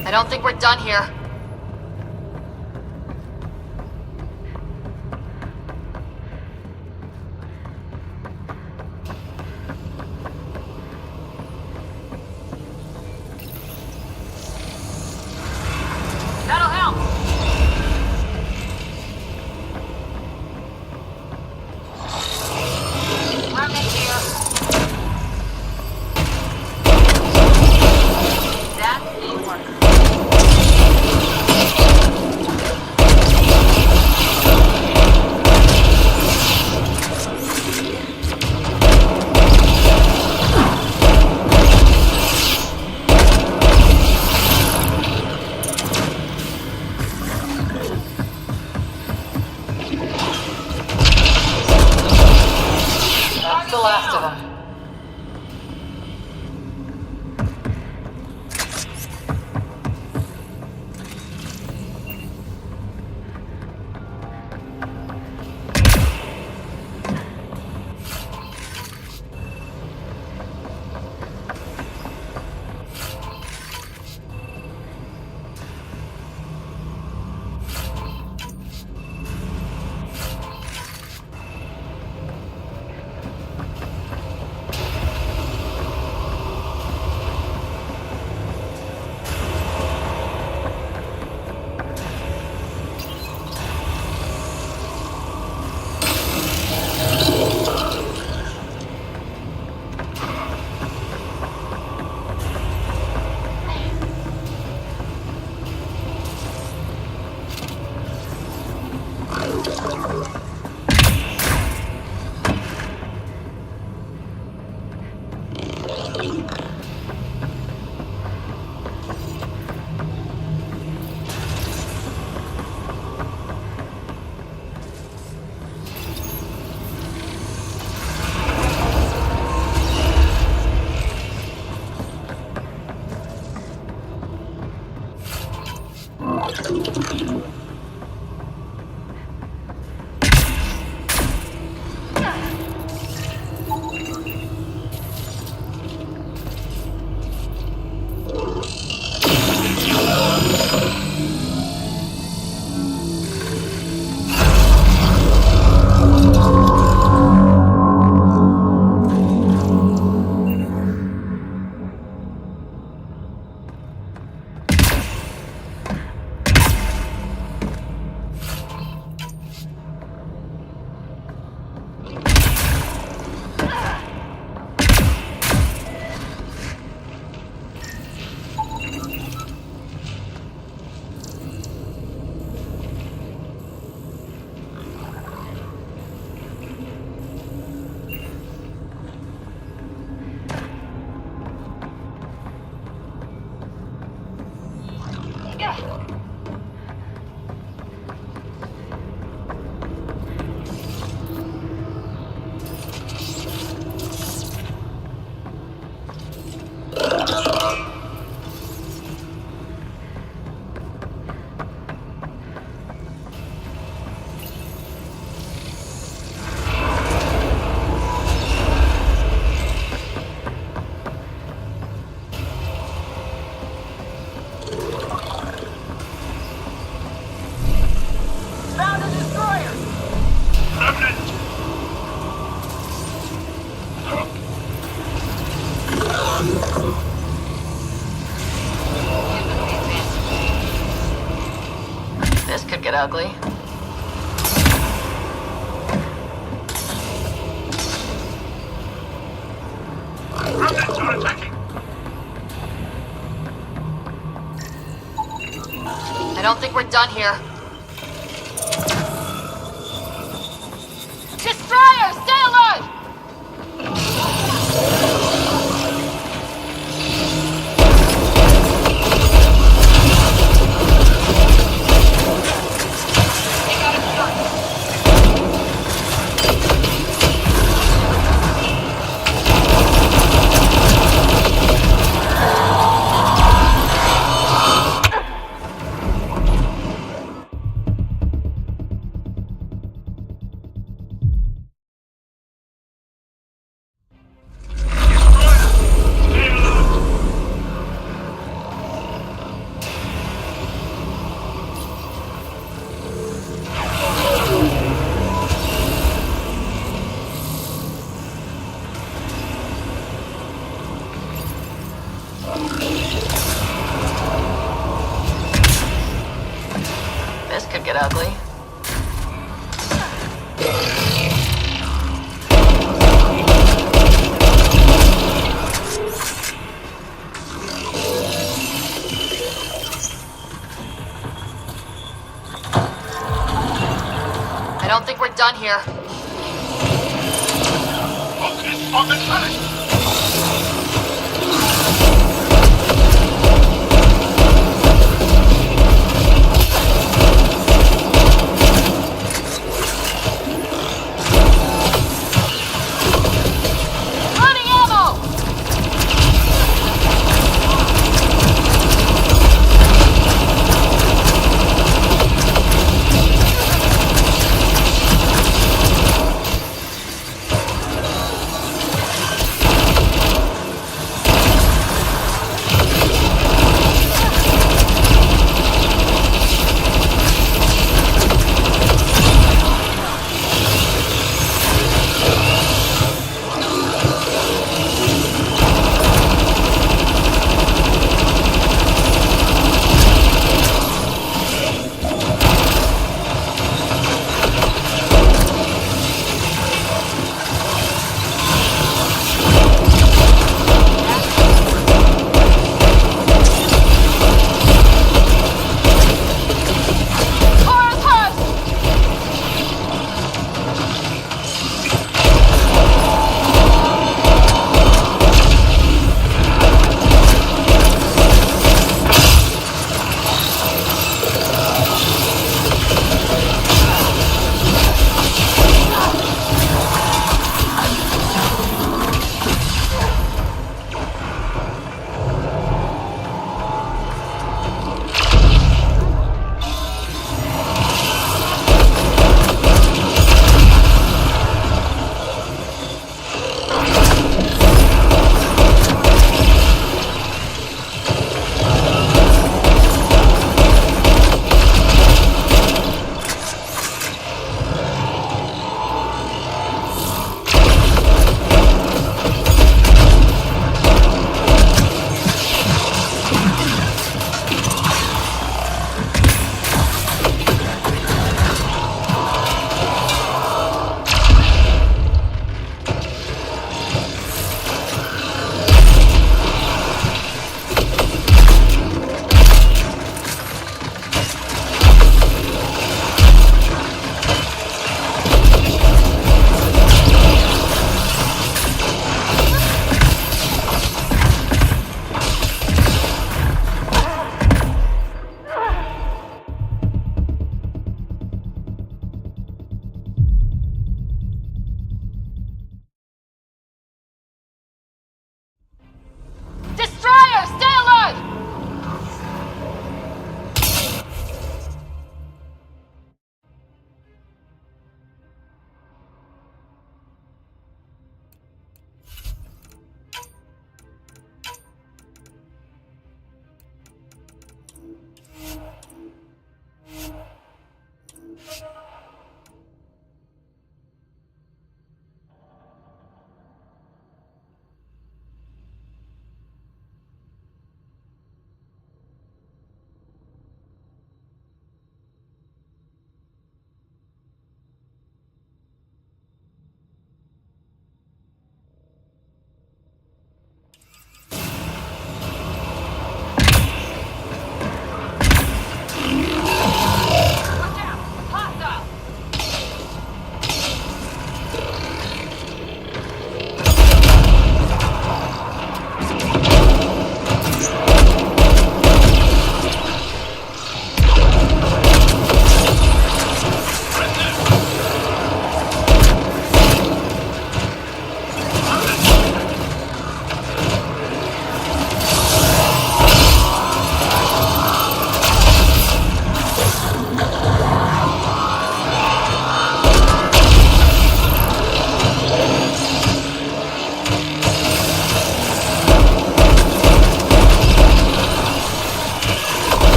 I don't think we're done here. That'll help. Remnant here. That ain't working. That's the last of them. get ugly. Remnants are attacking. I don't think we're done here. Destroyer, stay alert! This could get ugly. I don't think we're done here. Focus on the turret! Running ammo!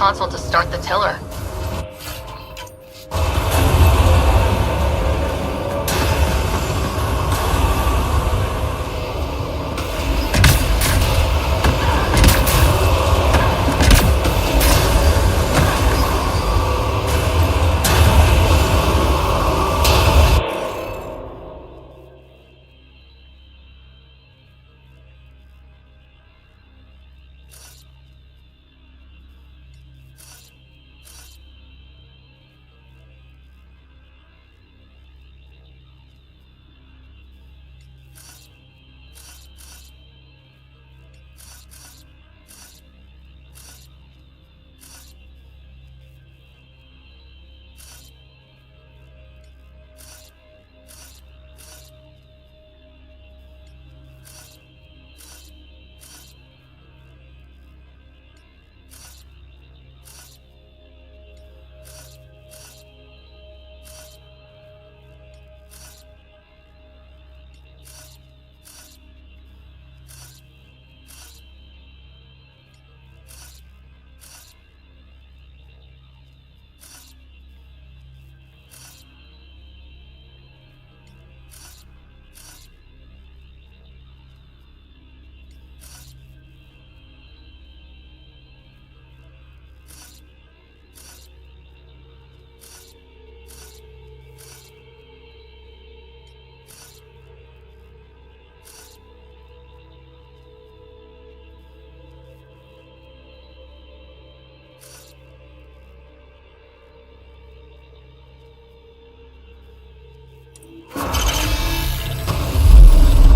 console to start the tiller.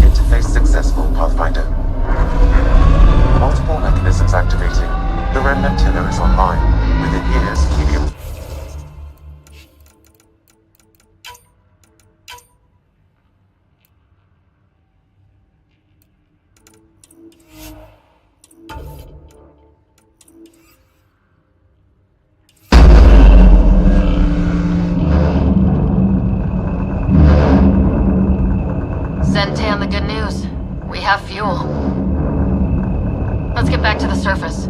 Interface successful, Pathfinder. Multiple mechanisms activating. The remnant tiller is online. Within years, helium. Send Tan the good news. We have fuel. Let's get back to the surface.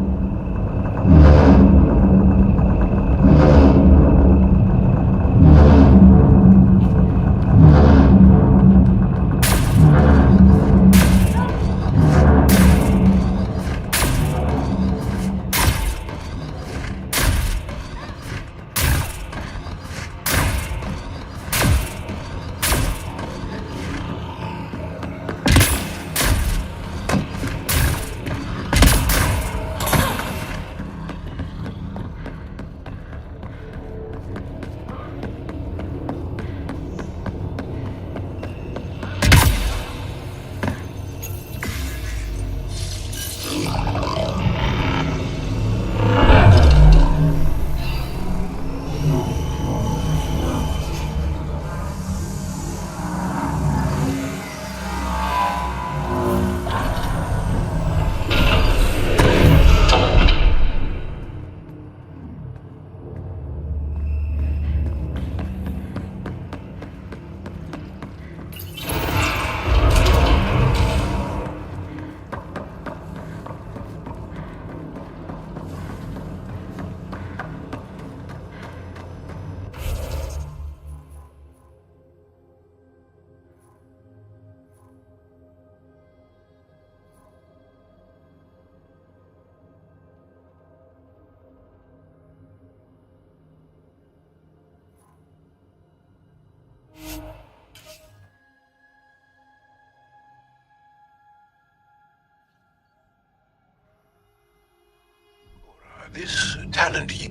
This talent you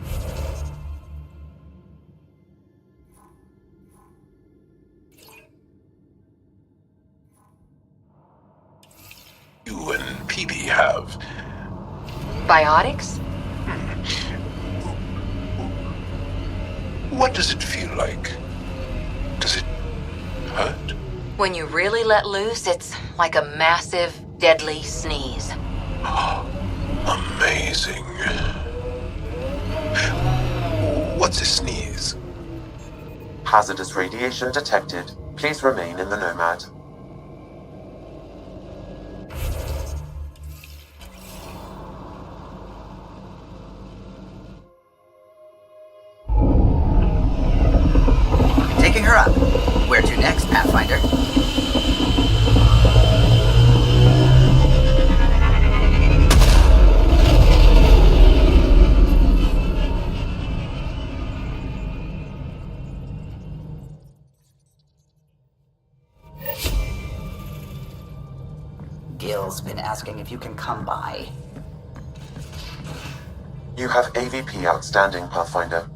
and PB have. Biotics? What does it feel like? Does it hurt? When you really let loose, it's like a massive, deadly sneeze. Amazing. What's a sneeze? Hazardous radiation detected. Please remain in the Nomad. her up. Where to next, Pathfinder? Gil's been asking if you can come by. You have AVP outstanding, Pathfinder.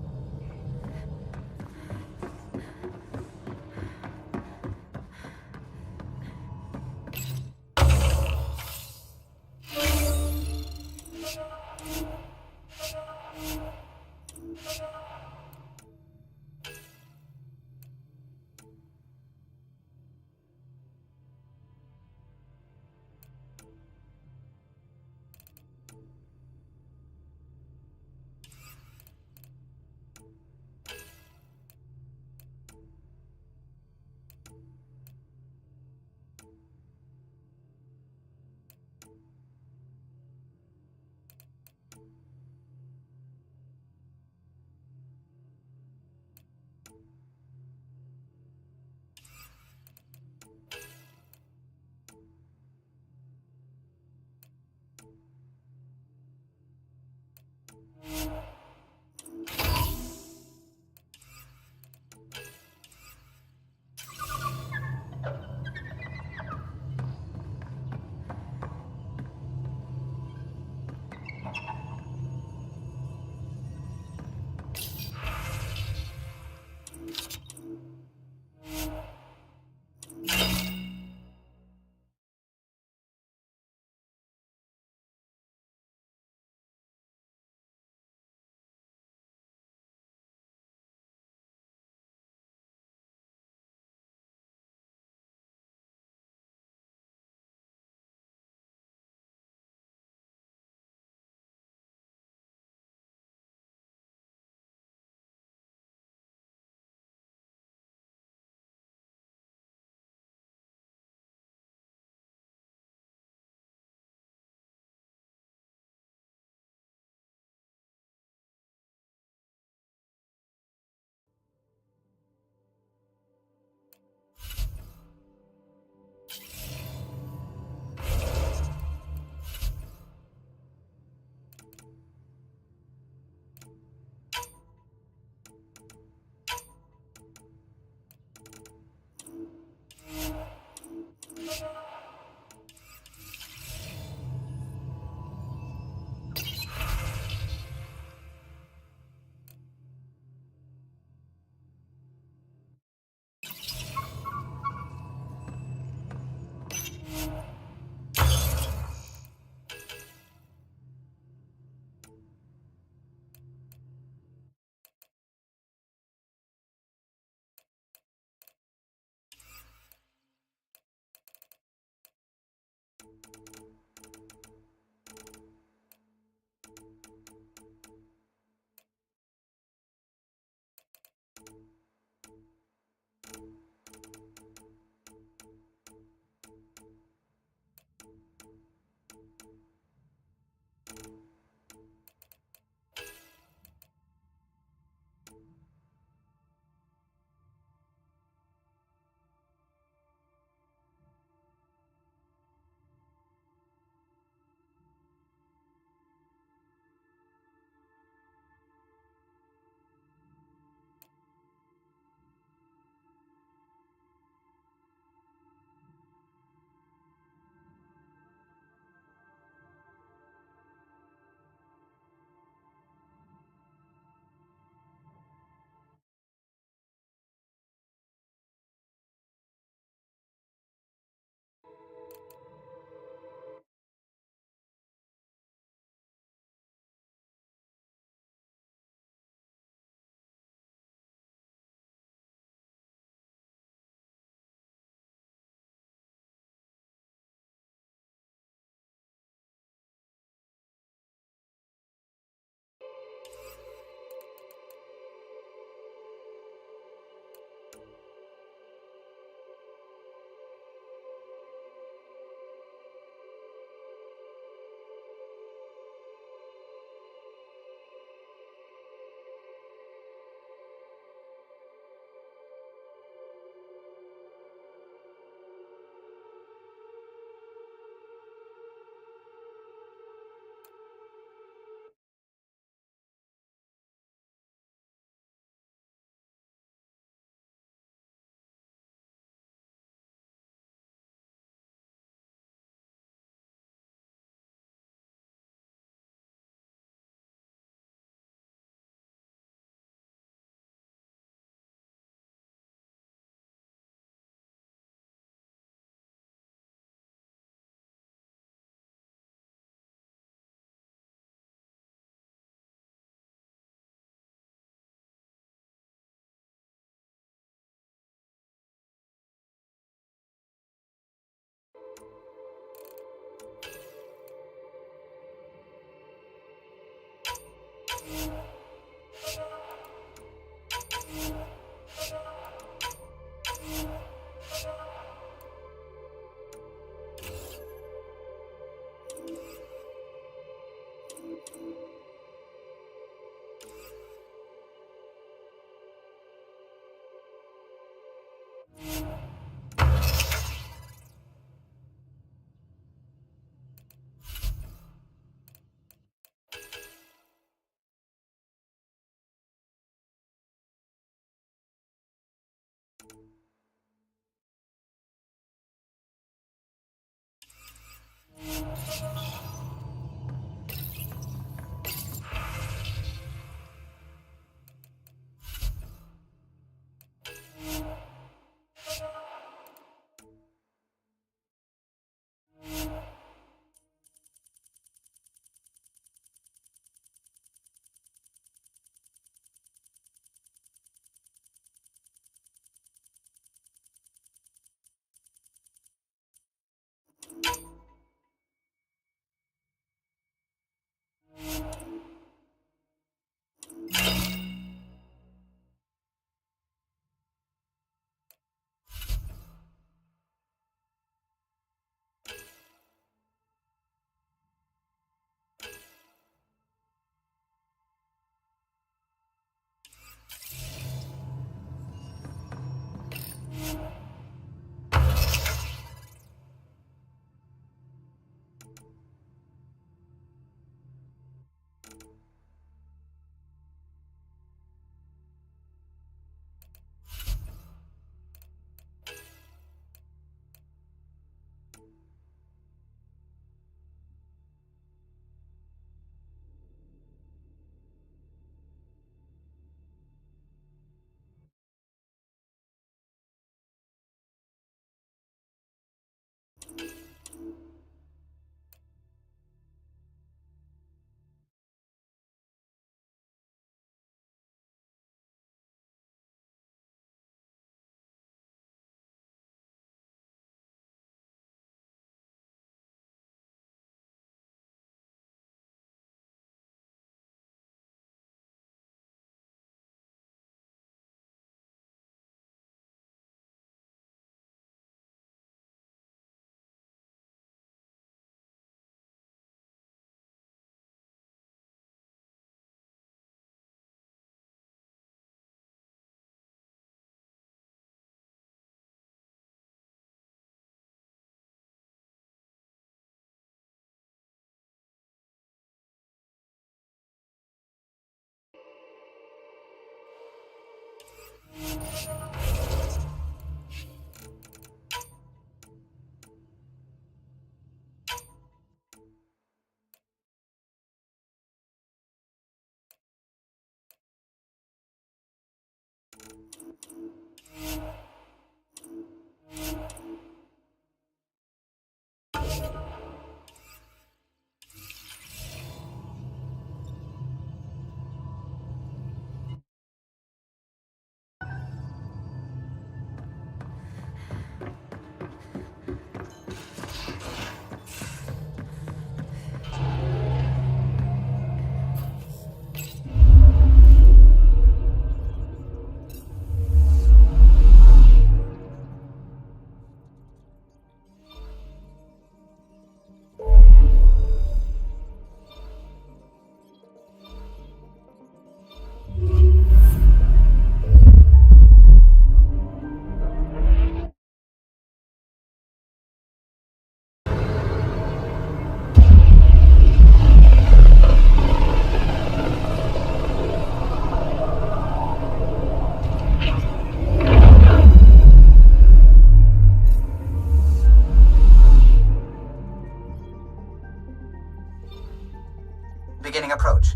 Beginning approach.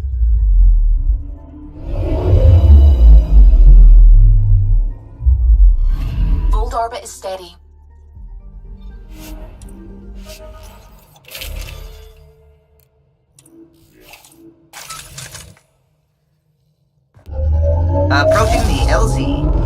Bold orbit is steady. Approaching the LZ.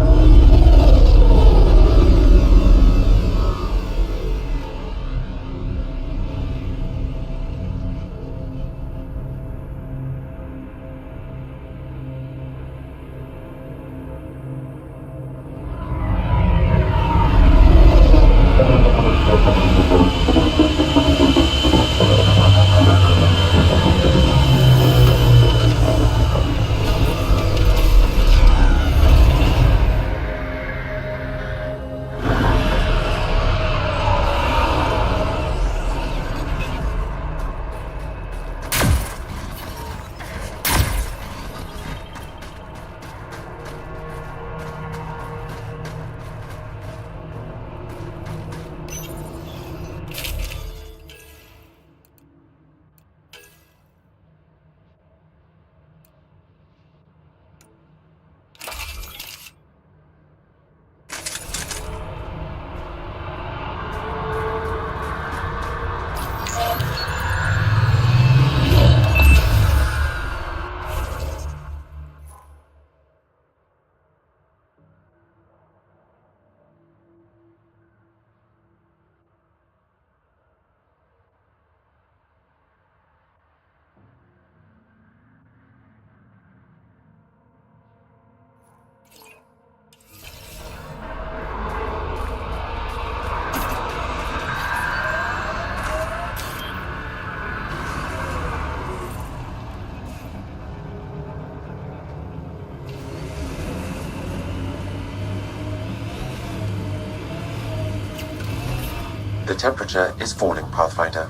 The temperature is falling, Pathfinder.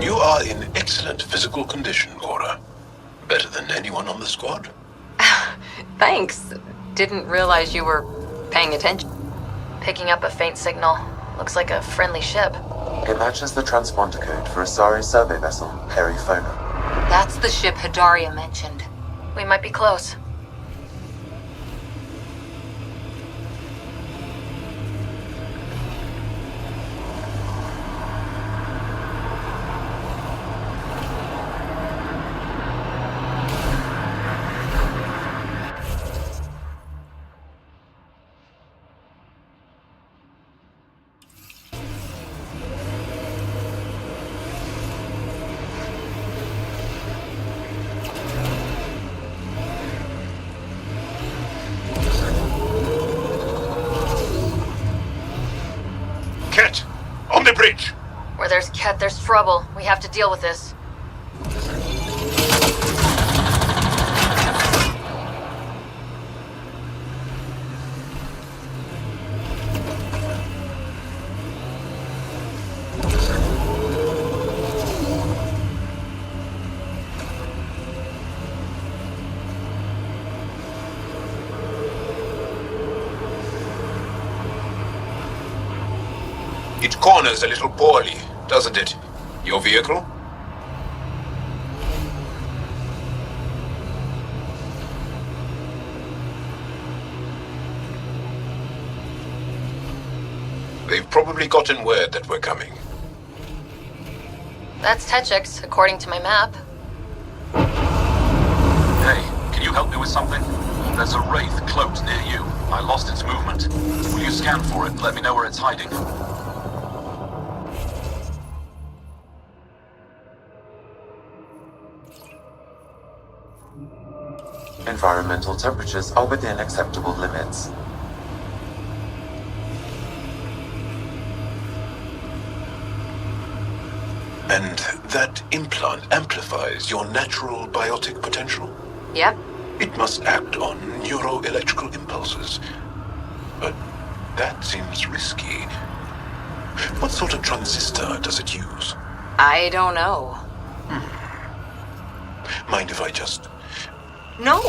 You are in excellent physical condition, Cora. Better than anyone on the squad. Thanks. Didn't realize you were paying attention. Picking up a faint signal. Looks like a friendly ship. It matches the transponder code for a Asari survey vessel, Perifona. That's the ship Hidaria mentioned. We might be close. Ket, on the bridge! Where there's Ket, there's trouble. We have to deal with this. It corners a little poorly, doesn't it? Your vehicle? They've probably gotten word that we're coming. That's Techix, according to my map. Hey, can you help me with something? There's a wraith cloaked near you. I lost its movement. Will you scan for it and let me know where it's hiding? Environmental temperatures are within acceptable limits. And that implant amplifies your natural biotic potential? Yep. It must act on neuroelectrical impulses. But that seems risky. What sort of transistor does it use? I don't know. Mind if I just... No!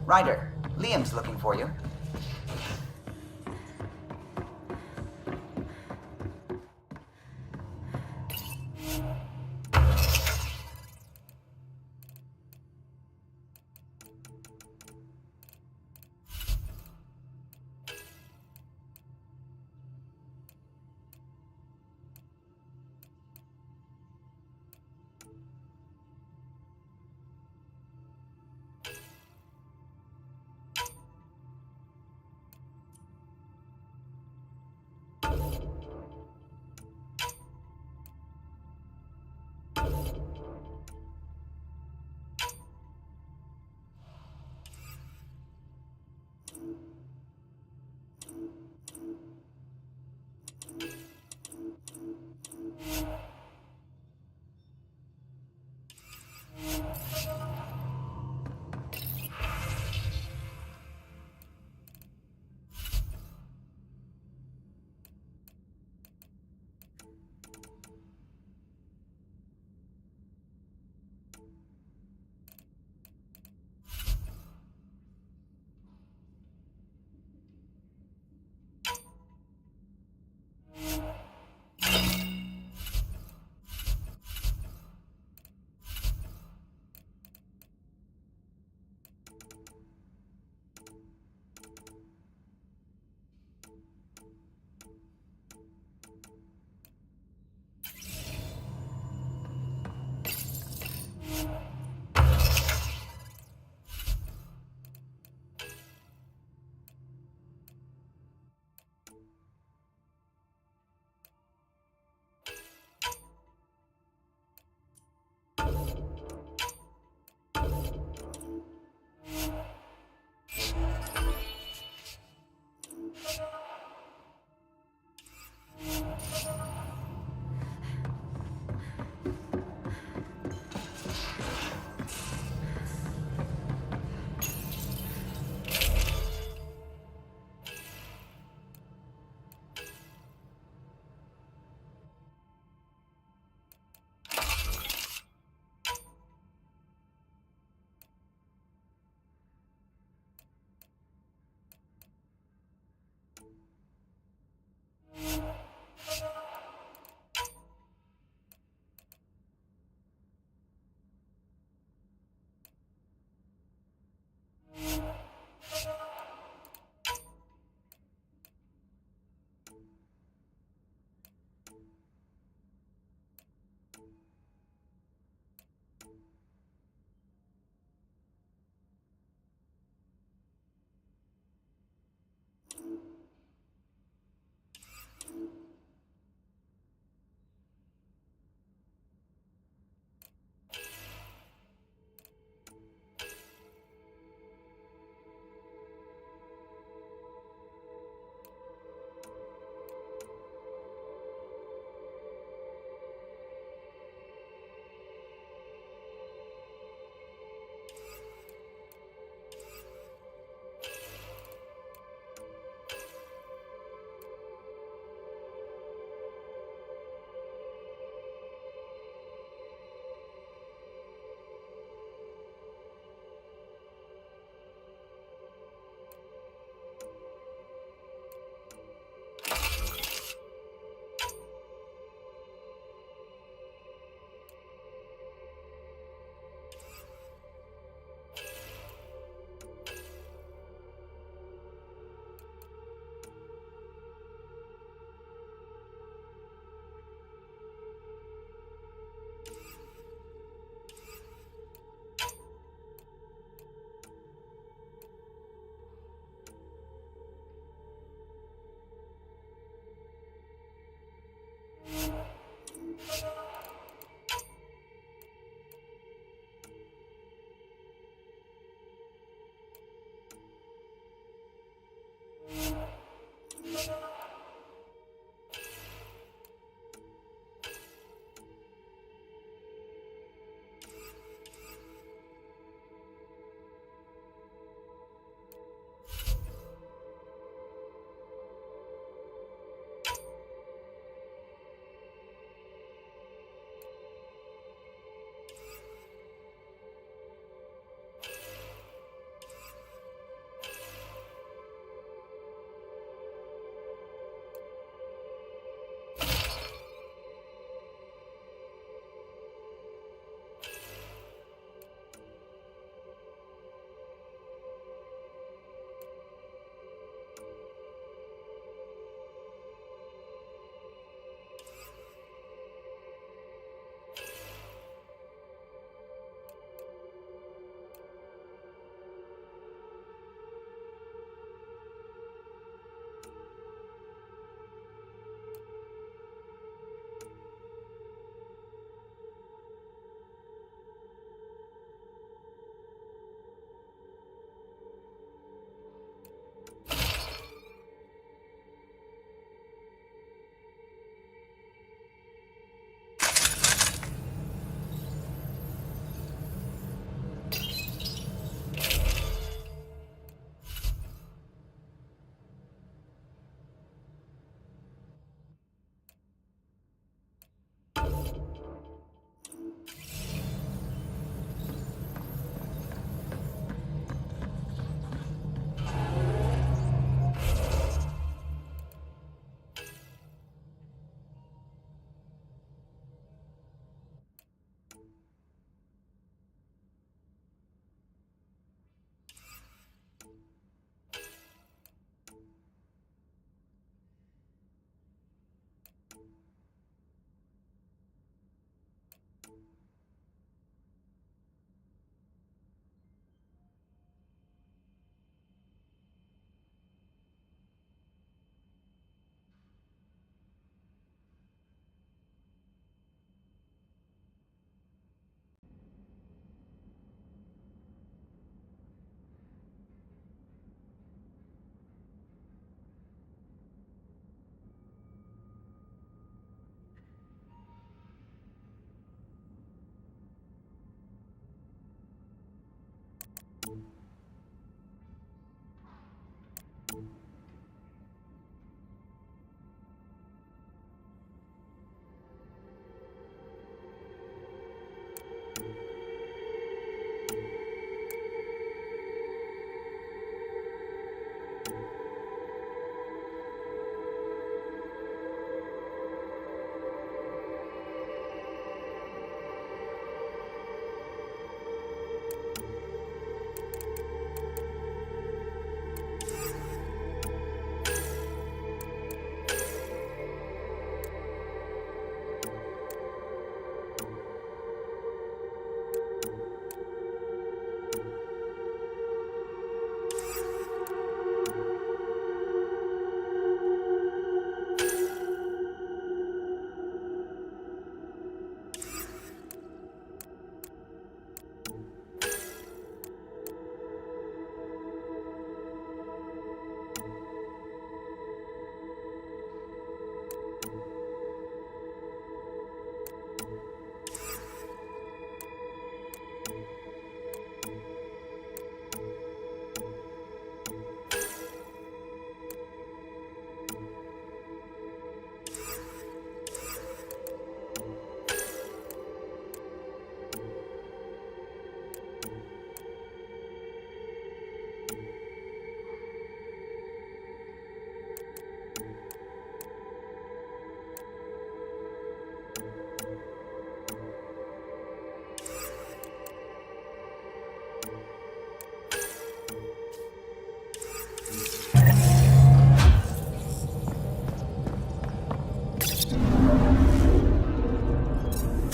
Ryder, Liam's looking for you.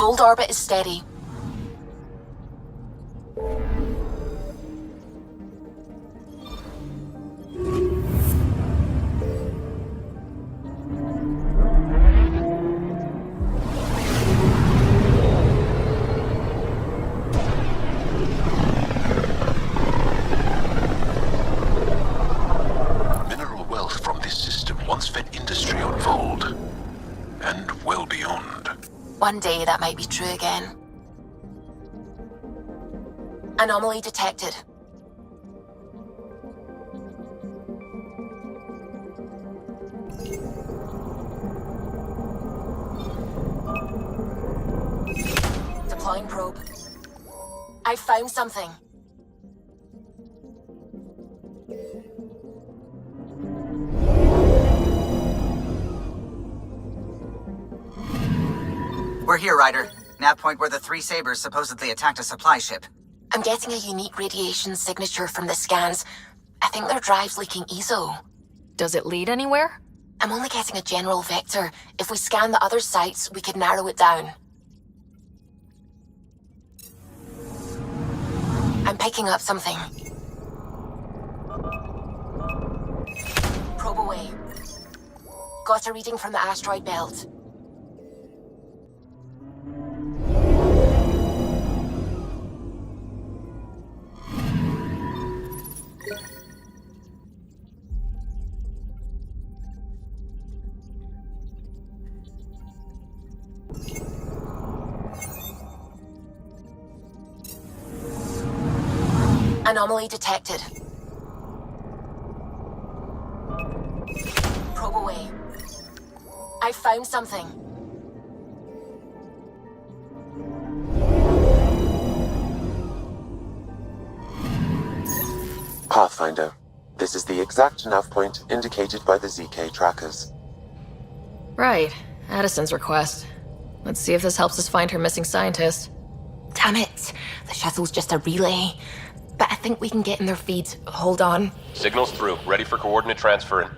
Hold orbit is steady. One day that might be true again. Anomaly detected. Deploying probe. I found something. We're here, Ryder. Nav point where the three Sabres supposedly attacked a supply ship. I'm getting a unique radiation signature from the scans. I think their drive's leaking ESO. Does it lead anywhere? I'm only getting a general vector. If we scan the other sites, we could narrow it down. I'm picking up something. Probe away. Got a reading from the asteroid belt. Anomaly detected. Probe away. I found something. Pathfinder, this is the exact nav point indicated by the ZK trackers. Right. Addison's request. Let's see if this helps us find her missing scientist. Damn it. The shuttle's just a relay. But I think we can get in their feeds. Hold on. Signals through. Ready for coordinate transfer.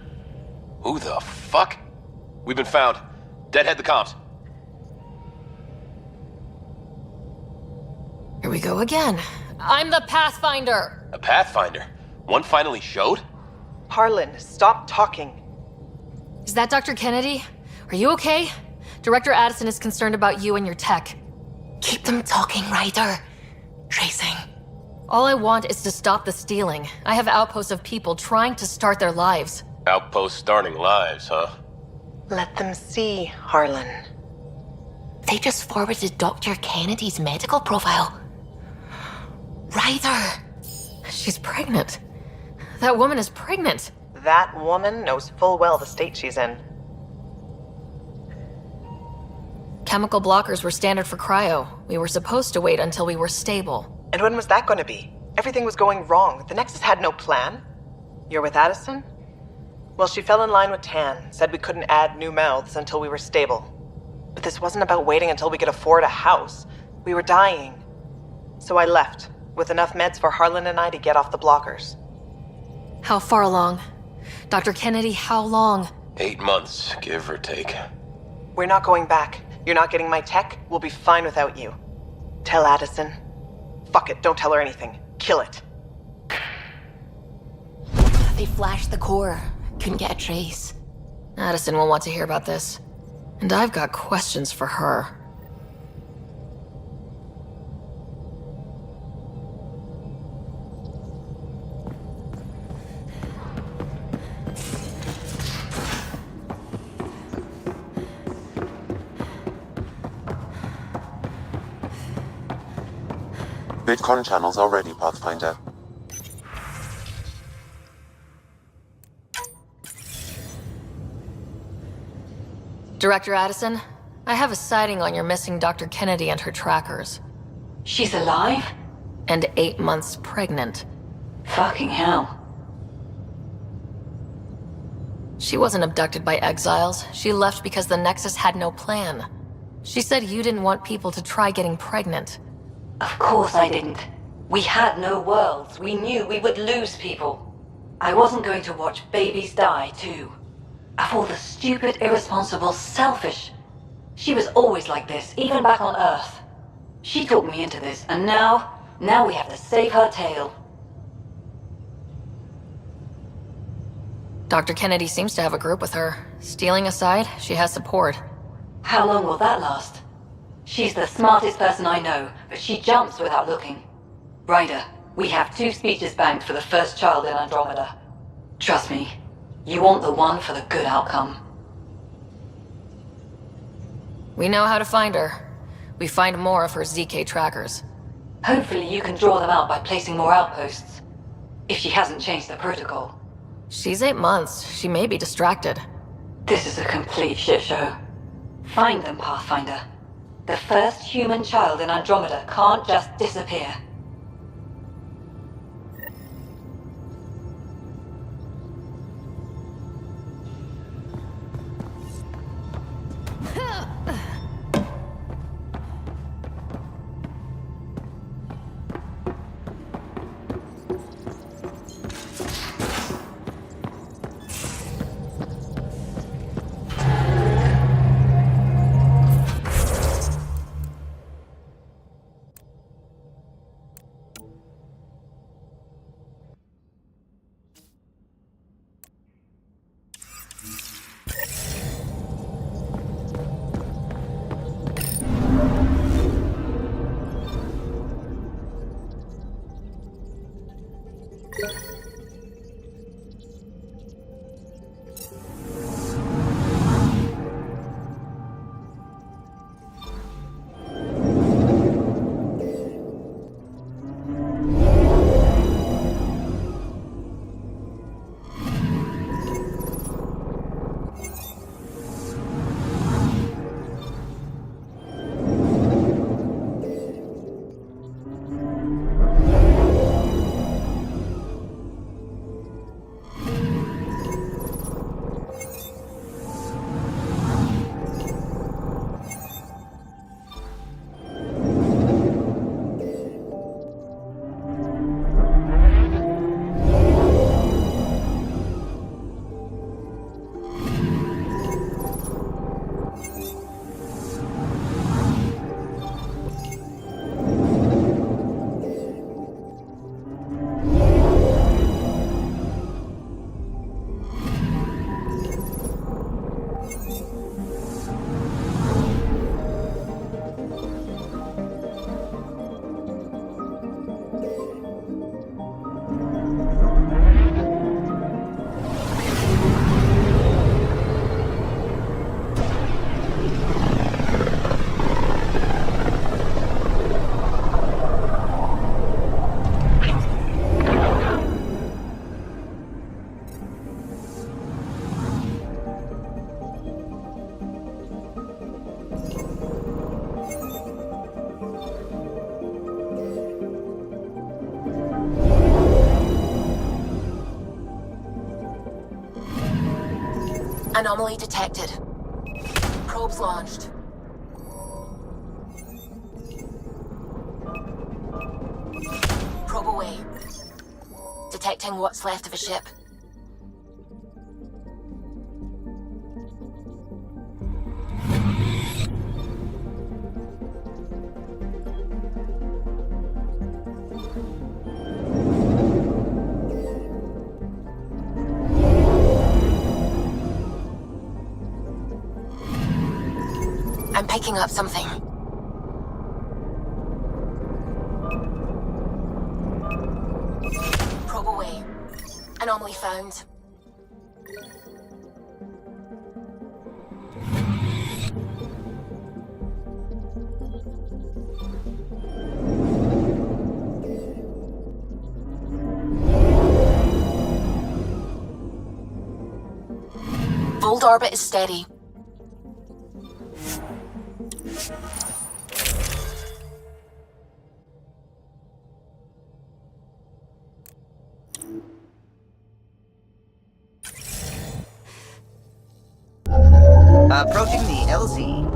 Who the fuck? We've been found. Deadhead the comms. Here we go again. I'm the Pathfinder! A Pathfinder? One finally showed? Harlan, stop talking. Is that Dr. Kennedy? Are you okay? Director Addison is concerned about you and your tech. Keep them talking, Ryder. Tracing. All I want is to stop the stealing. I have outposts of people trying to start their lives. Outpost starting lives, huh? Let them see, Harlan. They just forwarded Dr. Kennedy's medical profile. Ryder! She's pregnant. That woman is pregnant. That woman knows full well the state she's in. Chemical blockers were standard for cryo. We were supposed to wait until we were stable. And when was that going to be? Everything was going wrong. The Nexus had no plan. You're with Addison? Well, she fell in line with Tan, said we couldn't add new mouths until we were stable. But this wasn't about waiting until we could afford a house. We were dying. So I left, with enough meds for Harlan and I to get off the blockers. How far along? Dr. Kennedy, how long? 8 months, give or take. We're not going back. You're not getting my tech. We'll be fine without you. Tell Addison. Fuck it, don't tell her anything. Kill it. They flashed the core. Couldn't get a trace. Addison will want to hear about this. And I've got questions for her. Vidcon channels are ready, Pathfinder. Director Addison, I have a sighting on your missing Dr. Kennedy and her trackers. She's alive? And 8 months pregnant. Fucking hell. She wasn't abducted by exiles. She left because the Nexus had no plan. She said you didn't want people to try getting pregnant. Of course I didn't. We had no worlds. We knew we would lose people. I wasn't going to watch babies die, too. Of all the stupid, irresponsible, selfish. She was always like this, even back on Earth. She talked me into this, and now we have to save her tail. Dr. Kennedy seems to have a group with her. Stealing aside, she has support. How long will that last? She's the smartest person I know, but she jumps without looking. Ryder, we have 2 speeches banked for the first child in Andromeda. Trust me, you want the one for the good outcome. We know how to find her. We find more of her ZK trackers. Hopefully you can draw them out by placing more outposts. If she hasn't changed the protocol. She's 8 months. She may be distracted. This is a complete shit show. Find them, Pathfinder. The first human child in Andromeda can't just disappear. Anomaly detected. Probes launched. Probe away. Detecting what's left of a ship. I'm picking up something. Probe away. Anomaly found. Fold orbit is steady. Approaching the LZ.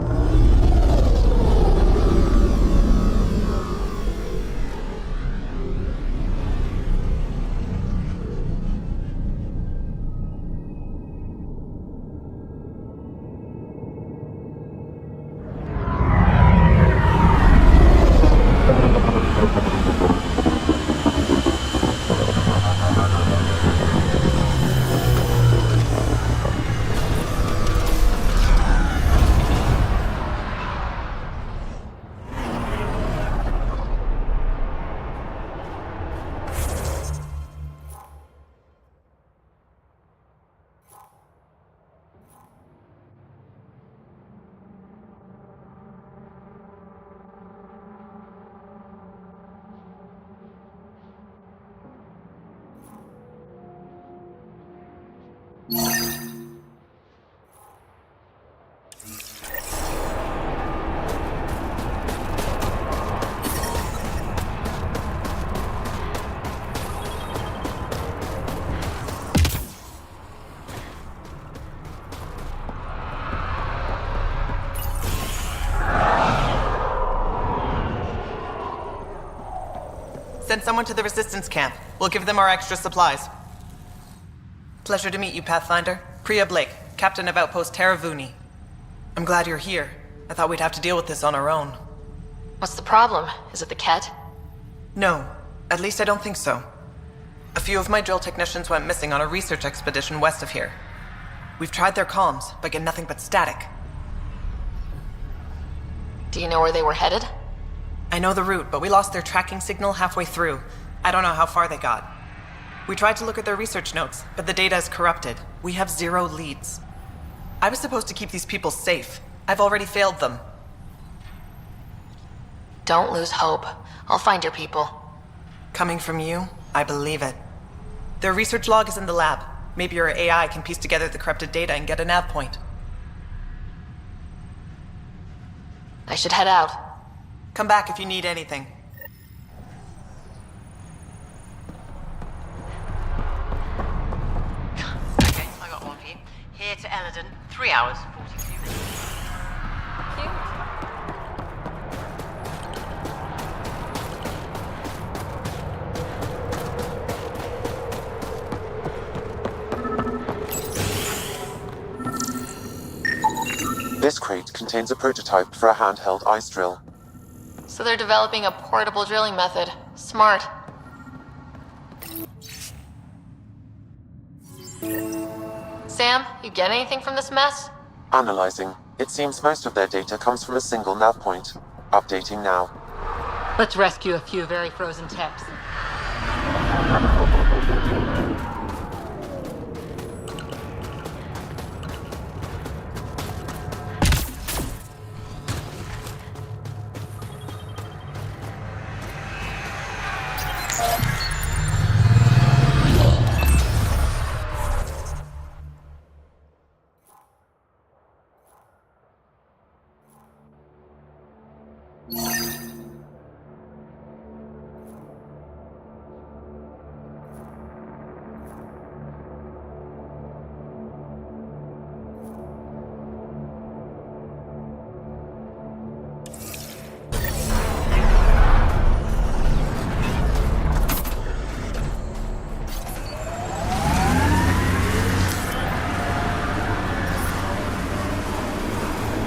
Send someone to the resistance camp. We'll give them our extra supplies. Pleasure to meet you, Pathfinder. Priya Blake, Captain of Outpost Taravuni. I'm glad you're here. I thought we'd have to deal with this on our own. What's the problem? Is it the Ket? No, at least I don't think so. A few of my drill technicians went missing on a research expedition west of here. We've tried their comms, but get nothing but static. Do you know where they were headed? I know the route, but we lost their tracking signal halfway through. I don't know how far they got. We tried to look at their research notes, but the data is corrupted. We have 0 leads. I was supposed to keep these people safe. I've already failed them. Don't lose hope. I'll find your people. Coming from you, I believe it. Their research log is in the lab. Maybe your AI can piece together the corrupted data and get a nav point. I should head out. Come back if you need anything. Okay, I got one for you. Here to Eladon, 3 hours, 42 minutes. This crate contains a prototype for a handheld ice drill. So they're developing a portable drilling method. Smart. Sam, you get anything from this mess? Analyzing. It seems most of their data comes from a single nav point. Updating now. Let's rescue a few very frozen techs.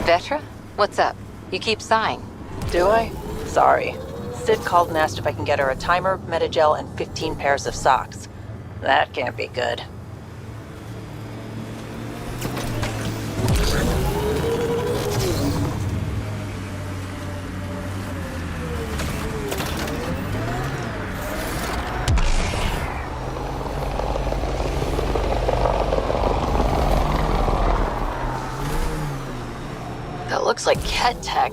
Vetra? What's up? You keep sighing. Do I? Sorry. Sid called and asked if I can get her a timer, metagel, and 15 pairs of socks. That can't be good. That looks like Ket tech.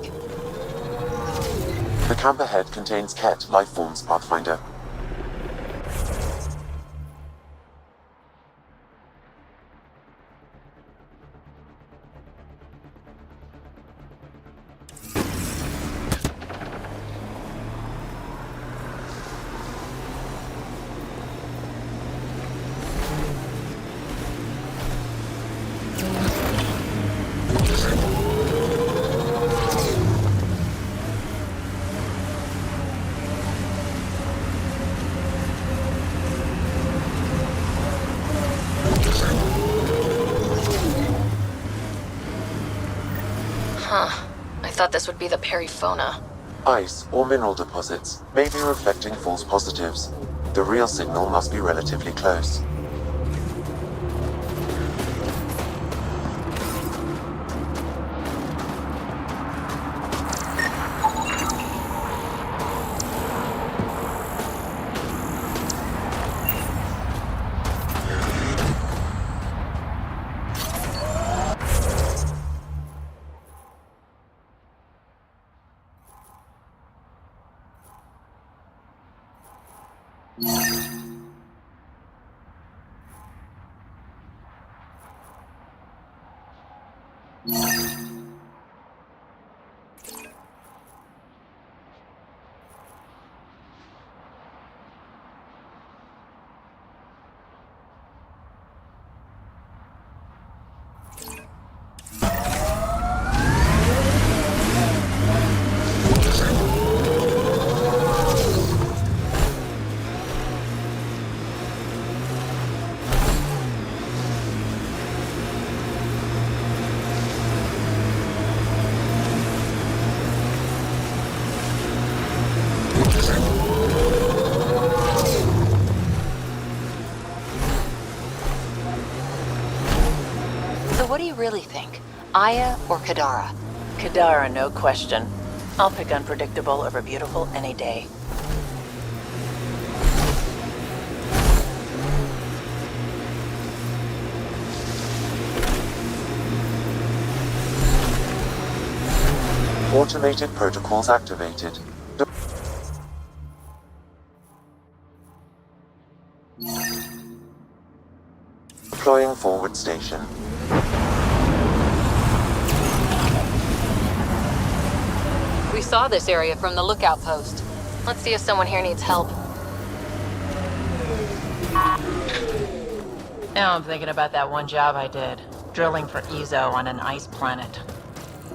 The camp ahead contains Ket lifeforms, Pathfinder. Huh. I thought this would be the periphona. Ice or mineral deposits may be reflecting false positives. The real signal must be relatively close. Aya or Kadara? Kadara, no question. I'll pick unpredictable over beautiful any day. Automated protocols activated. Deploying forward station. We saw this area from the lookout post. Let's see if someone here needs help. Now I'm thinking about that one job I did. Drilling for Ezo on an ice planet.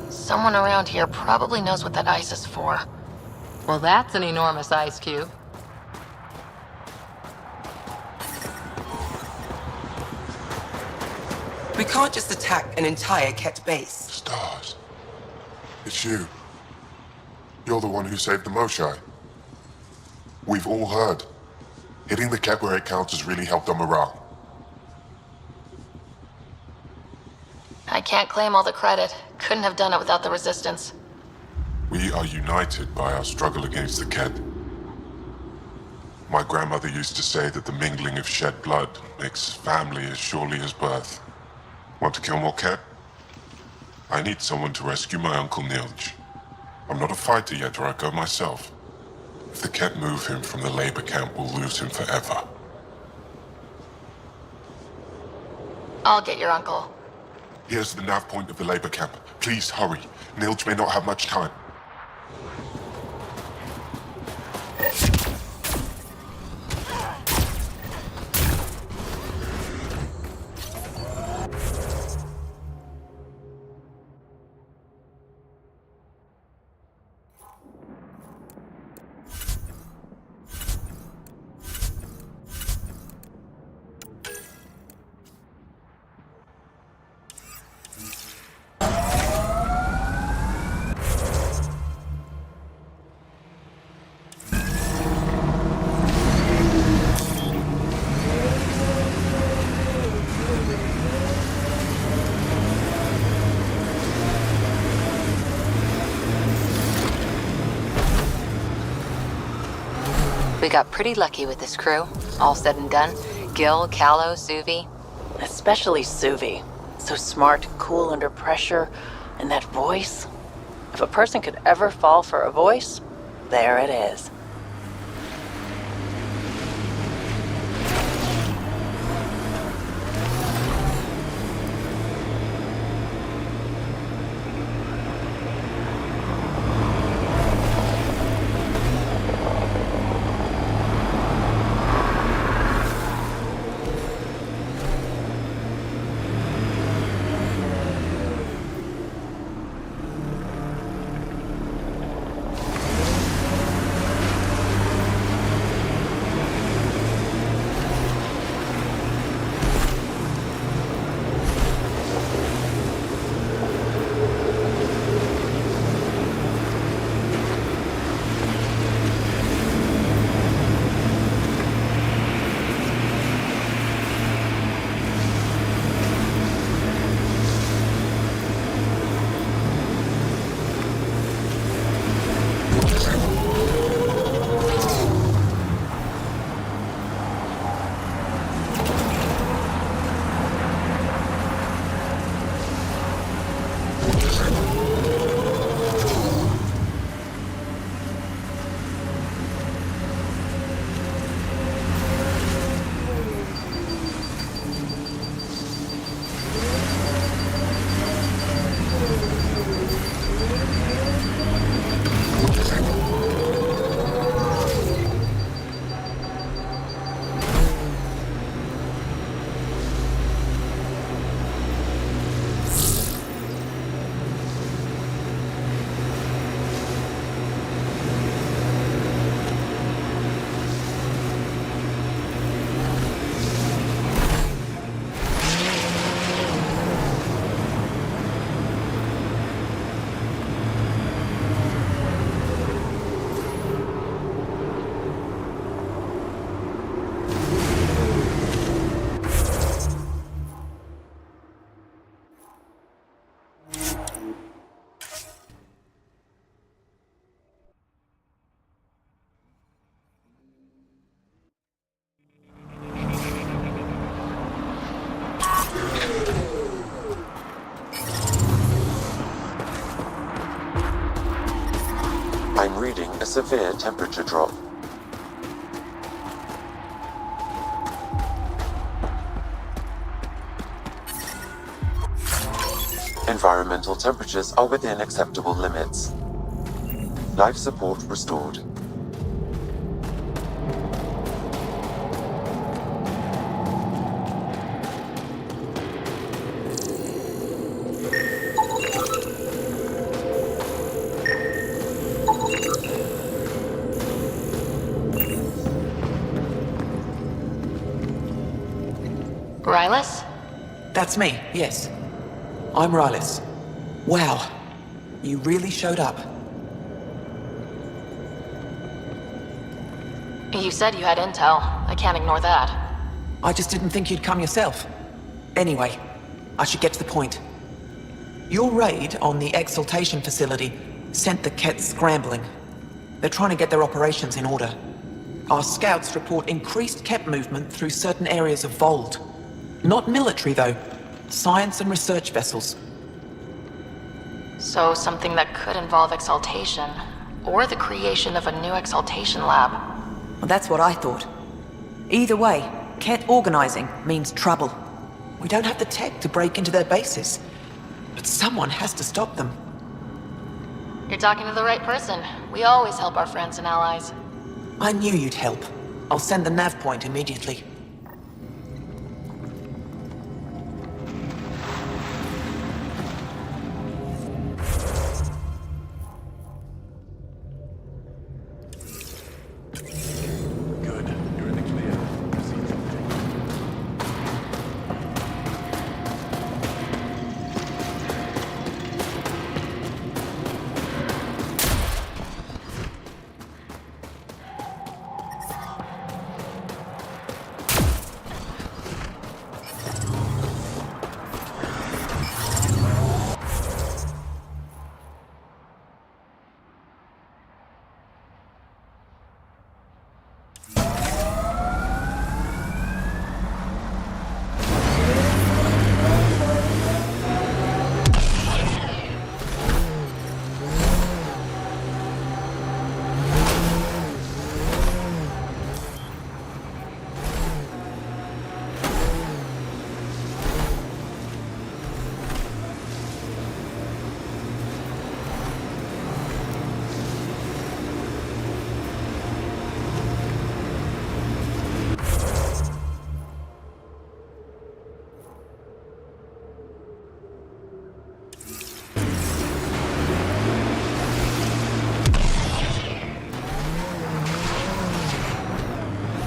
Someone around here probably knows what that ice is for. Well, that's an enormous ice cube. We can't just attack an entire Ket base. Stars. It's you. You're the one who saved the Moshai. We've all heard. Hitting the Ket where it counts has really helped our morale. I can't claim all the credit. Couldn't have done it without the Resistance. We are united by our struggle against the Ket. My grandmother used to say that the mingling of shed blood makes family as surely as birth. Want to kill more Ket? I need someone to rescue my Uncle Nilj. I'm not a fighter yet, or I'd go myself. If the Ket move him from the labor camp, we'll lose him forever. I'll get your uncle. Here's the nav point of the labor camp. Please hurry. Nilj may not have much time. We got pretty lucky with this crew. All said and done. Gil, Callow, Suvi. Especially Suvi. So smart, cool under pressure, and that voice. If a person could ever fall for a voice, there it is. I'm reading a severe temperature drop. Environmental temperatures are within acceptable limits. Life support restored. Rylas? That's me, yes. I'm Rylas. Wow. You really showed up. You said you had intel. I can't ignore that. I just didn't think you'd come yourself. Anyway, I should get to the point. Your raid on the exaltation facility sent the Kett scrambling. They're trying to get their operations in order. Our scouts report increased Kett movement through certain areas of Vold. Not military, though. Science and research vessels. So something that could involve exaltation, or the creation of a new exaltation lab. Well, that's what I thought. Either way, Kett organizing means trouble. We don't have the tech to break into their bases, but someone has to stop them. You're talking to the right person. We always help our friends and allies. I knew you'd help. I'll send the nav point immediately.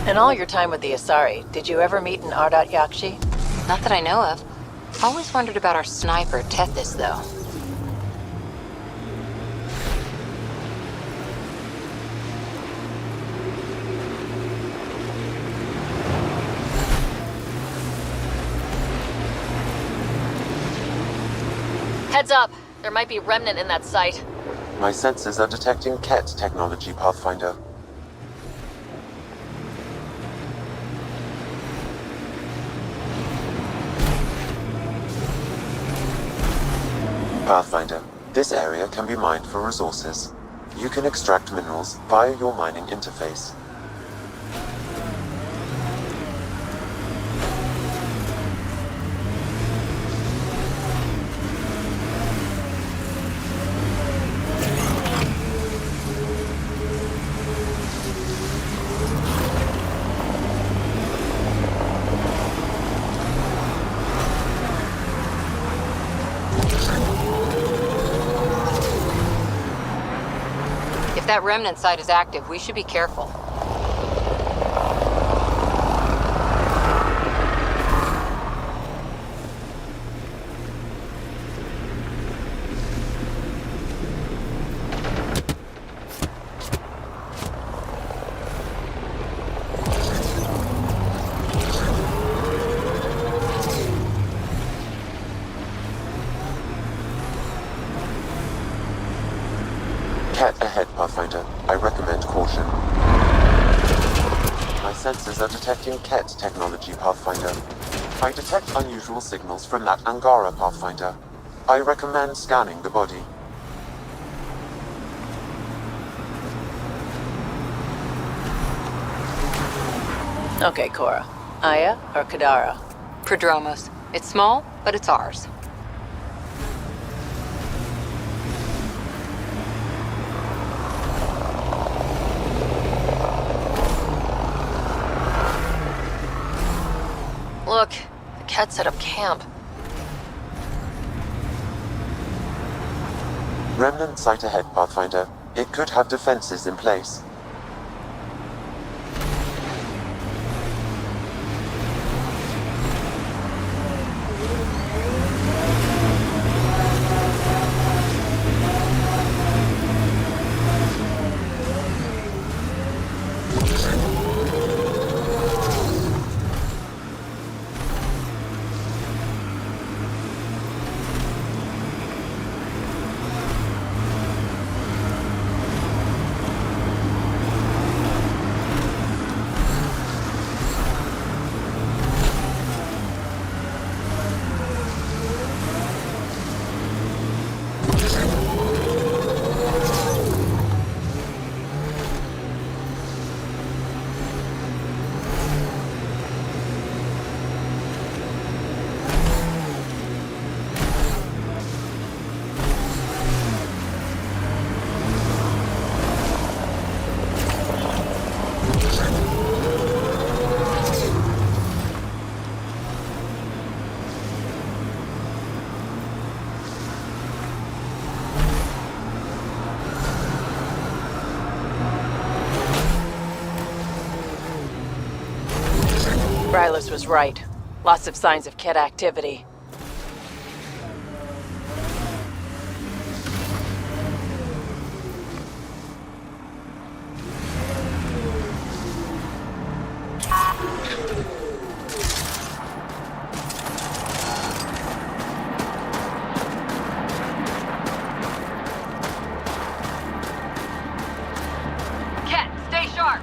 In all your time with the Asari, did you ever meet an Ardat Yakshi? Not that I know of. Always wondered about our sniper, Tethys, though. Heads up! There might be remnant in that site. My sensors are detecting Kett technology, Pathfinder. Pathfinder, this area can be mined for resources. You can extract minerals via your mining interface. If that remnant site is active, we should be careful. Cat ahead, Pathfinder. I recommend caution. My sensors are detecting Cat technology, Pathfinder. I detect unusual signals from that Angara, Pathfinder. I recommend scanning the body. Okay, Cora. Aya or Kadara? Prodromos. It's small, but it's ours. Look, the cat set up camp. Remnant site ahead, Pathfinder. It could have defenses in place. Rylos was right. Lots of signs of Ket activity. Cat, stay sharp!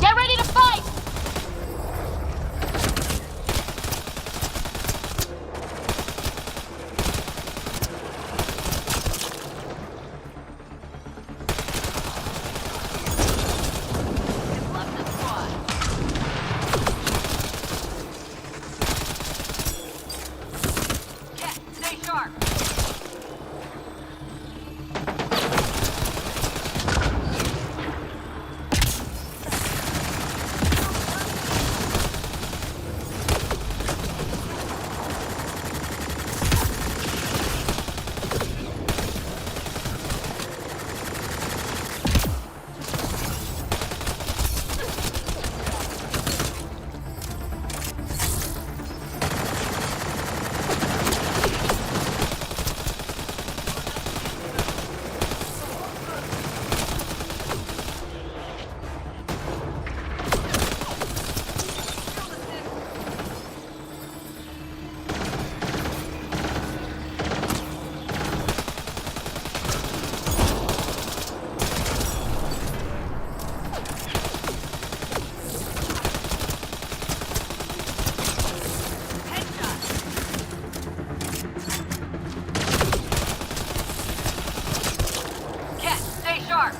Get ready to fight! Cat, stay sharp! Cat, stay sharp!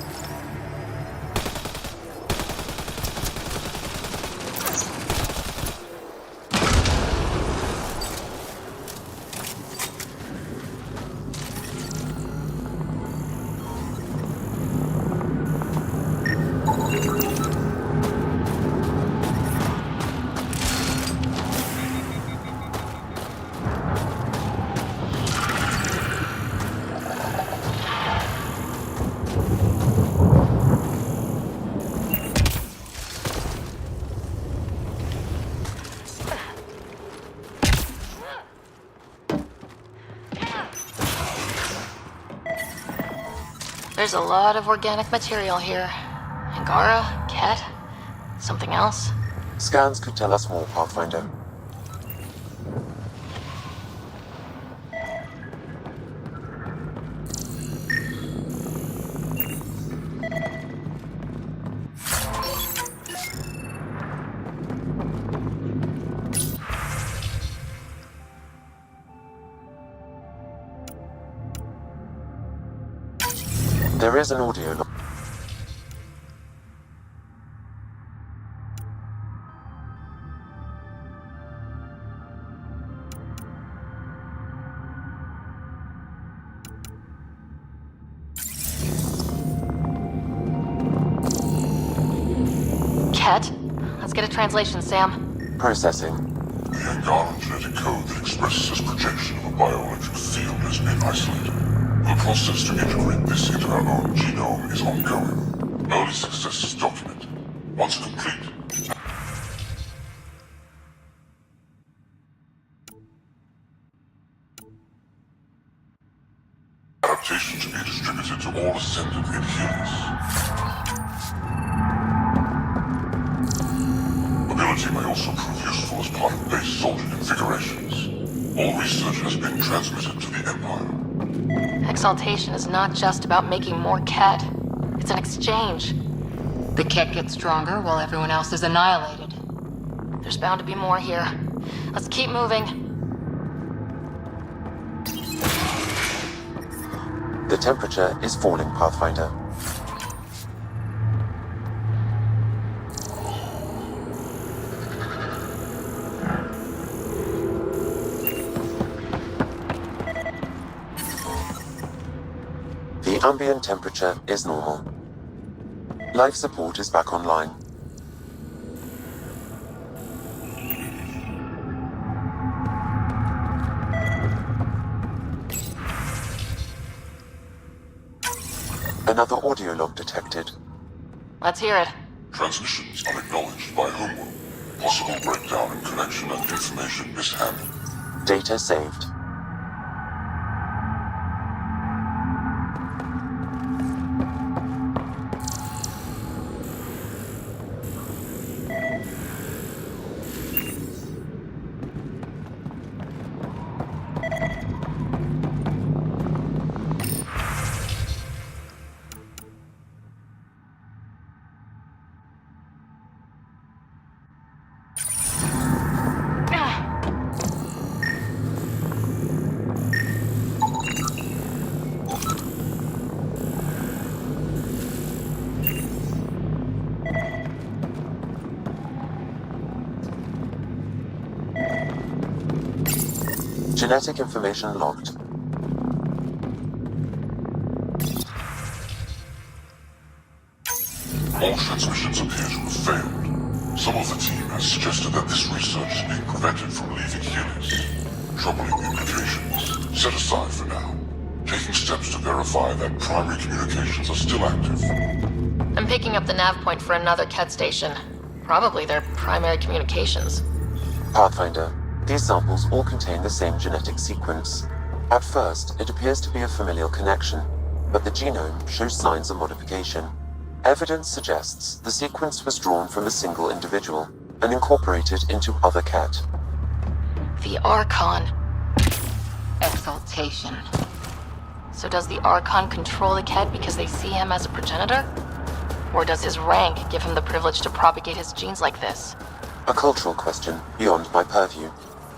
There's a lot of organic material here. Angara, Ket, something else. Scans could tell us more, Pathfinder. There is an audio log. Ket? Let's get a translation, Sam. Processing. The Angaran genetic code that expresses this projection of a bioelectric field has been isolated. The process to integrate this into our own genome is ongoing. Early success is documented. Once complete, adaptation to be distributed to all ascendant adherents. Ability may also prove useful as part of base soldier configurations. All research has been transmitted to the Empire. Exaltation is not just about making more Ket. It's an exchange. The Ket gets stronger while everyone else is annihilated. There's bound to be more here. Let's keep moving. The temperature is falling, Pathfinder. The ambient temperature is normal. Life support is back online. Another audio log detected. Let's hear it. Transmissions unacknowledged by Homeworld. Possible breakdown in connection and information mishandled. Data saved. Genetic information logged. All transmissions appear to have failed. Some of the team has suggested that this research is being prevented from leaving Helios. Troubling implications. Set aside for now. Taking steps to verify that primary communications are still active. I'm picking up the nav point for another Ket station. Probably their primary communications. Pathfinder, these samples all contain the same genetic sequence. At first, it appears to be a familial connection, but the genome shows signs of modification. Evidence suggests the sequence was drawn from a single individual and incorporated into other Ket. The Archon. Exaltation. So does the Archon control the Ket because they see him as a progenitor? Or does his rank give him the privilege to propagate his genes like this? A cultural question beyond my purview.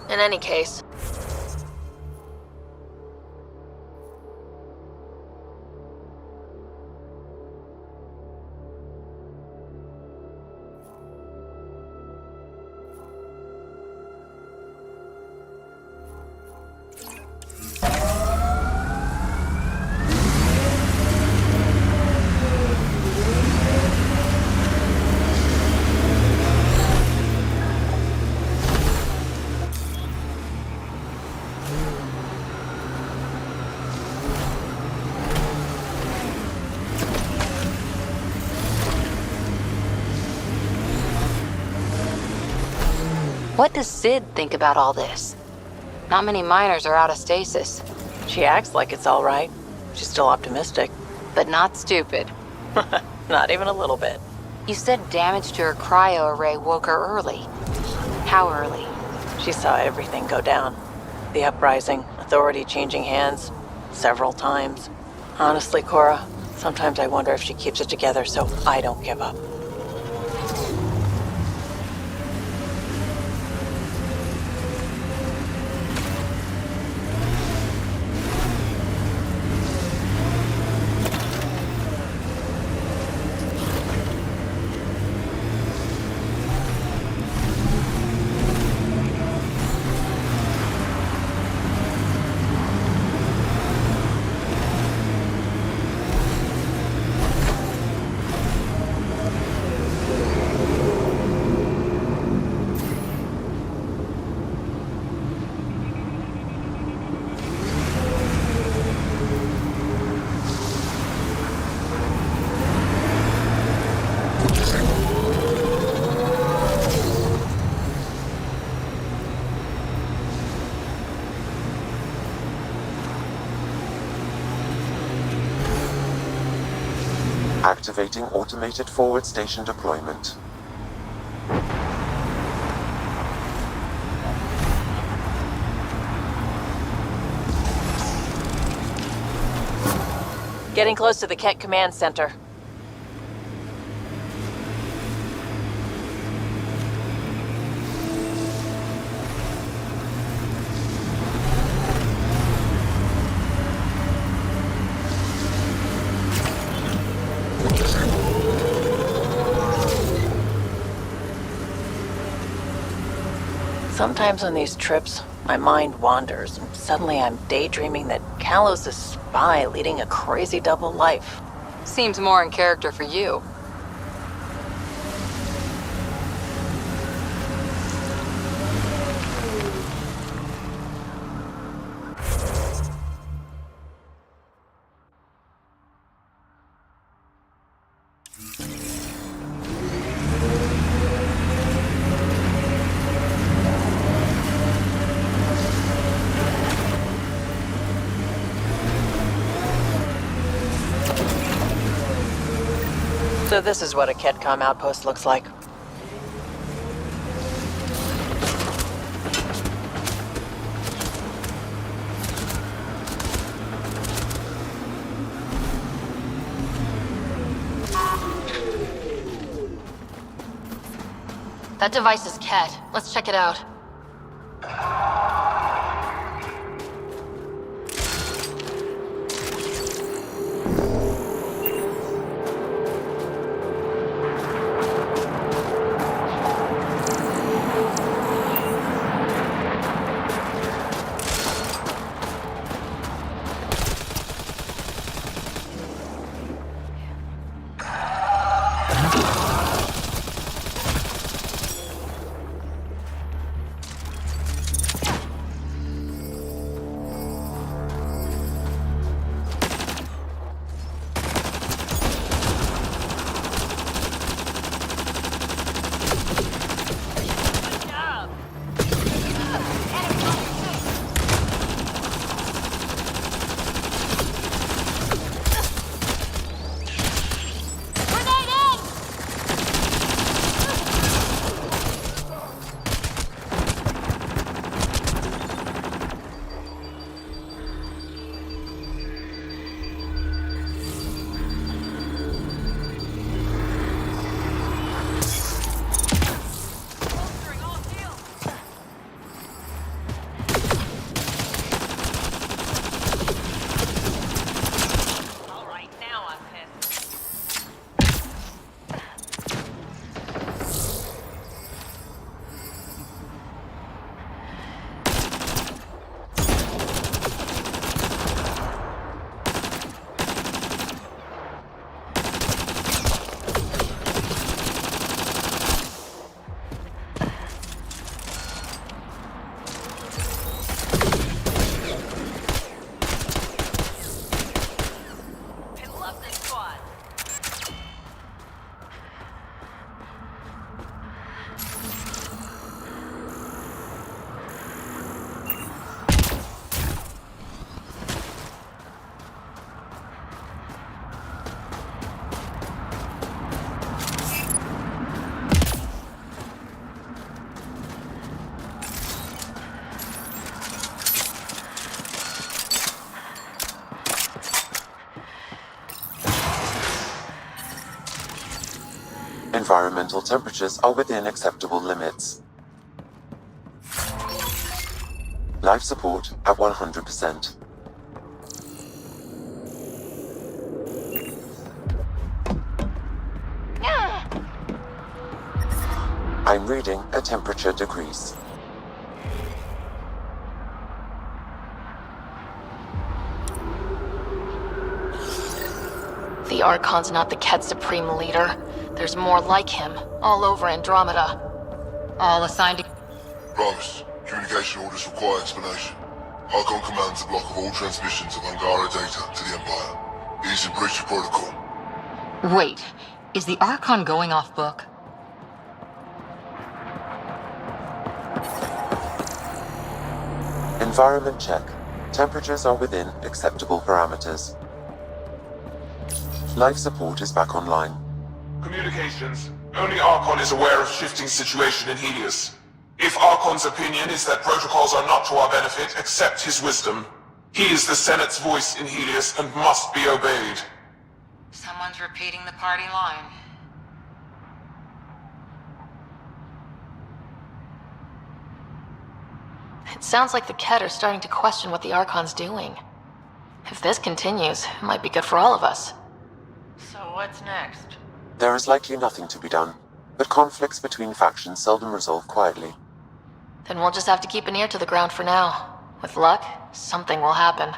In any case, What does Sid think about all this? Not many miners are out of stasis. She acts like it's all right. She's still optimistic. But not stupid. Not even a little bit. You said damage to her cryo array woke her early. How early? She saw everything go down. The uprising, authority changing hands, several times. Honestly, Cora, sometimes I wonder if she keeps it together so I don't give up. Activating automated forward station deployment. Getting close to the Kett Command Center. Sometimes on these trips, my mind wanders, and suddenly I'm daydreaming that Callow's a spy leading a crazy double life. Seems more in character for you. So this is what a Ketcom outpost looks like. That device is Ket. Let's check it out. Environmental temperatures are within acceptable limits. Life support at 100%. I'm reading a temperature decrease. The Archon's not the Ket Supreme Leader. There's more like him, all over Andromeda. All assigned to... Promise. Communication orders require explanation. Archon commands a block of all transmissions of Angara data to the Empire. It is in breach of protocol. Wait, is the Archon going off book? Environment check. Temperatures are within acceptable parameters. Life support is back online. Communications. Only Archon is aware of shifting situation in Helios. If Archon's opinion is that protocols are not to our benefit, accept his wisdom. He is the Senate's voice in Helios and must be obeyed. Someone's repeating the party line. It sounds like the Ket are starting to question what the Archon's doing. If this continues, it might be good for all of us. So what's next? There is likely nothing to be done, but conflicts between factions seldom resolve quietly. Then we'll just have to keep an ear to the ground for now. With luck, something will happen.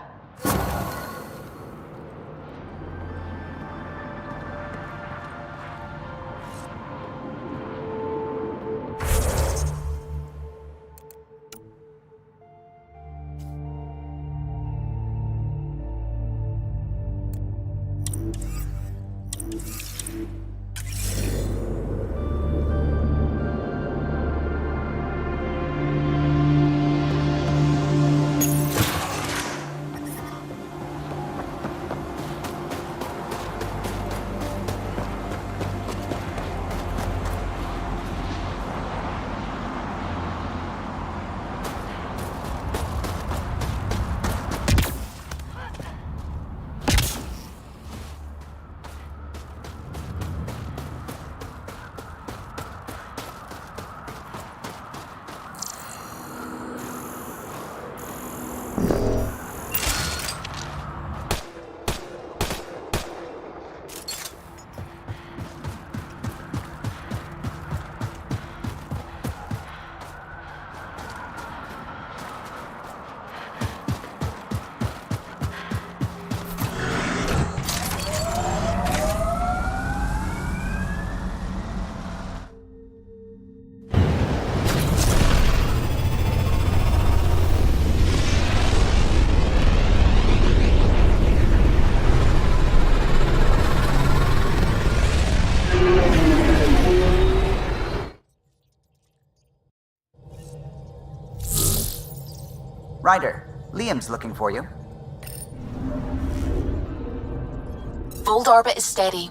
Ryder, Liam's looking for you. Fold orbit is steady.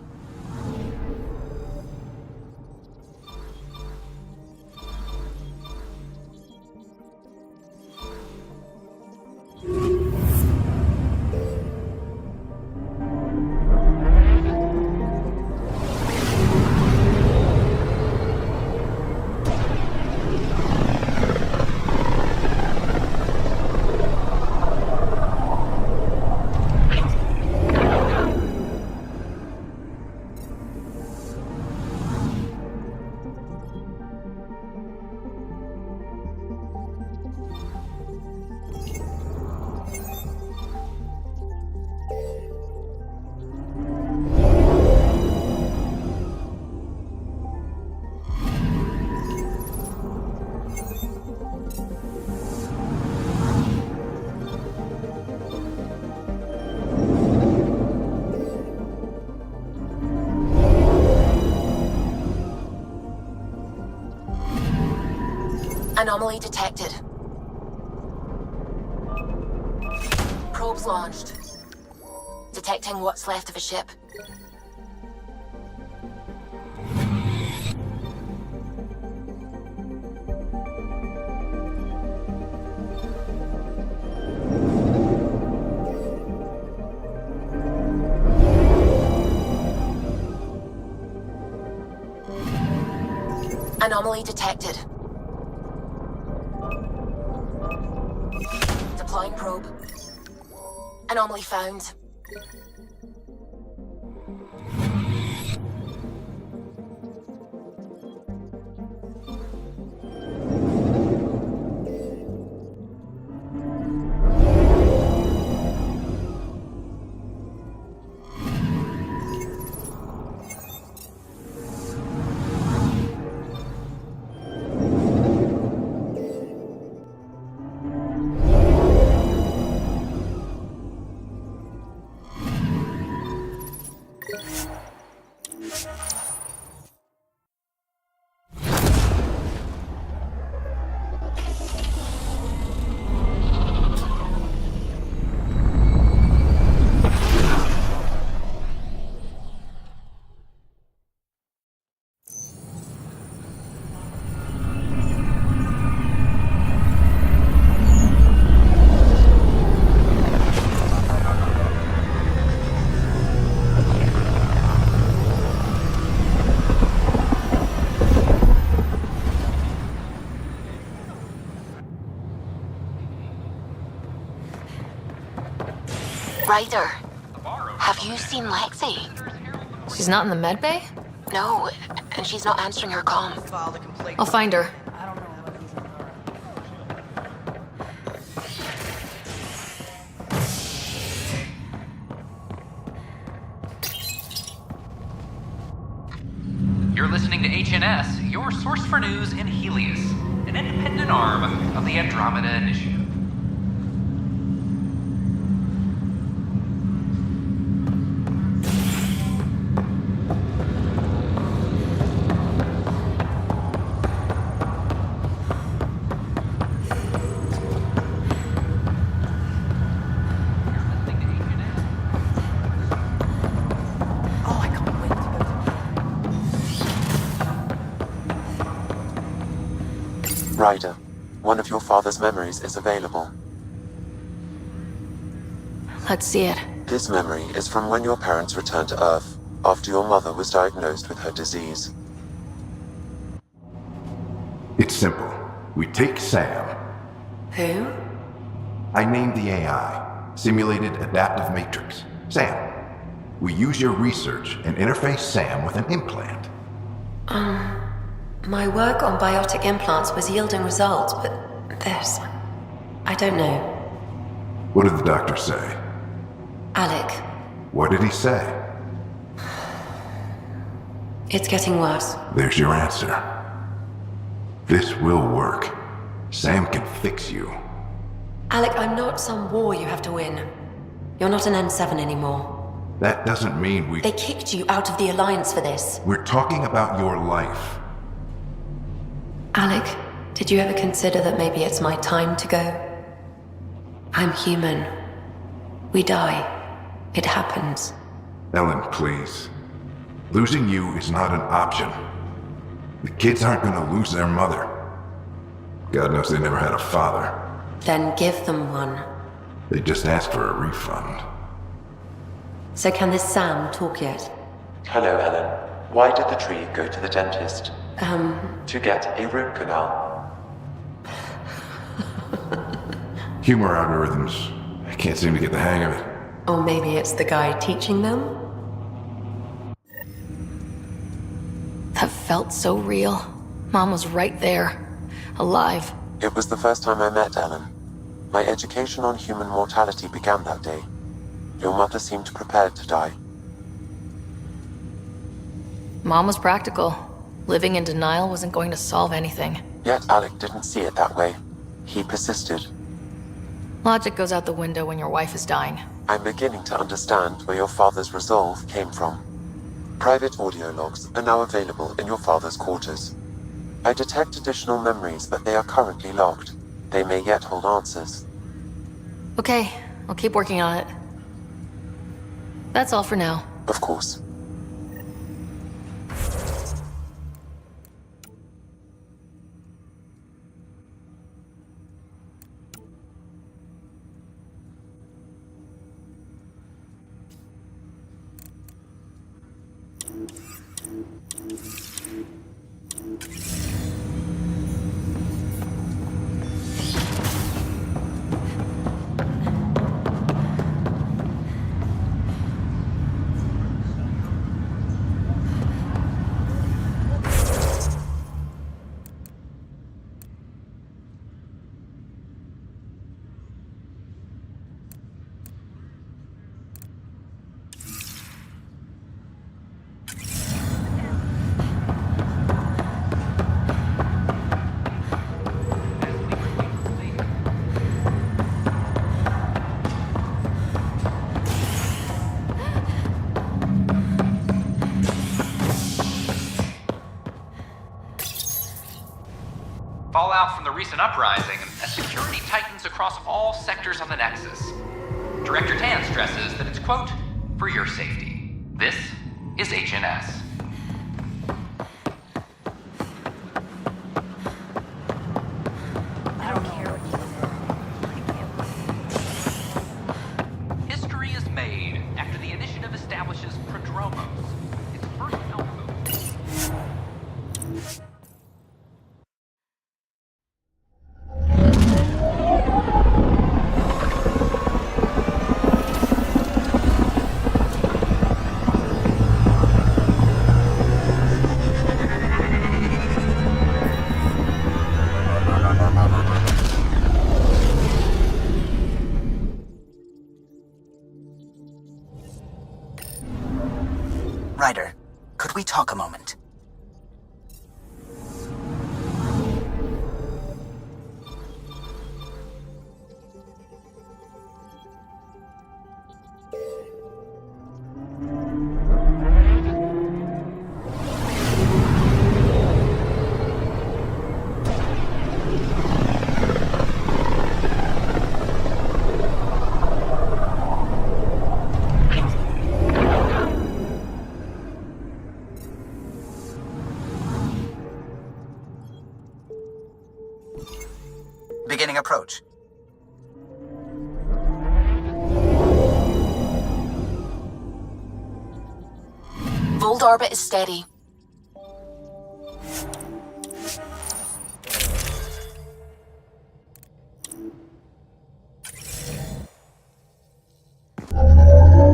Anomaly detected. Probes launched. Detecting what's left of a ship. Anomaly detected. Deploying probe. Anomaly found. Ryder, have you seen Lexi? She's not in the med bay? No, and she's not answering her comm. I'll find her. You're listening to HNS, your source for news in Helios, an independent arm of the Andromeda Initiative. Ryder, one of your father's memories is available. Let's see it. This memory is from when your parents returned to Earth, after your mother was diagnosed with her disease. It's simple. We take Sam. Who? I named the AI, Simulated Adaptive Matrix. Sam. We use your research and interface Sam with an implant. My work on biotic implants was yielding results, but this... I don't know. What did the doctor say? Alec, What did he say? it's getting worse. There's your answer. This will work. Sam can fix you. Alec, I'm not some war you have to win. You're not an N7 anymore. That doesn't mean we... They kicked you out of the Alliance for this. We're talking about your life. Alec, did you ever consider that maybe it's my time to go? I'm human. We die. It happens. Ellen, please. Losing you is not an option. The kids aren't gonna lose their mother. God knows they never had a father. Then give them one. They just asked for a refund. So can this Sam talk yet? Hello, Ellen. Why did the tree go to the dentist? To get a root canal. Humor algorithms. I can't seem to get the hang of it. Or maybe it's the guy teaching them? That felt so real. Mom was right there. Alive. It was the first time I met Ellen. My education on human mortality began that day. Your mother seemed prepared to die. Mom was practical. Living in denial wasn't going to solve anything. Yet Alec didn't see it that way. He persisted. Logic goes out the window when your wife is dying. I'm beginning to understand where your father's resolve came from. Private audio logs are now available in your father's quarters. I detect additional memories, but they are currently logged. They may yet hold answers. Okay, I'll keep working on it. That's all for now. Of course. Fallout from the recent uprising as security tightens across all sectors on the Nexus. Director Tan stresses that it's, quote, for your safety. This is HNS. History is made after the initiative establishes Prodromos, its first outpost. Ryder, could we talk a moment? Beginning approach. Volt orbit is steady.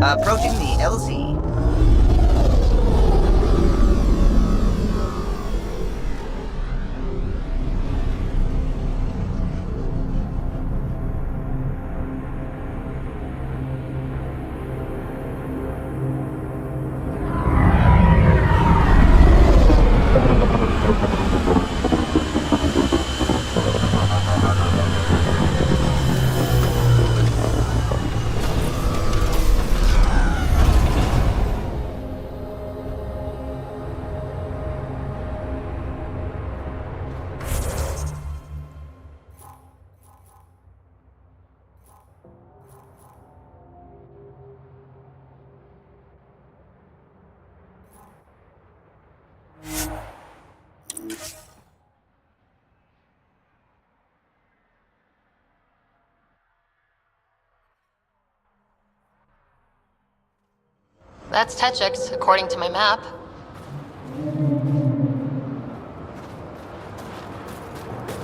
Approaching the LZ. That's Techix, according to my map.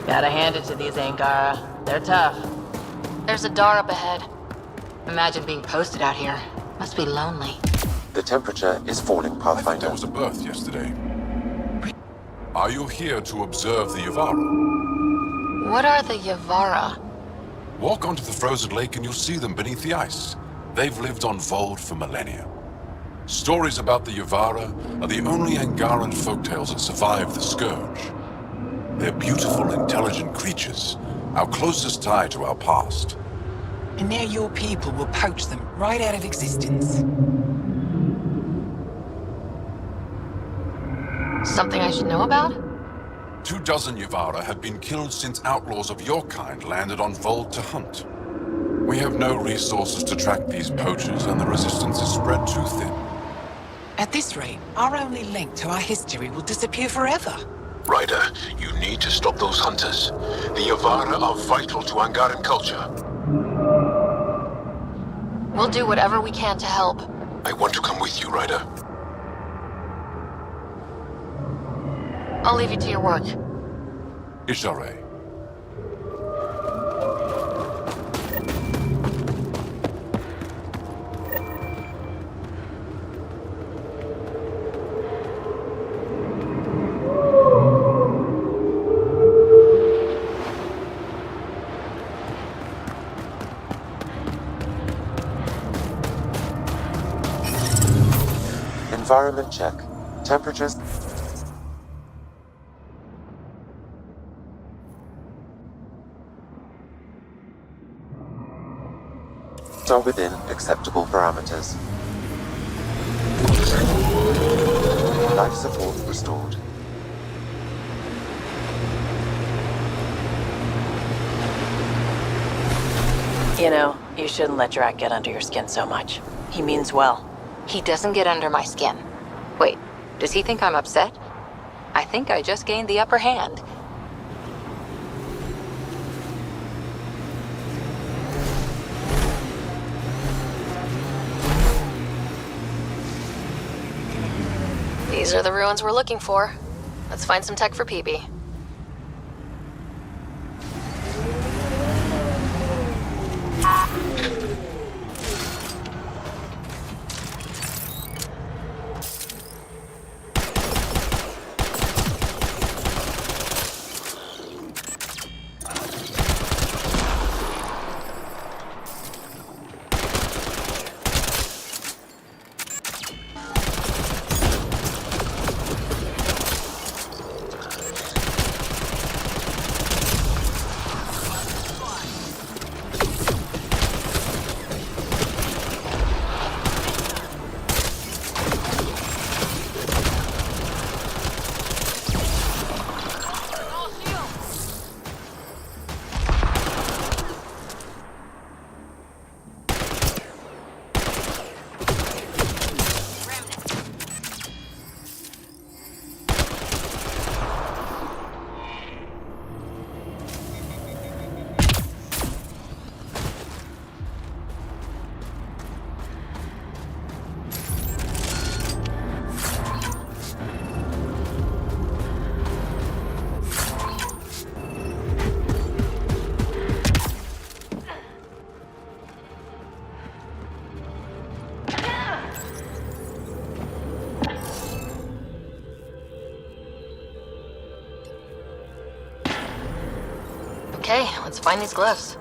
Gotta hand it to these Angara. They're tough. There's a door up ahead. Imagine being posted out here. Must be lonely. The temperature is falling, Pathfinder. There was a birth yesterday. Are you here to observe the Yavara? What are the Yavara? Walk onto the frozen lake and you'll see them beneath the ice. They've lived on Vold for millennia. Stories about the Yavara are the only Angaran folktales that survive the Scourge. They're beautiful, intelligent creatures, our closest tie to our past. And now your people will poach them right out of existence. Something I should know about? 24 Yavara have been killed since outlaws of your kind landed on Vold to hunt. We have no resources to track these poachers, and the resistance is spread too thin. At this rate, our only link to our history will disappear forever. Ryder, you need to stop those hunters. The Yavara are vital to Angaran culture. We'll do whatever we can to help. I want to come with you, Ryder. I'll leave you to your work. Ishare. Environment check. Temperatures. Are within acceptable parameters. Life support restored. You know, you shouldn't let Drac get under your skin so much. He means well. He doesn't get under my skin. Wait, does he think I'm upset? I think I just gained the upper hand. These are the ruins we're looking for. Let's find some tech for PB. Okay, let's find these glyphs.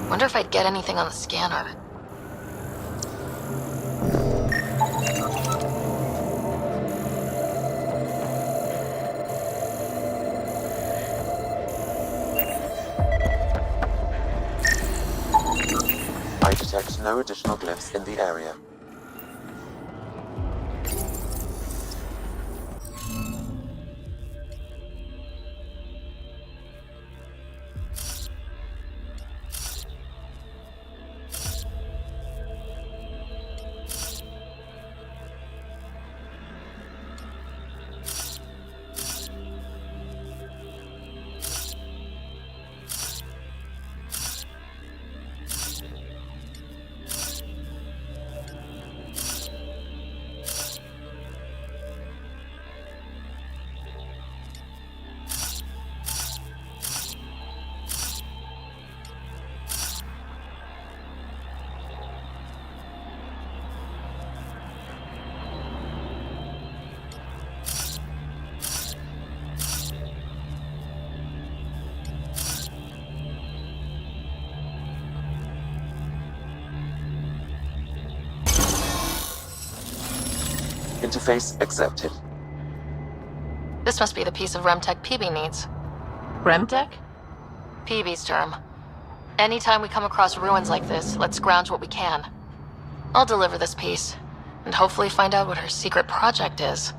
Wonder if I'd get anything on the scanner. I detect no additional glyphs in the area. Interface accepted. This must be the piece of Remtech PB needs. Remtech? PB's term. Anytime we come across ruins like this, let's scrounge what we can. I'll deliver this piece, and hopefully find out what her secret project is.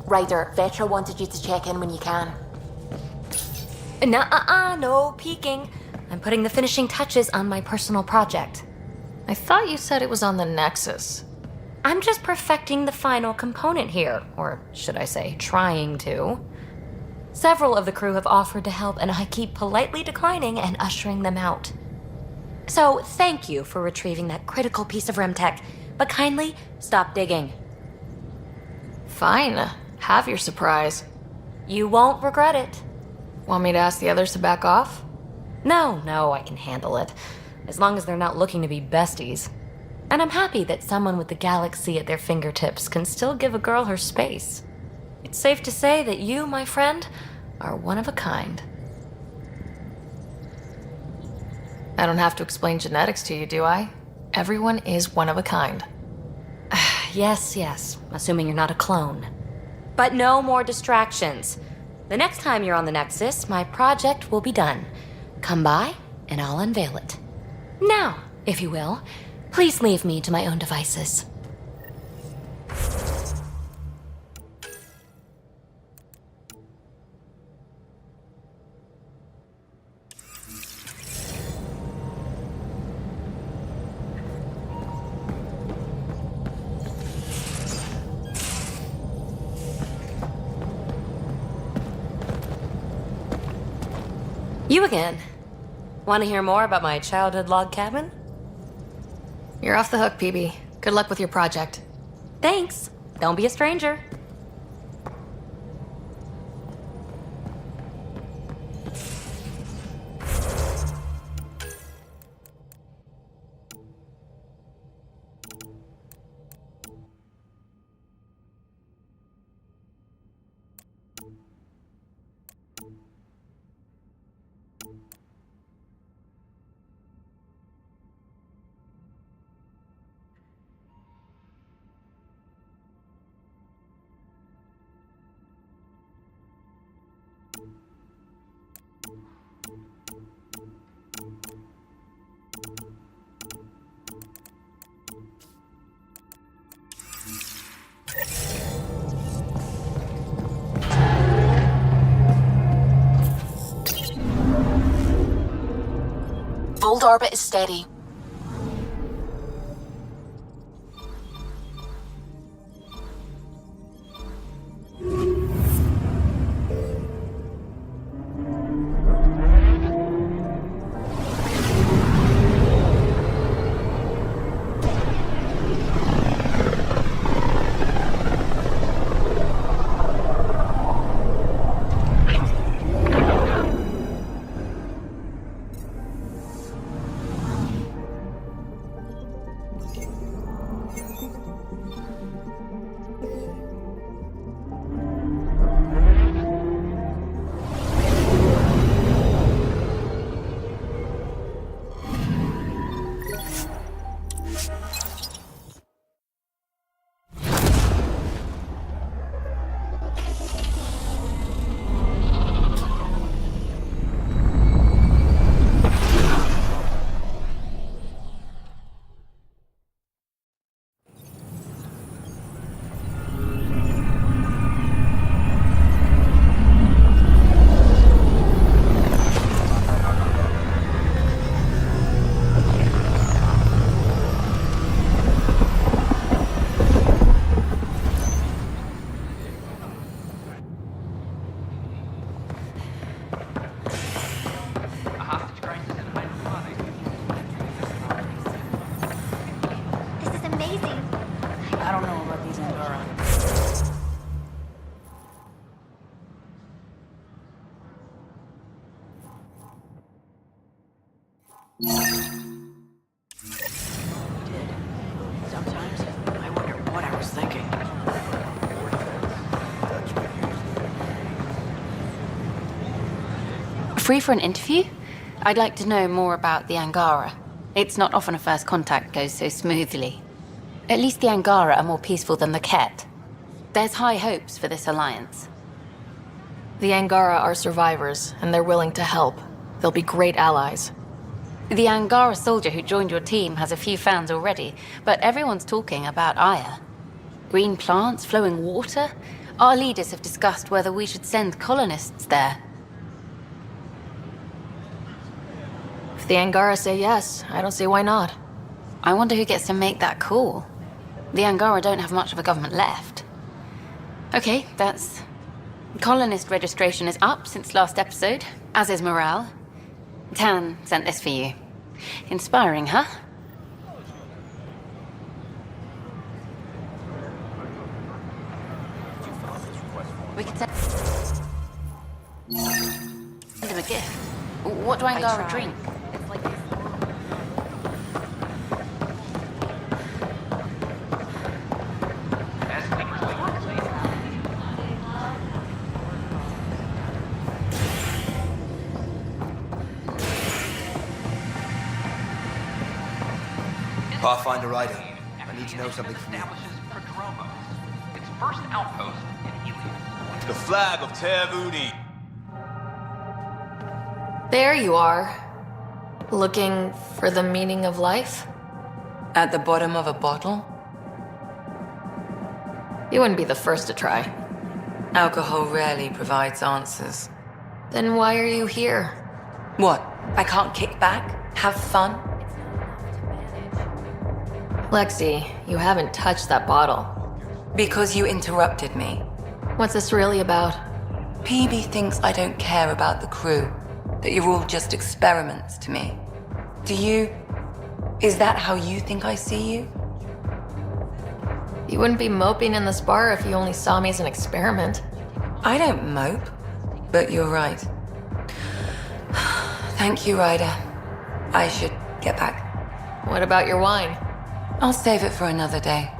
Ryder, Vetra wanted you to check in when you can. No peeking. I'm putting the finishing touches on my personal project. I thought you said it was on the Nexus. I'm just perfecting the final component here, or should I say, trying to. Several of the crew have offered to help, and I keep politely declining and ushering them out. So, thank you for retrieving that critical piece of Remtech, but kindly stop digging. Fine. Have your surprise. You won't regret it. Want me to ask the others to back off? No, I can handle it. As long as they're not looking to be besties. And I'm happy that someone with the galaxy at their fingertips can still give a girl her space. It's safe to say that you, my friend, are one of a kind. I don't have to explain genetics to you, do I? Everyone is one of a kind. Yes, assuming you're not a clone. But no more distractions. The next time you're on the Nexus, my project will be done. Come by, and I'll unveil it. Now, if you will, please leave me to my own devices. You again. Want to hear more about my childhood log cabin? You're off the hook, PB. Good luck with your project. Thanks. Don't be a stranger. Hold orbit is steady. Sometimes I wonder what I was thinking. Free for an interview? I'd like to know more about the Angara. It's not often a first contact goes so smoothly. At least the Angara are more peaceful than the Ket. There's high hopes for this alliance. The Angara are survivors, and they're willing to help. They'll be great allies. The Angara soldier who joined your team has a few fans already, but everyone's talking about Aya. Green plants, flowing water? Our leaders have discussed whether we should send colonists there. If the Angara say yes, I don't see why not. I wonder who gets to make that call. The Angara don't have much of a government left. Okay, that's... Colonist registration is up since last episode, as is morale. Tan sent this for you. Inspiring, huh? We could send him a gift. What do Angara drink? It's like this. Pathfinder Ryder, I need to know something from you. Its first outpost in Helium. The flag of Tervuni. There you are. Looking for the meaning of life? At the bottom of a bottle? You wouldn't be the first to try. Alcohol rarely provides answers. Then why are you here? What? I can't kick back? Have fun? Lexi, you haven't touched that bottle. Because you interrupted me. What's this really about? PB thinks I don't care about the crew. That you're all just experiments to me. Do you? Is that how you think I see you? You wouldn't be moping in this bar if you only saw me as an experiment. I don't mope, but you're right. Thank you, Ryder. I should get back. What about your wine? I'll save it for another day.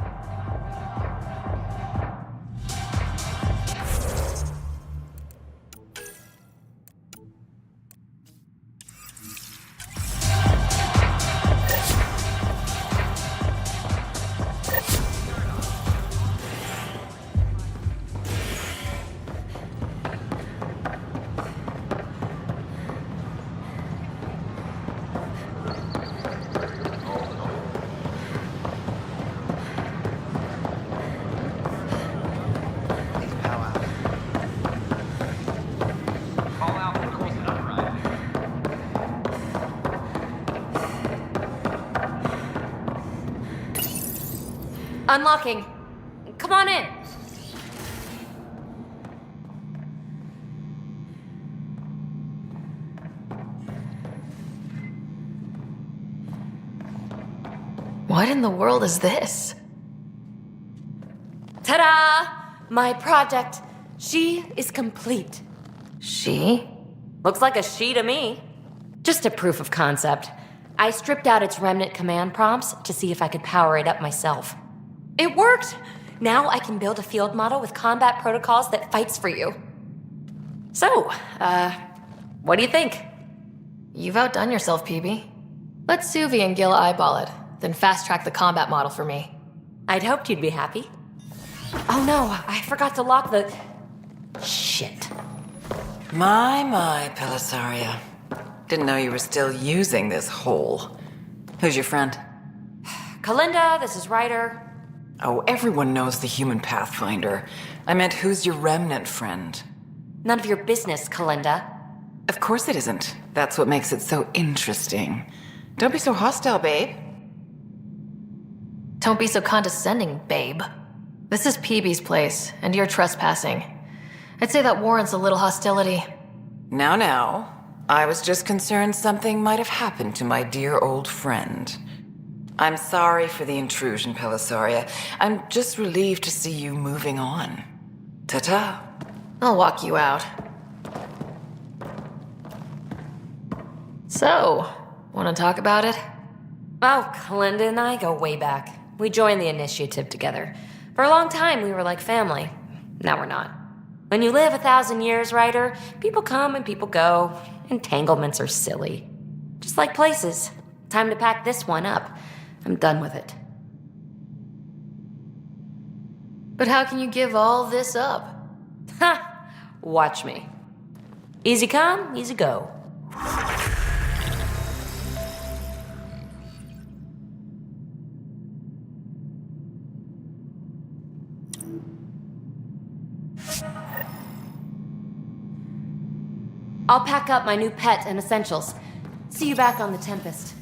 Unlocking. Come on in. What in the world is this? Ta-da! My project. She is complete. She? Looks like a she to me. Just a proof of concept. I stripped out its remnant command prompts to see if I could power it up myself. It worked! Now I can build a field model with combat protocols that fights for you. So, what do you think? You've outdone yourself, PB. Let Suvi and Gil eyeball it, then fast-track the combat model for me. I'd hoped you'd be happy. Oh no, I forgot to lock the... Shit. My, Pelisaria. Didn't know you were still using this hole. Who's your friend? Kalinda, this is Ryder. Oh, everyone knows the human Pathfinder. I meant, who's your remnant friend? None of your business, Kalinda. Of course it isn't. That's what makes it so interesting. Don't be so hostile, babe. Don't be so condescending, babe. This is PB's place, and you're trespassing. I'd say that warrants a little hostility. Now. I was just concerned something might have happened to my dear old friend. I'm sorry for the intrusion, Pelisaria. I'm just relieved to see you moving on. Ta-ta. I'll walk you out. So, want to talk about it? Oh, Kalinda and I go way back. We joined the initiative together. For a long time, we were like family. Now we're not. When you live 1,000 years, Ryder, people come and people go. Entanglements are silly. Just like places. Time to pack this one up. I'm done with it. But how can you give all this up? Ha! Watch me. Easy come, easy go. I'll pack up my new pet and essentials. See you back on the Tempest.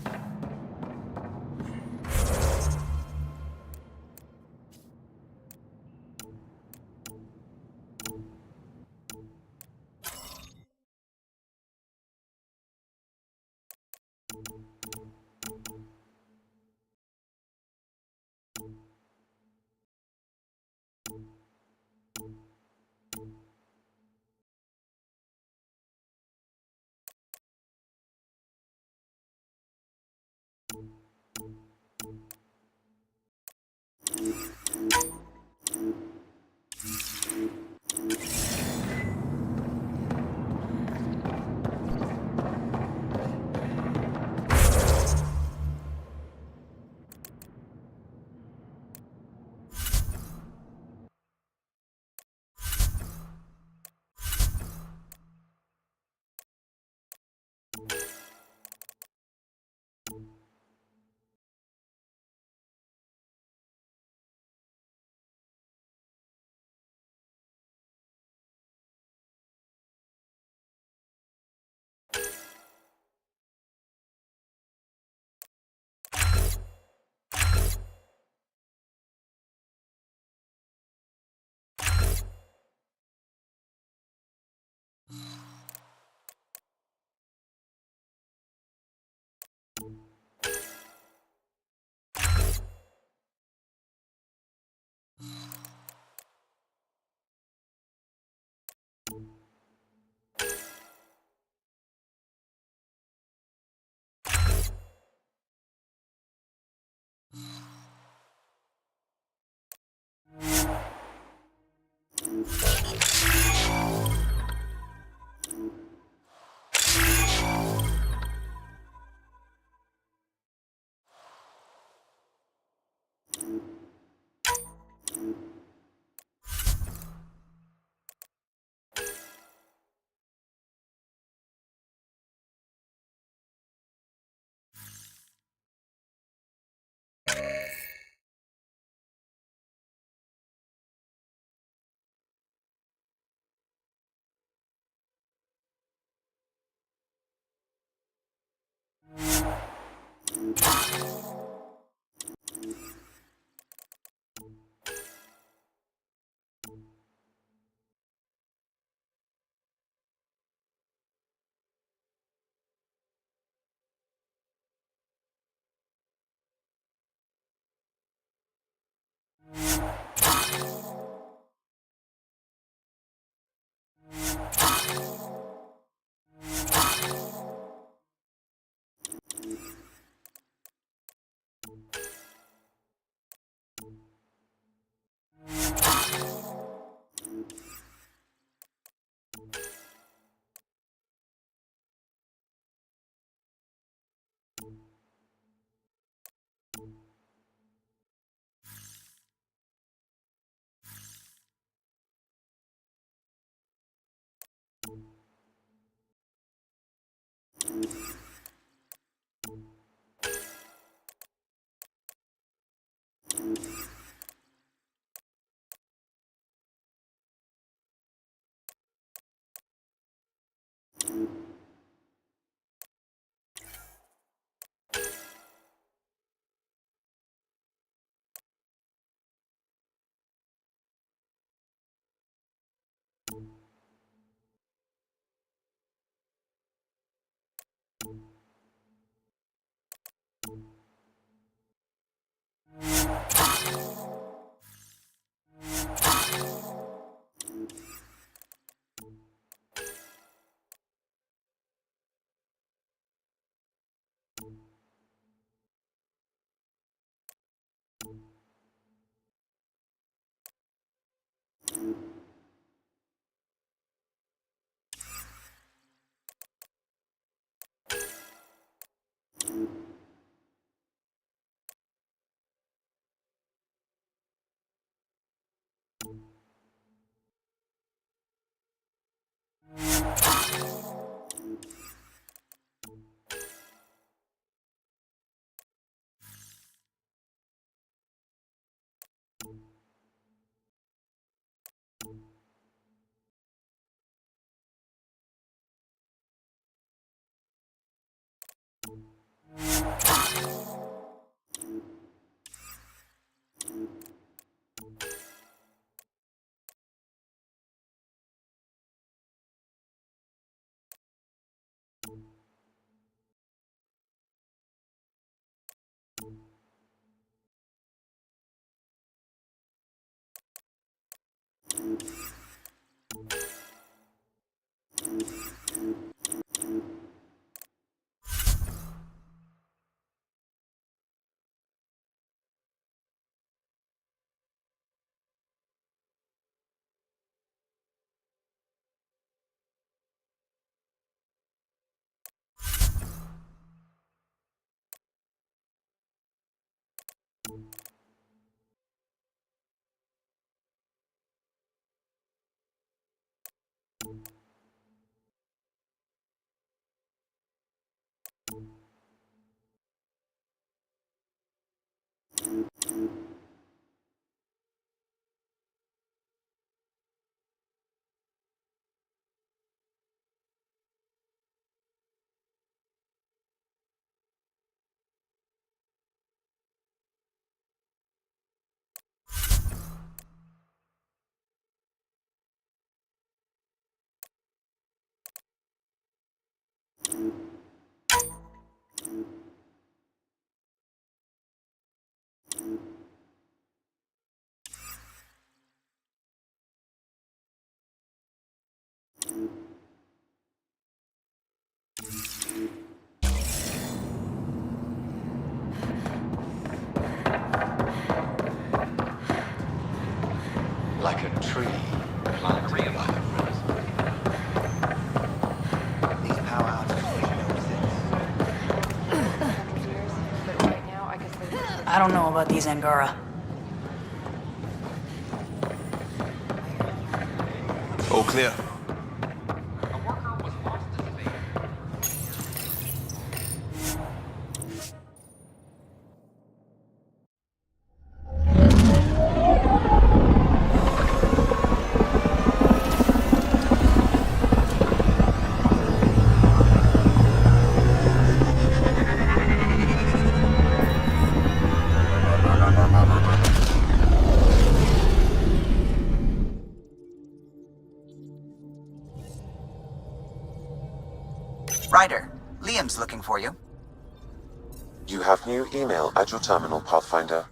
Like a tree planted by the rivers. These power outages I don't know about these Angara. All clear. Ryder, Liam's looking for you. You have new email at your terminal, Pathfinder.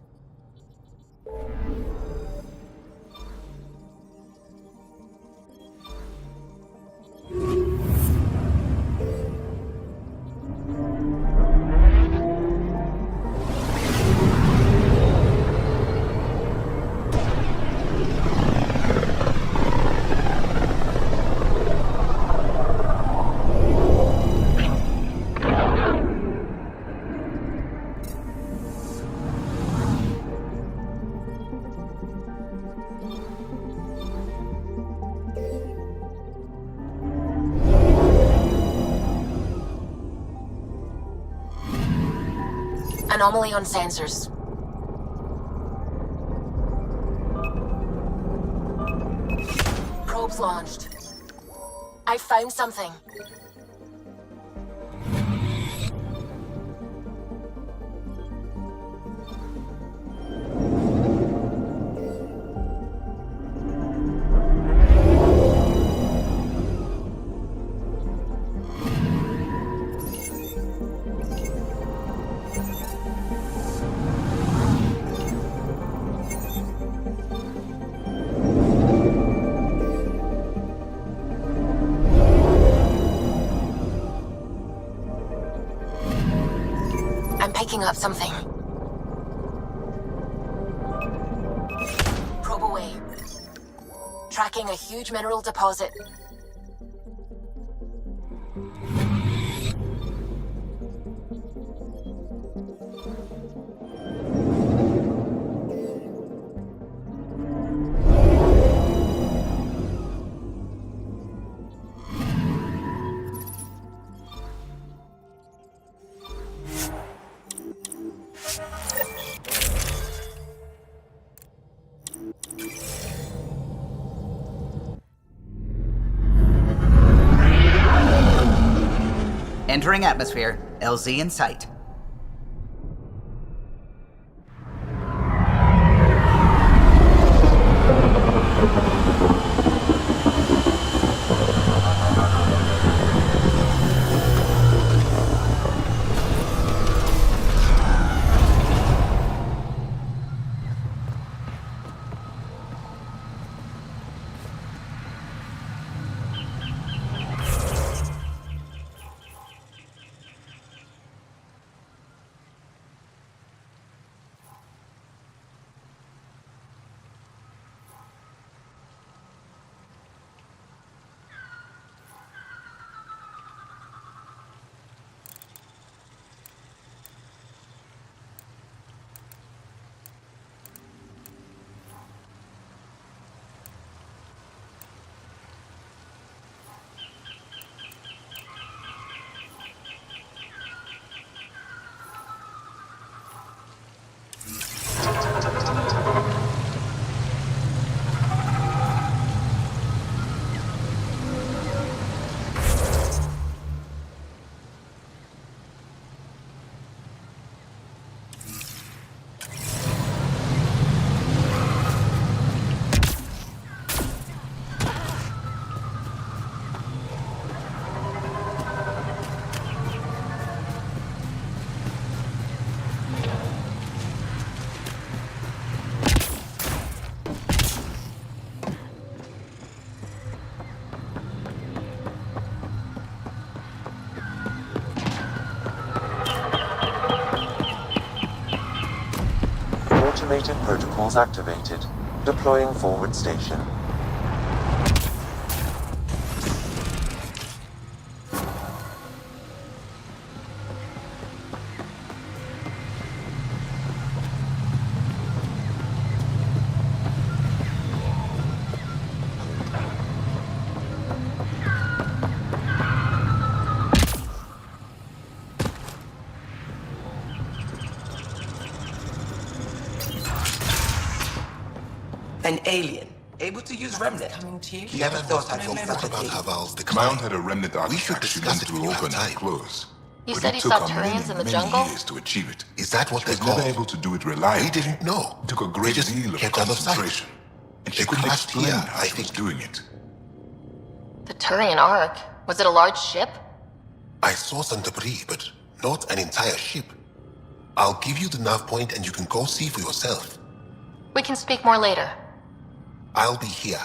Anomaly on sensors. Probes launched. I found something. picking up something. Probe away. Tracking a huge mineral deposit. Entering atmosphere. LZ in sight. Automated protocols activated. Deploying forward station. An alien, able to use remnant. Coming to you? Never thought I'd feel that about her valves. The command had a remnant artifact you meant to open and close. You But said it he took saw on Turians in the many jungle? years to achieve it. Is that what She they was never called? able to do it reliably. We didn't know. It took a great They just deal of kept out of sight. concentration. And she They couldn't crashed explain here, how I she was think. doing it. The Turian Ark? Was it a large ship? I saw some debris, but not an entire ship. I'll give you the nav point and you can go see for yourself. We can speak more later. I'll be here.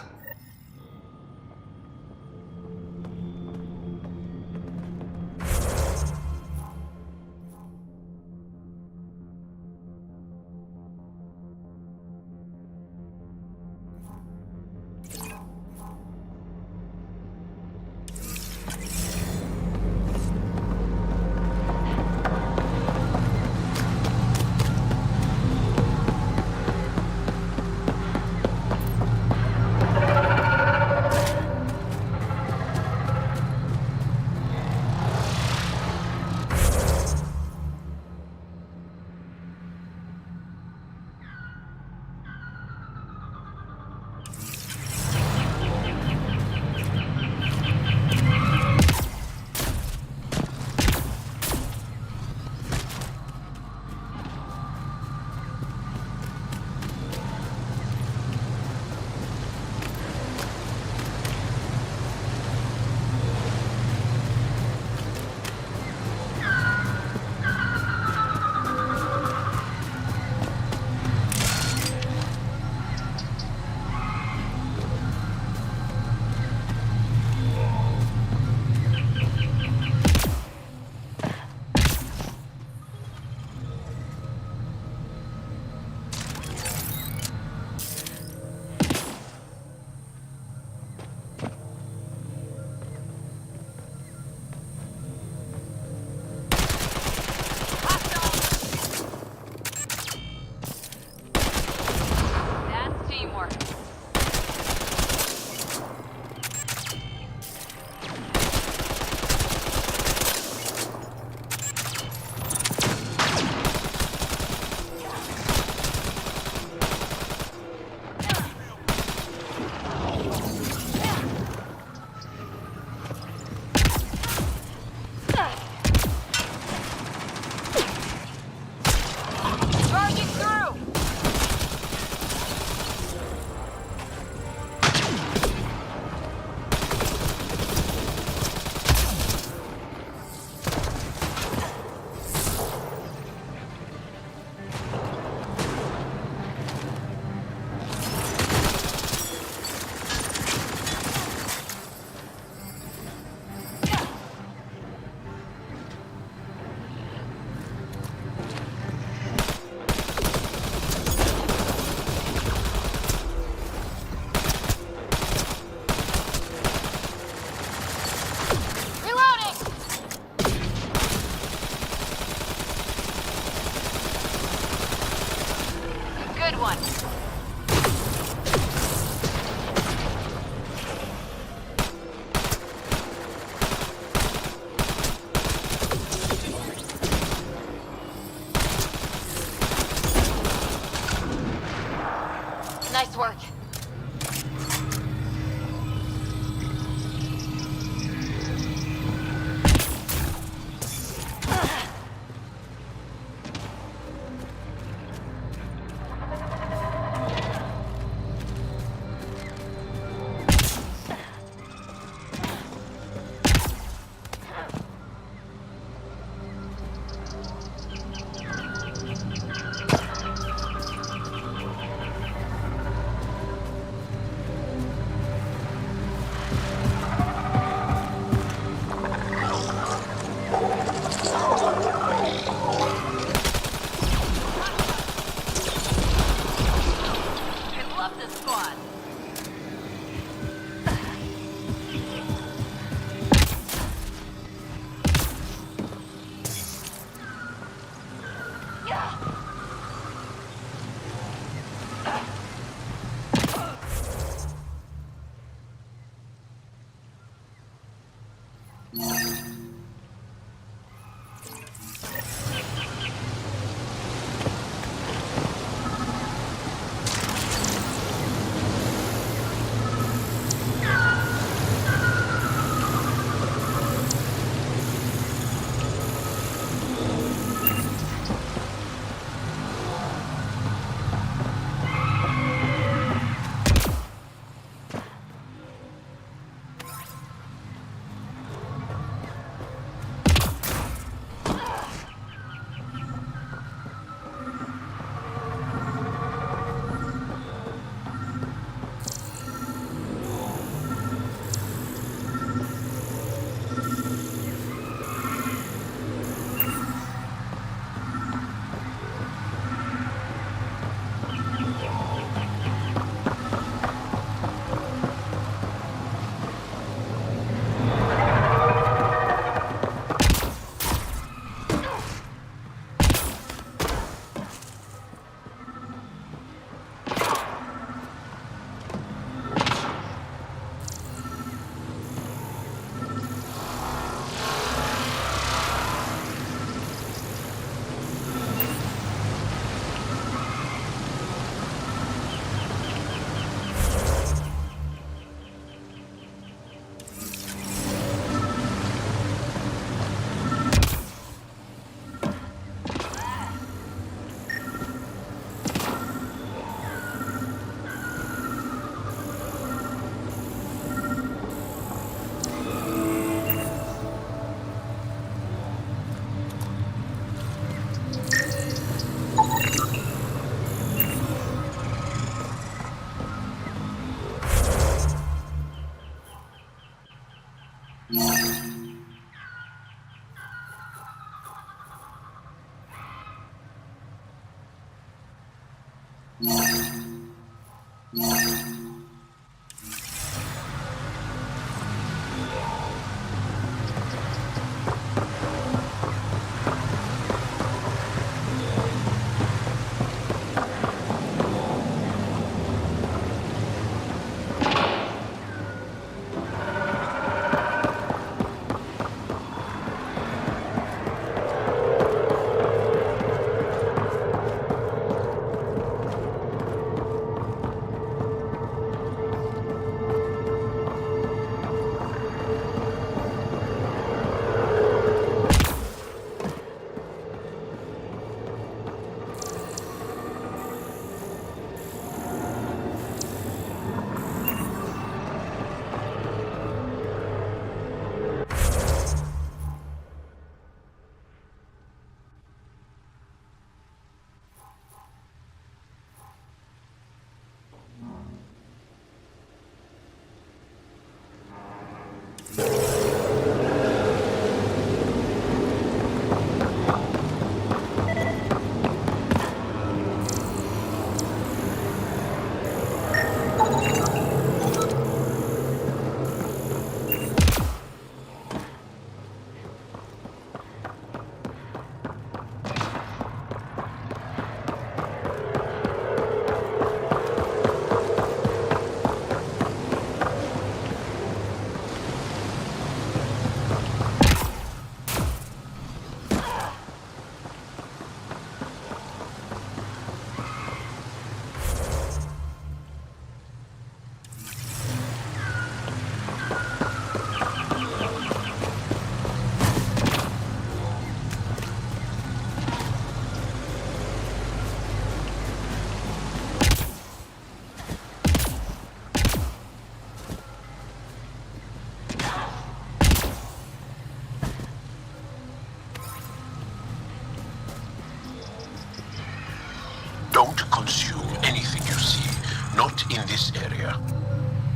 Don't consume anything you see. Not in this area.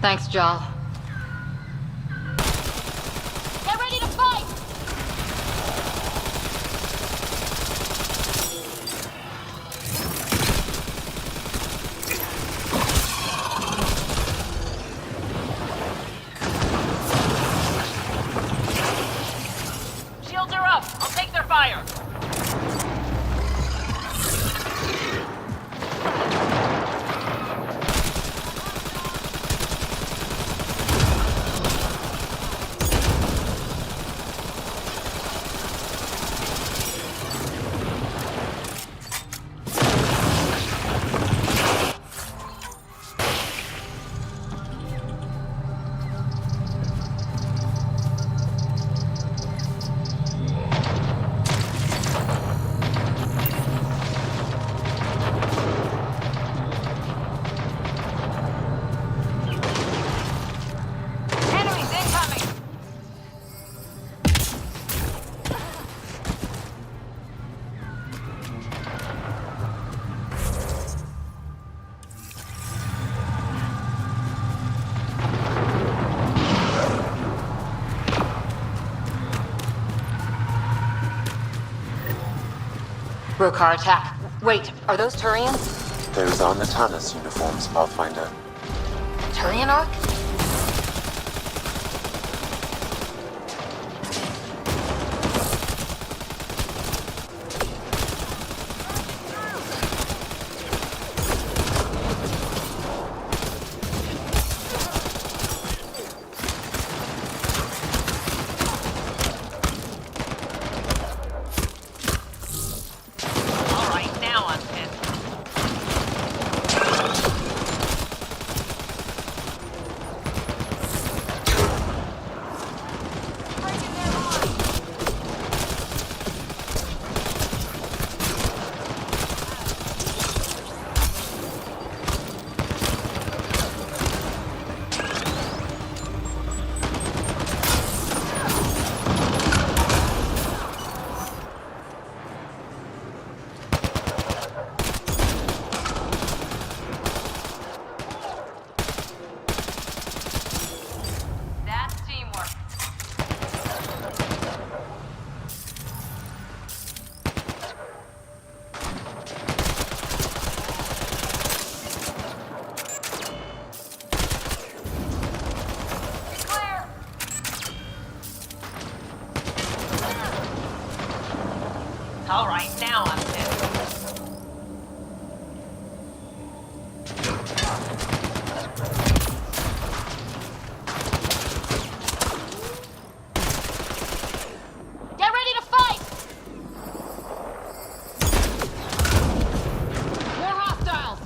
Thanks, Jarl. Get ready to fight! Shields are up! I'll take their fire! Rokar attack. Wait, are those Turians? Those are Natanus uniforms, Pathfinder. Turian Ark? All right, now I'm pissed. Get ready to fight! More hostiles!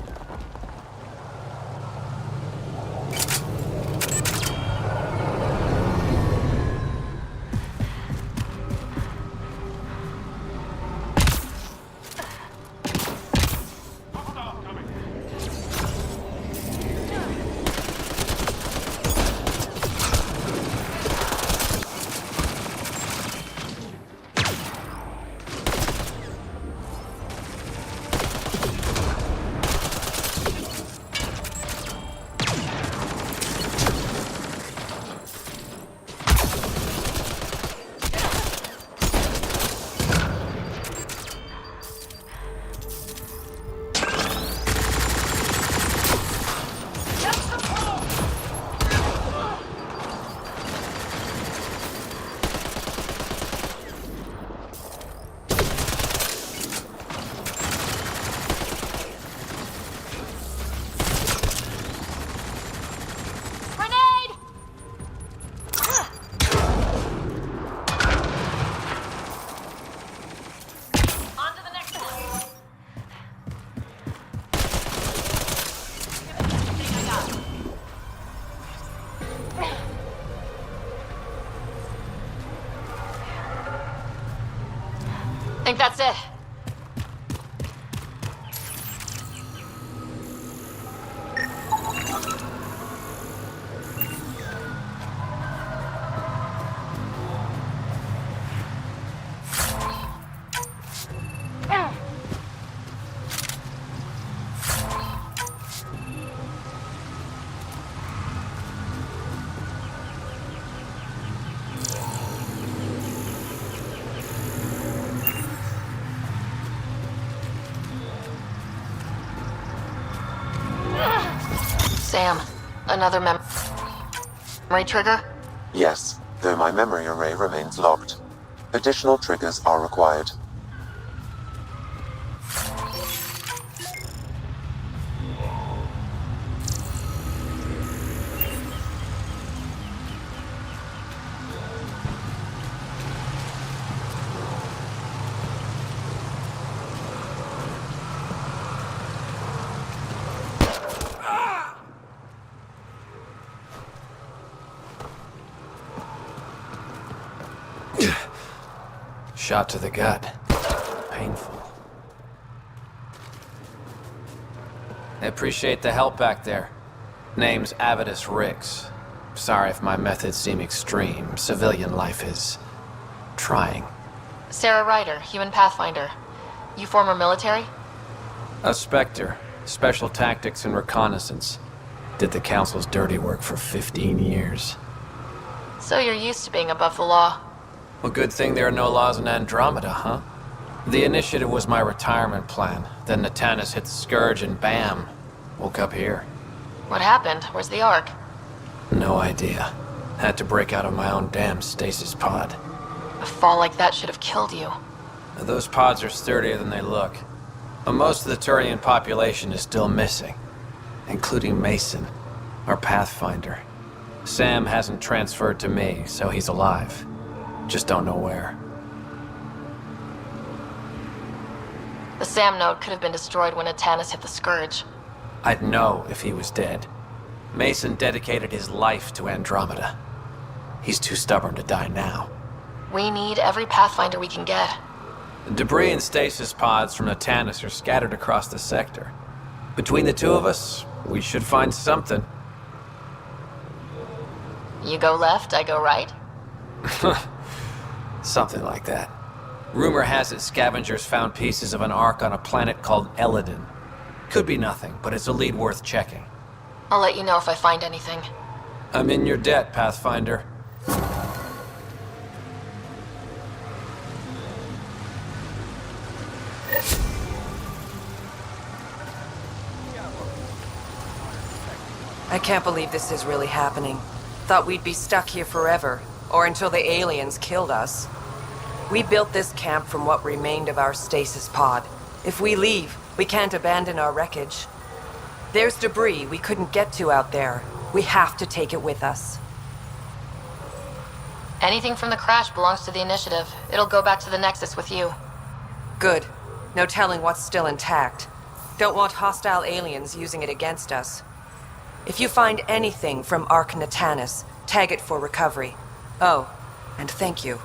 Think that's it. Sam, another memory trigger? Yes, though my memory array remains locked. Additional triggers are required. Shot to the gut. Painful. I appreciate the help back there. Name's Avidus Rix. Sorry if my methods seem extreme. Civilian life is trying. Sarah Ryder, human pathfinder. You former military? A Spectre. Special tactics and reconnaissance. Did the Council's dirty work for 15 years. So you're used to being above the law. Well, good thing there are no laws in Andromeda, huh? The initiative was my retirement plan. Then Natanis hit the Scourge and bam, woke up here. What happened? Where's the Ark? No idea. Had to break out of my own damn stasis pod. A fall like that should have killed you. Those pods are sturdier than they look. But most of the Turian population is still missing, including Mason, our Pathfinder. Sam hasn't transferred to me, so he's alive. Just don't know where. The SAM node could have been destroyed when Natanis hit the Scourge. I'd know if he was dead. Mason dedicated his life to Andromeda. He's too stubborn to die now. We need every Pathfinder we can get. Debris and stasis pods from Natanis are scattered across the sector. Between the two of us, we should find something. You go left, I go right? Something like that. Rumor has it scavengers found pieces of an Ark on a planet called Eladin. Could be nothing, but it's a lead worth checking. I'll let you know if I find anything. I'm in your debt, Pathfinder. I can't believe this is really happening. Thought we'd be stuck here forever, or until the aliens killed us. We built this camp from what remained of our stasis pod. If we leave, we can't abandon our wreckage. There's debris we couldn't get to out there. We have to take it with us. Anything from the crash belongs to the Initiative. It'll go back to the Nexus with you. Good. No telling what's still intact. Don't want hostile aliens using it against us. If you find anything from Ark Natanis, tag it for recovery. Oh, and thank you.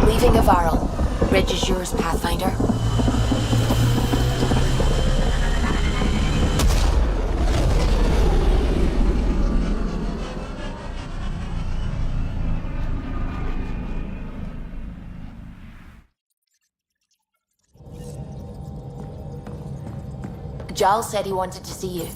Leaving Avarl. Bridge is yours, Pathfinder. Giles said he wanted to see you.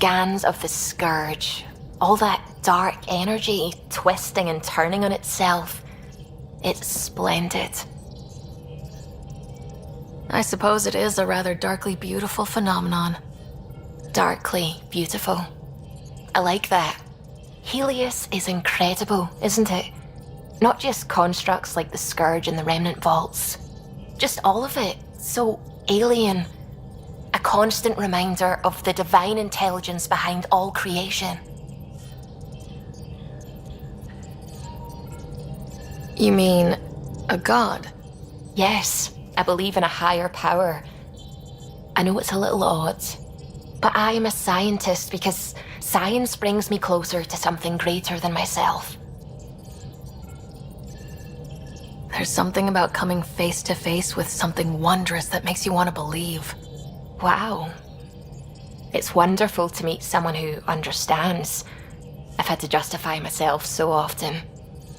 scans of the Scourge. All that dark energy twisting and turning on itself. It's splendid. I suppose it is a rather darkly beautiful phenomenon. Darkly beautiful. I like that. Helios is incredible, isn't it? Not just constructs like the Scourge and the Remnant Vaults. Just all of it. So alien. A constant reminder of the divine intelligence behind all creation. You mean a god? Yes, I believe in a higher power. I know it's a little odd, but I am a scientist because science brings me closer to something greater than myself. There's something about coming face to face with something wondrous that makes you want to believe. Wow. It's wonderful to meet someone who understands. I've had to justify myself so often.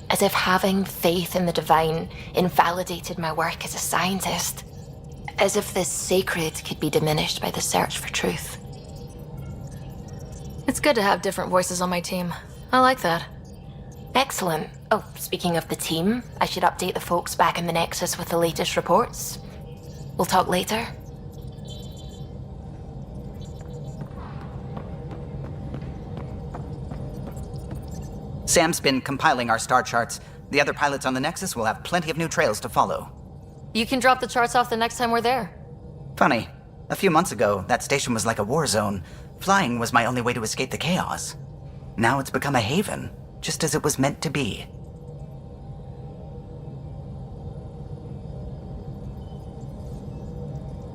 As if having faith in the divine invalidated my work as a scientist. As if this sacred could be diminished by the search for truth. It's good to have different voices on my team. I like that. Excellent. Oh, speaking of the team, I should update the folks back in the Nexus with the latest reports. We'll talk later. Sam's been compiling our star charts. The other pilots on the Nexus will have plenty of new trails to follow. You can drop the charts off the next time we're there. Funny, a few months ago, that station was like a war zone. Flying was my only way to escape the chaos. Now it's become a haven, just as it was meant to be.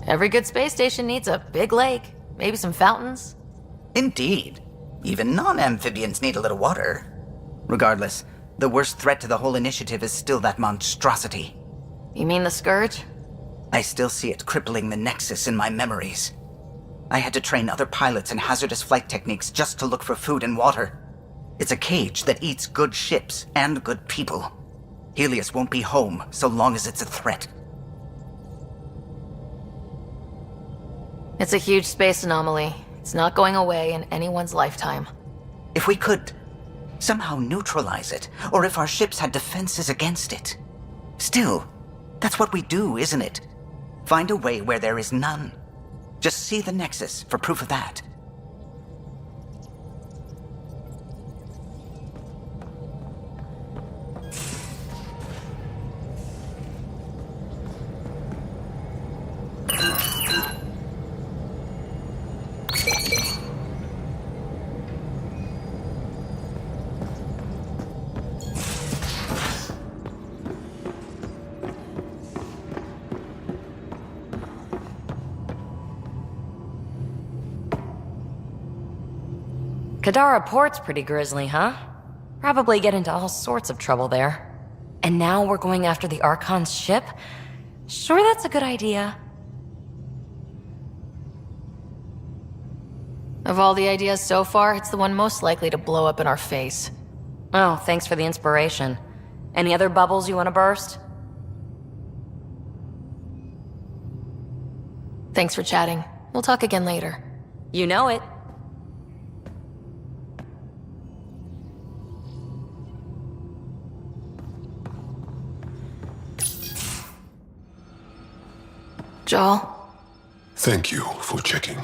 Every good space station needs a big lake, maybe some fountains. Indeed. Even non-amphibians need a little water. Regardless, the worst threat to the whole initiative is still that monstrosity. You mean the Scourge? I still see it crippling the Nexus in my memories. I had to train other pilots in hazardous flight techniques just to look for food and water. It's a cage that eats good ships and good people. Helios won't be home so long as it's a threat. It's a huge space anomaly. It's not going away in anyone's lifetime. If we could somehow neutralize it, or if our ships had defenses against it. Still, that's what we do, isn't it? Find a way where there is none. Just see the Nexus for proof of that. Kadara Port's pretty grisly, huh? Probably get into all sorts of trouble there. And now we're going after the Archon's ship? Sure, that's a good idea. Of all the ideas so far, it's the one most likely to blow up in our face. Oh, thanks for the inspiration. Any other bubbles you want to burst? Thanks for chatting. We'll talk again later. You know it. Joel? Thank you for checking.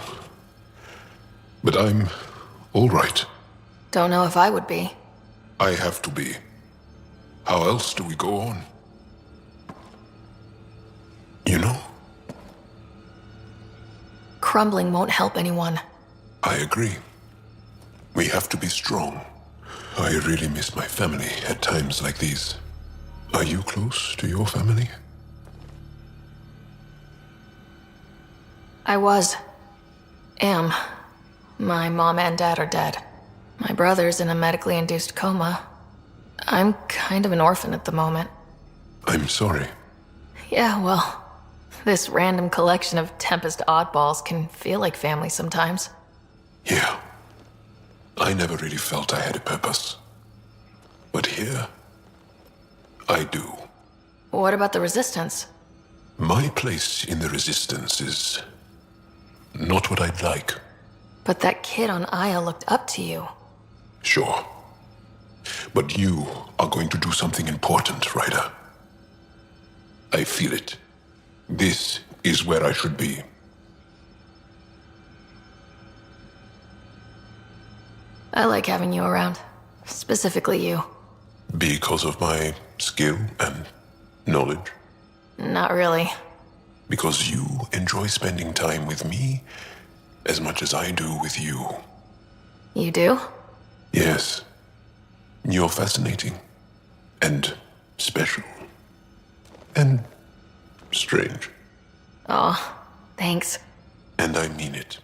But I'm all right. Don't know if I would be. I have to be. How else do we go on? You know? Crumbling won't help anyone. I agree. We have to be strong. I really miss my family at times like these. Are you close to your family? I am. My mom and dad are dead. My brother's in a medically induced coma. I'm kind of an orphan at the moment. I'm sorry. Yeah, well, this random collection of Tempest oddballs can feel like family sometimes. Yeah. I never really felt I had a purpose. But here, I do. What about the Resistance? My place in the Resistance is not what I'd like. But that kid on Aya looked up to you. Sure. But you are going to do something important, Ryder. I feel it. This is where I should be. I like having you around. Specifically you. Because of my skill and knowledge? Not really. Because you enjoy spending time with me as much as I do with you. You do? Yes. You're fascinating. And special. And strange. Oh, thanks. And I mean it.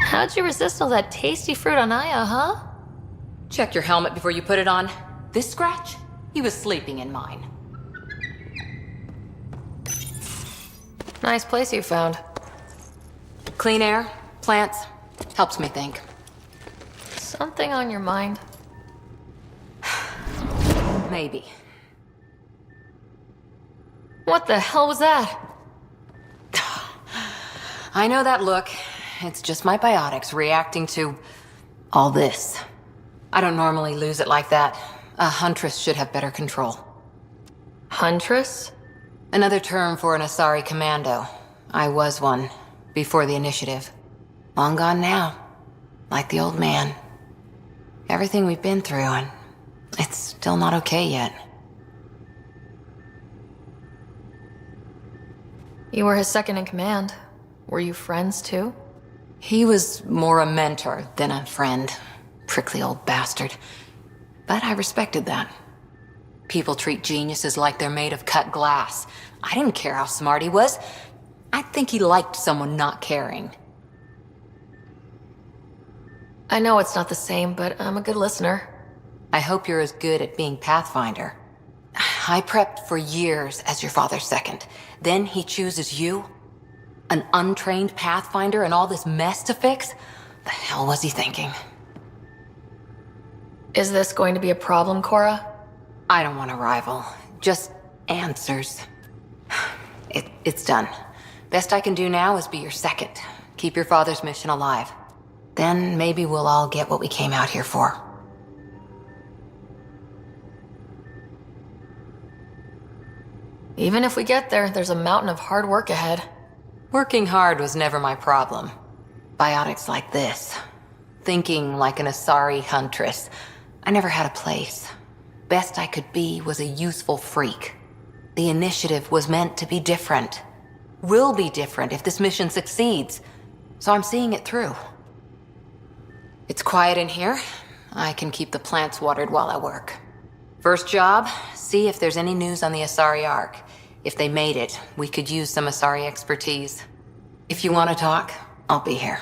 How'd you resist all that tasty fruit on Aya, huh? Check your helmet before you put it on. This scratch? He was sleeping in mine. Nice place you found. Clean air, plants, helps me think. Something on your mind? Maybe. What the hell was that? I know that look. It's just my biotics reacting to all this. I don't normally lose it like that. A huntress should have better control. Huntress? Another term for an Asari commando. I was one, before the initiative. Long gone now. Like the old man. Everything we've been through, and it's still not okay yet. You were his second in command. Were you friends too? He was more a mentor than a friend. Prickly old bastard. But I respected that. People treat geniuses like they're made of cut glass. I didn't care how smart he was. I think he liked someone not caring. I know it's not the same, but I'm a good listener. I hope you're as good at being Pathfinder. I prepped for years as your father's second. Then he chooses you? An untrained Pathfinder and all this mess to fix? The hell was he thinking? Is this going to be a problem, Cora? I don't want a rival. Just answers. It's done. Best I can do now is be your second. Keep your father's mission alive. Then maybe we'll all get what we came out here for. Even if we get there, there's a mountain of hard work ahead. Working hard was never my problem. Biotics like this. Thinking like an Asari huntress. I never had a place. Best I could be was a useful freak. The initiative was meant to be different. Will be different if this mission succeeds. So I'm seeing it through. It's quiet in here. I can keep the plants watered while I work. First job, see if there's any news on the Asari Ark. If they made it, we could use some Asari expertise. If you want to talk, I'll be here.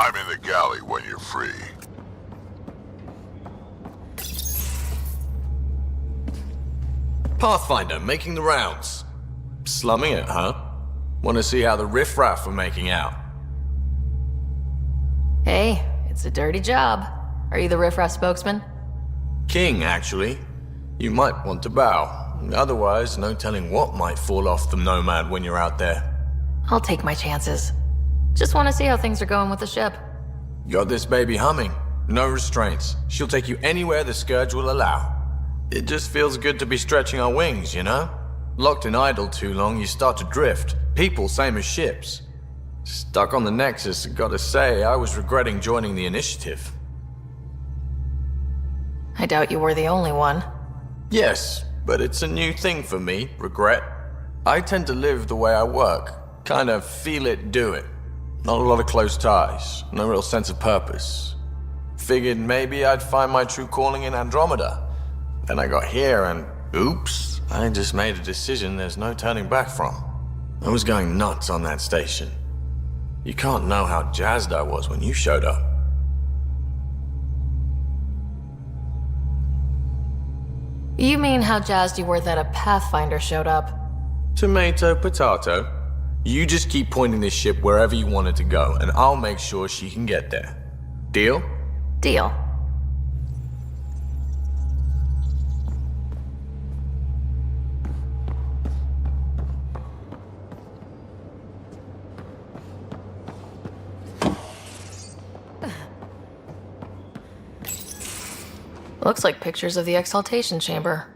I'm in the galley when you're free. Pathfinder, making the rounds. Slumming it, huh? Want to see how the riffraff are making out? Hey, it's a dirty job. Are you the riffraff spokesman? King, actually. You might want to bow. Otherwise, no telling what might fall off the Nomad when you're out there. I'll take my chances. Just want to see how things are going with the ship. Got this baby humming. No restraints. She'll take you anywhere the Scourge will allow. It just feels good to be stretching our wings, you know? Locked in idle too long, you start to drift. People, same as ships. Stuck on the Nexus, gotta say, I was regretting joining the Initiative. I doubt you were the only one. Yes, but it's a new thing for me, regret. I tend to live the way I work. Kind of feel it, do it. Not a lot of close ties, no real sense of purpose. Figured maybe I'd find my true calling in Andromeda. Then I got here and oops, I just made a decision there's no turning back from. I was going nuts on that station. You can't know how jazzed I was when you showed up. You mean how jazzed you were that a Pathfinder showed up? Tomato, potato. You just keep pointing this ship wherever you want it to go, and I'll make sure she can get there. Deal? Deal. Looks like pictures of the exaltation chamber.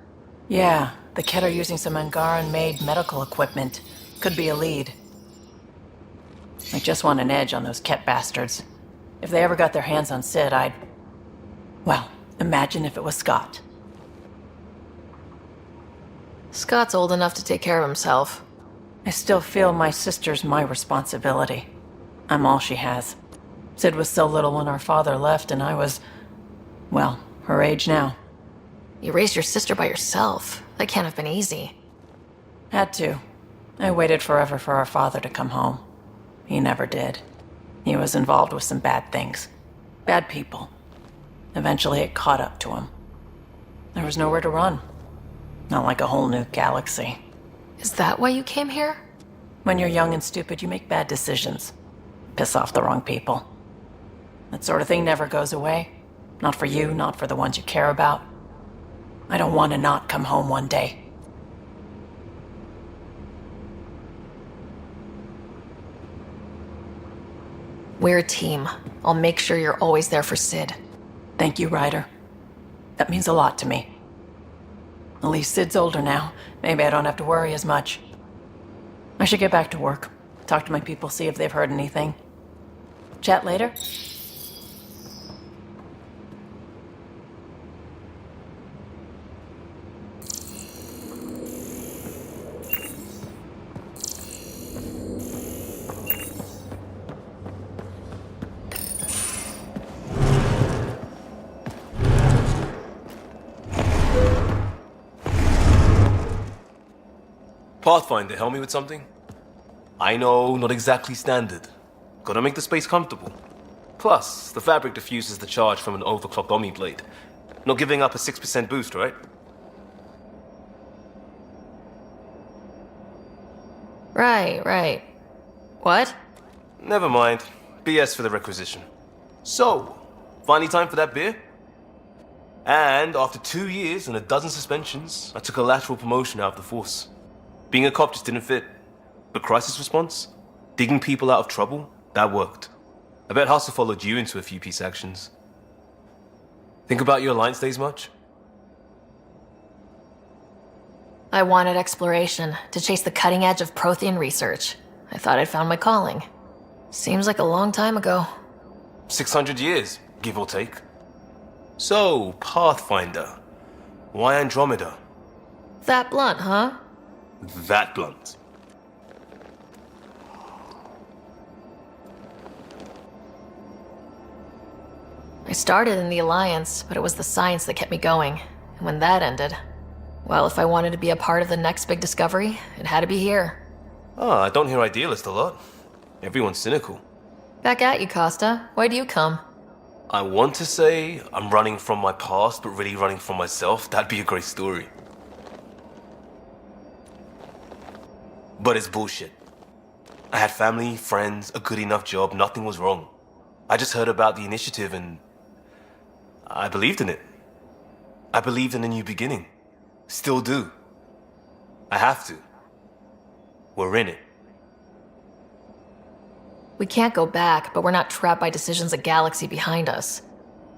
Yeah, the Ket are using some Angaran-made medical equipment. Could be a lead. I just want an edge on those Ket bastards. If they ever got their hands on Sid, I'd... Well, imagine if it was Scott. Scott's old enough to take care of himself. I still feel my sister's my responsibility. I'm all she has. Sid was so little when our father left, and I was... well, her age now. You raised your sister by yourself. That can't have been easy. Had to. I waited forever for our father to come home. He never did. He was involved with some bad things. Bad people. Eventually it caught up to him. There was nowhere to run. Not like a whole new galaxy. Is that why you came here? When you're young and stupid, you make bad decisions. Piss off the wrong people. That sort of thing never goes away. Not for you, not for the ones you care about. I don't want to not come home one day. We're a team. I'll make sure you're always there for Sid. Thank you, Ryder. That means a lot to me. At least Sid's older now. Maybe I don't have to worry as much. I should get back to work. Talk to my people, see if they've heard anything. Chat later? Pathfinder, help me with something? I know, not exactly standard. Gotta make the space comfortable. Plus, the fabric diffuses the charge from an overclocked Omni blade. Not giving up a 6% boost, right? Right. What? Never mind. BS for the requisition. So, finally time for that beer? And after 2 years and a dozen suspensions, I took a lateral promotion out of the force. Being a cop just didn't fit. But crisis response? Digging people out of trouble? That worked. I bet Hustle followed you into a few peace actions. Think about your Alliance days much? I wanted exploration, to chase the cutting edge of Prothean research. I thought I'd found my calling. Seems like a long time ago. 600 years, give or take. So, Pathfinder. Why Andromeda? That blunt, huh? That blunt. I started in the Alliance, but it was the science that kept me going. And when that ended, well, if I wanted to be a part of the next big discovery, it had to be here. I don't hear idealist a lot. Everyone's cynical. Back at you, Costa. Why do you come? I want to say I'm running from my past, but really running from myself. That'd be a great story. But it's bullshit. I had family, friends, a good enough job, nothing was wrong. I just heard about the initiative and I believed in it. I believed in a new beginning. Still do. I have to. We're in it. We can't go back, but we're not trapped by decisions a galaxy behind us.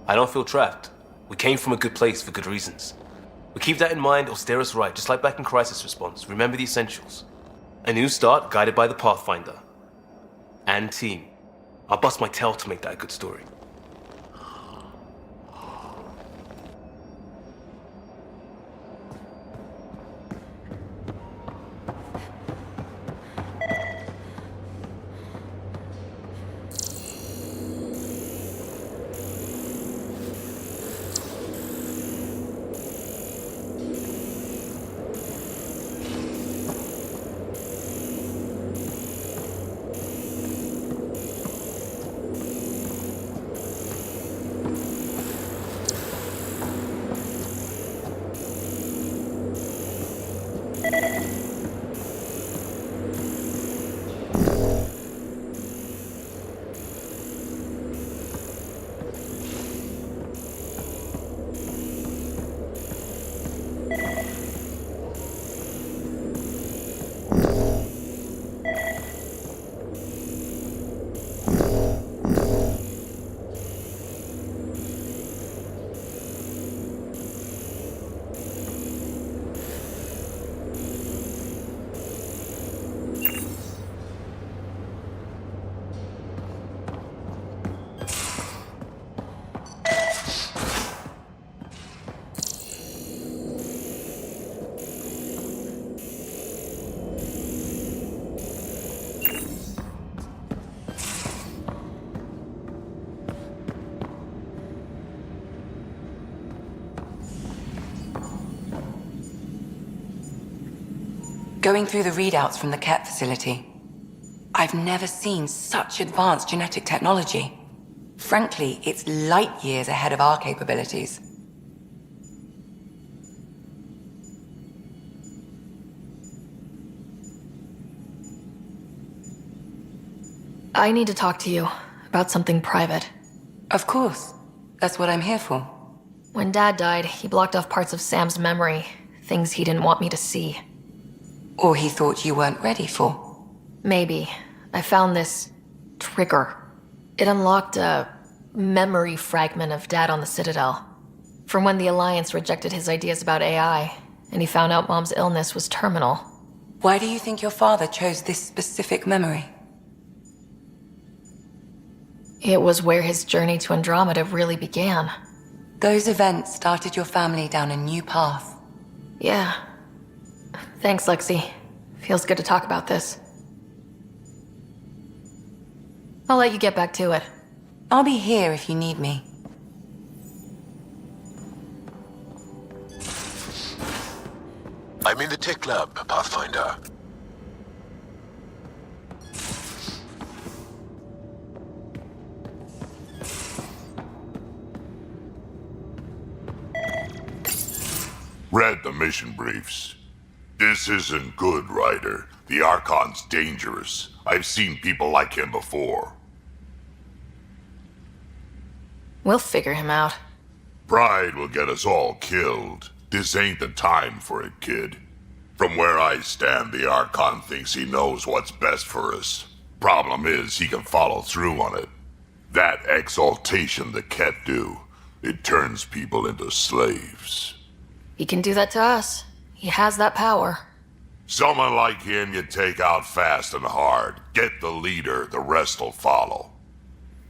I don't feel trapped. We came from a good place for good reasons. We keep that in mind or steer us right, just like back in Crisis Response. Remember the essentials. A new start guided by the Pathfinder. And team. I'll bust my tail to make that a good story. Going through the readouts from the Ket facility, I've never seen such advanced genetic technology. Frankly, it's light years ahead of our capabilities. I need to talk to you about something private. Of course. That's what I'm here for. When Dad died, he blocked off parts of Sam's memory, things he didn't want me to see. Or he thought you weren't ready for. Maybe. I found this trigger. It unlocked a memory fragment of Dad on the Citadel. From when the Alliance rejected his ideas about AI, and he found out Mom's illness was terminal. Why do you think your father chose this specific memory? It was where his journey to Andromeda really began. Those events started your family down a new path. Yeah. Thanks, Lexi. Feels good to talk about this. I'll let you get back to it. I'll be here if you need me. I'm in the tech lab, Pathfinder. Read the mission briefs. This isn't good, Ryder. The Archon's dangerous. I've seen people like him before. We'll figure him out. Pride will get us all killed. This ain't the time for it, kid. From where I stand, the Archon thinks he knows what's best for us. Problem is, he can follow through on it. That exaltation the Ket do, it turns people into slaves. He can do that to us. He has that power. Someone like him you take out fast and hard. Get the leader, the rest'll follow.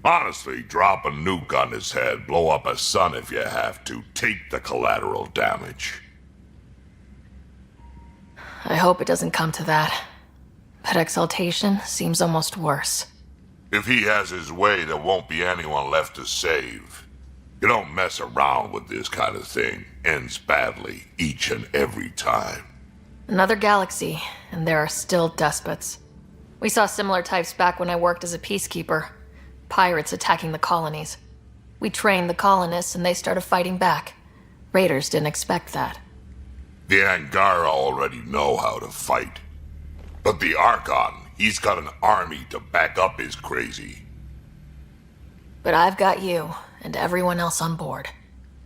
Honestly, drop a nuke on his head, blow up a sun if you have to. Take the collateral damage. I hope it doesn't come to that. But exaltation seems almost worse. If he has his way, there won't be anyone left to save. You don't mess around with this kind of thing. Ends badly, each and every time. Another galaxy, and there are still despots. We saw similar types back when I worked as a peacekeeper. Pirates attacking the colonies. We trained the colonists and they started fighting back. Raiders didn't expect that. The Angara already know how to fight. But the Archon, he's got an army to back up his crazy. But I've got you, and everyone else on board.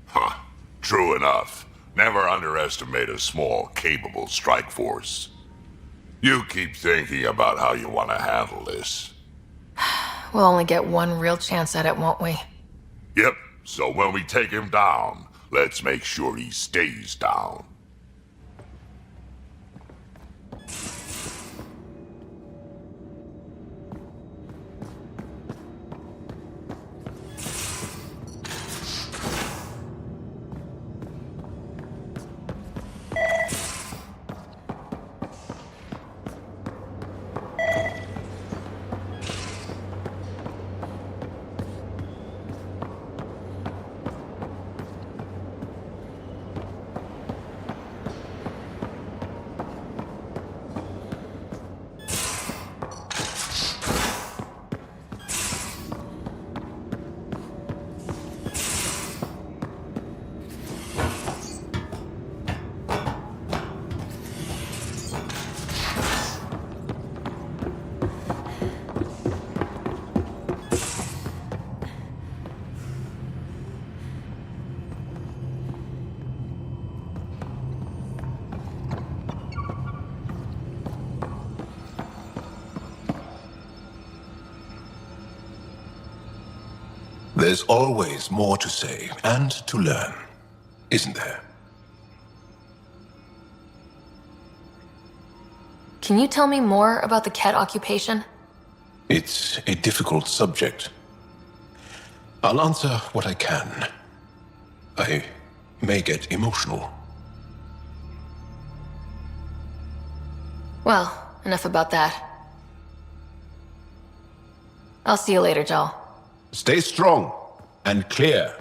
Huh. True enough. Never underestimate a small, capable strike force. You keep thinking about how you want to handle this. We'll only get one real chance at it, won't we? Yep, so when we take him down, let's make sure he stays down. There's always more to say and to learn, isn't there? Can you tell me more about the Ket occupation? It's a difficult subject. I'll answer what I can. I may get emotional. Well, enough about that. I'll see you later, Joel. Stay strong and clear.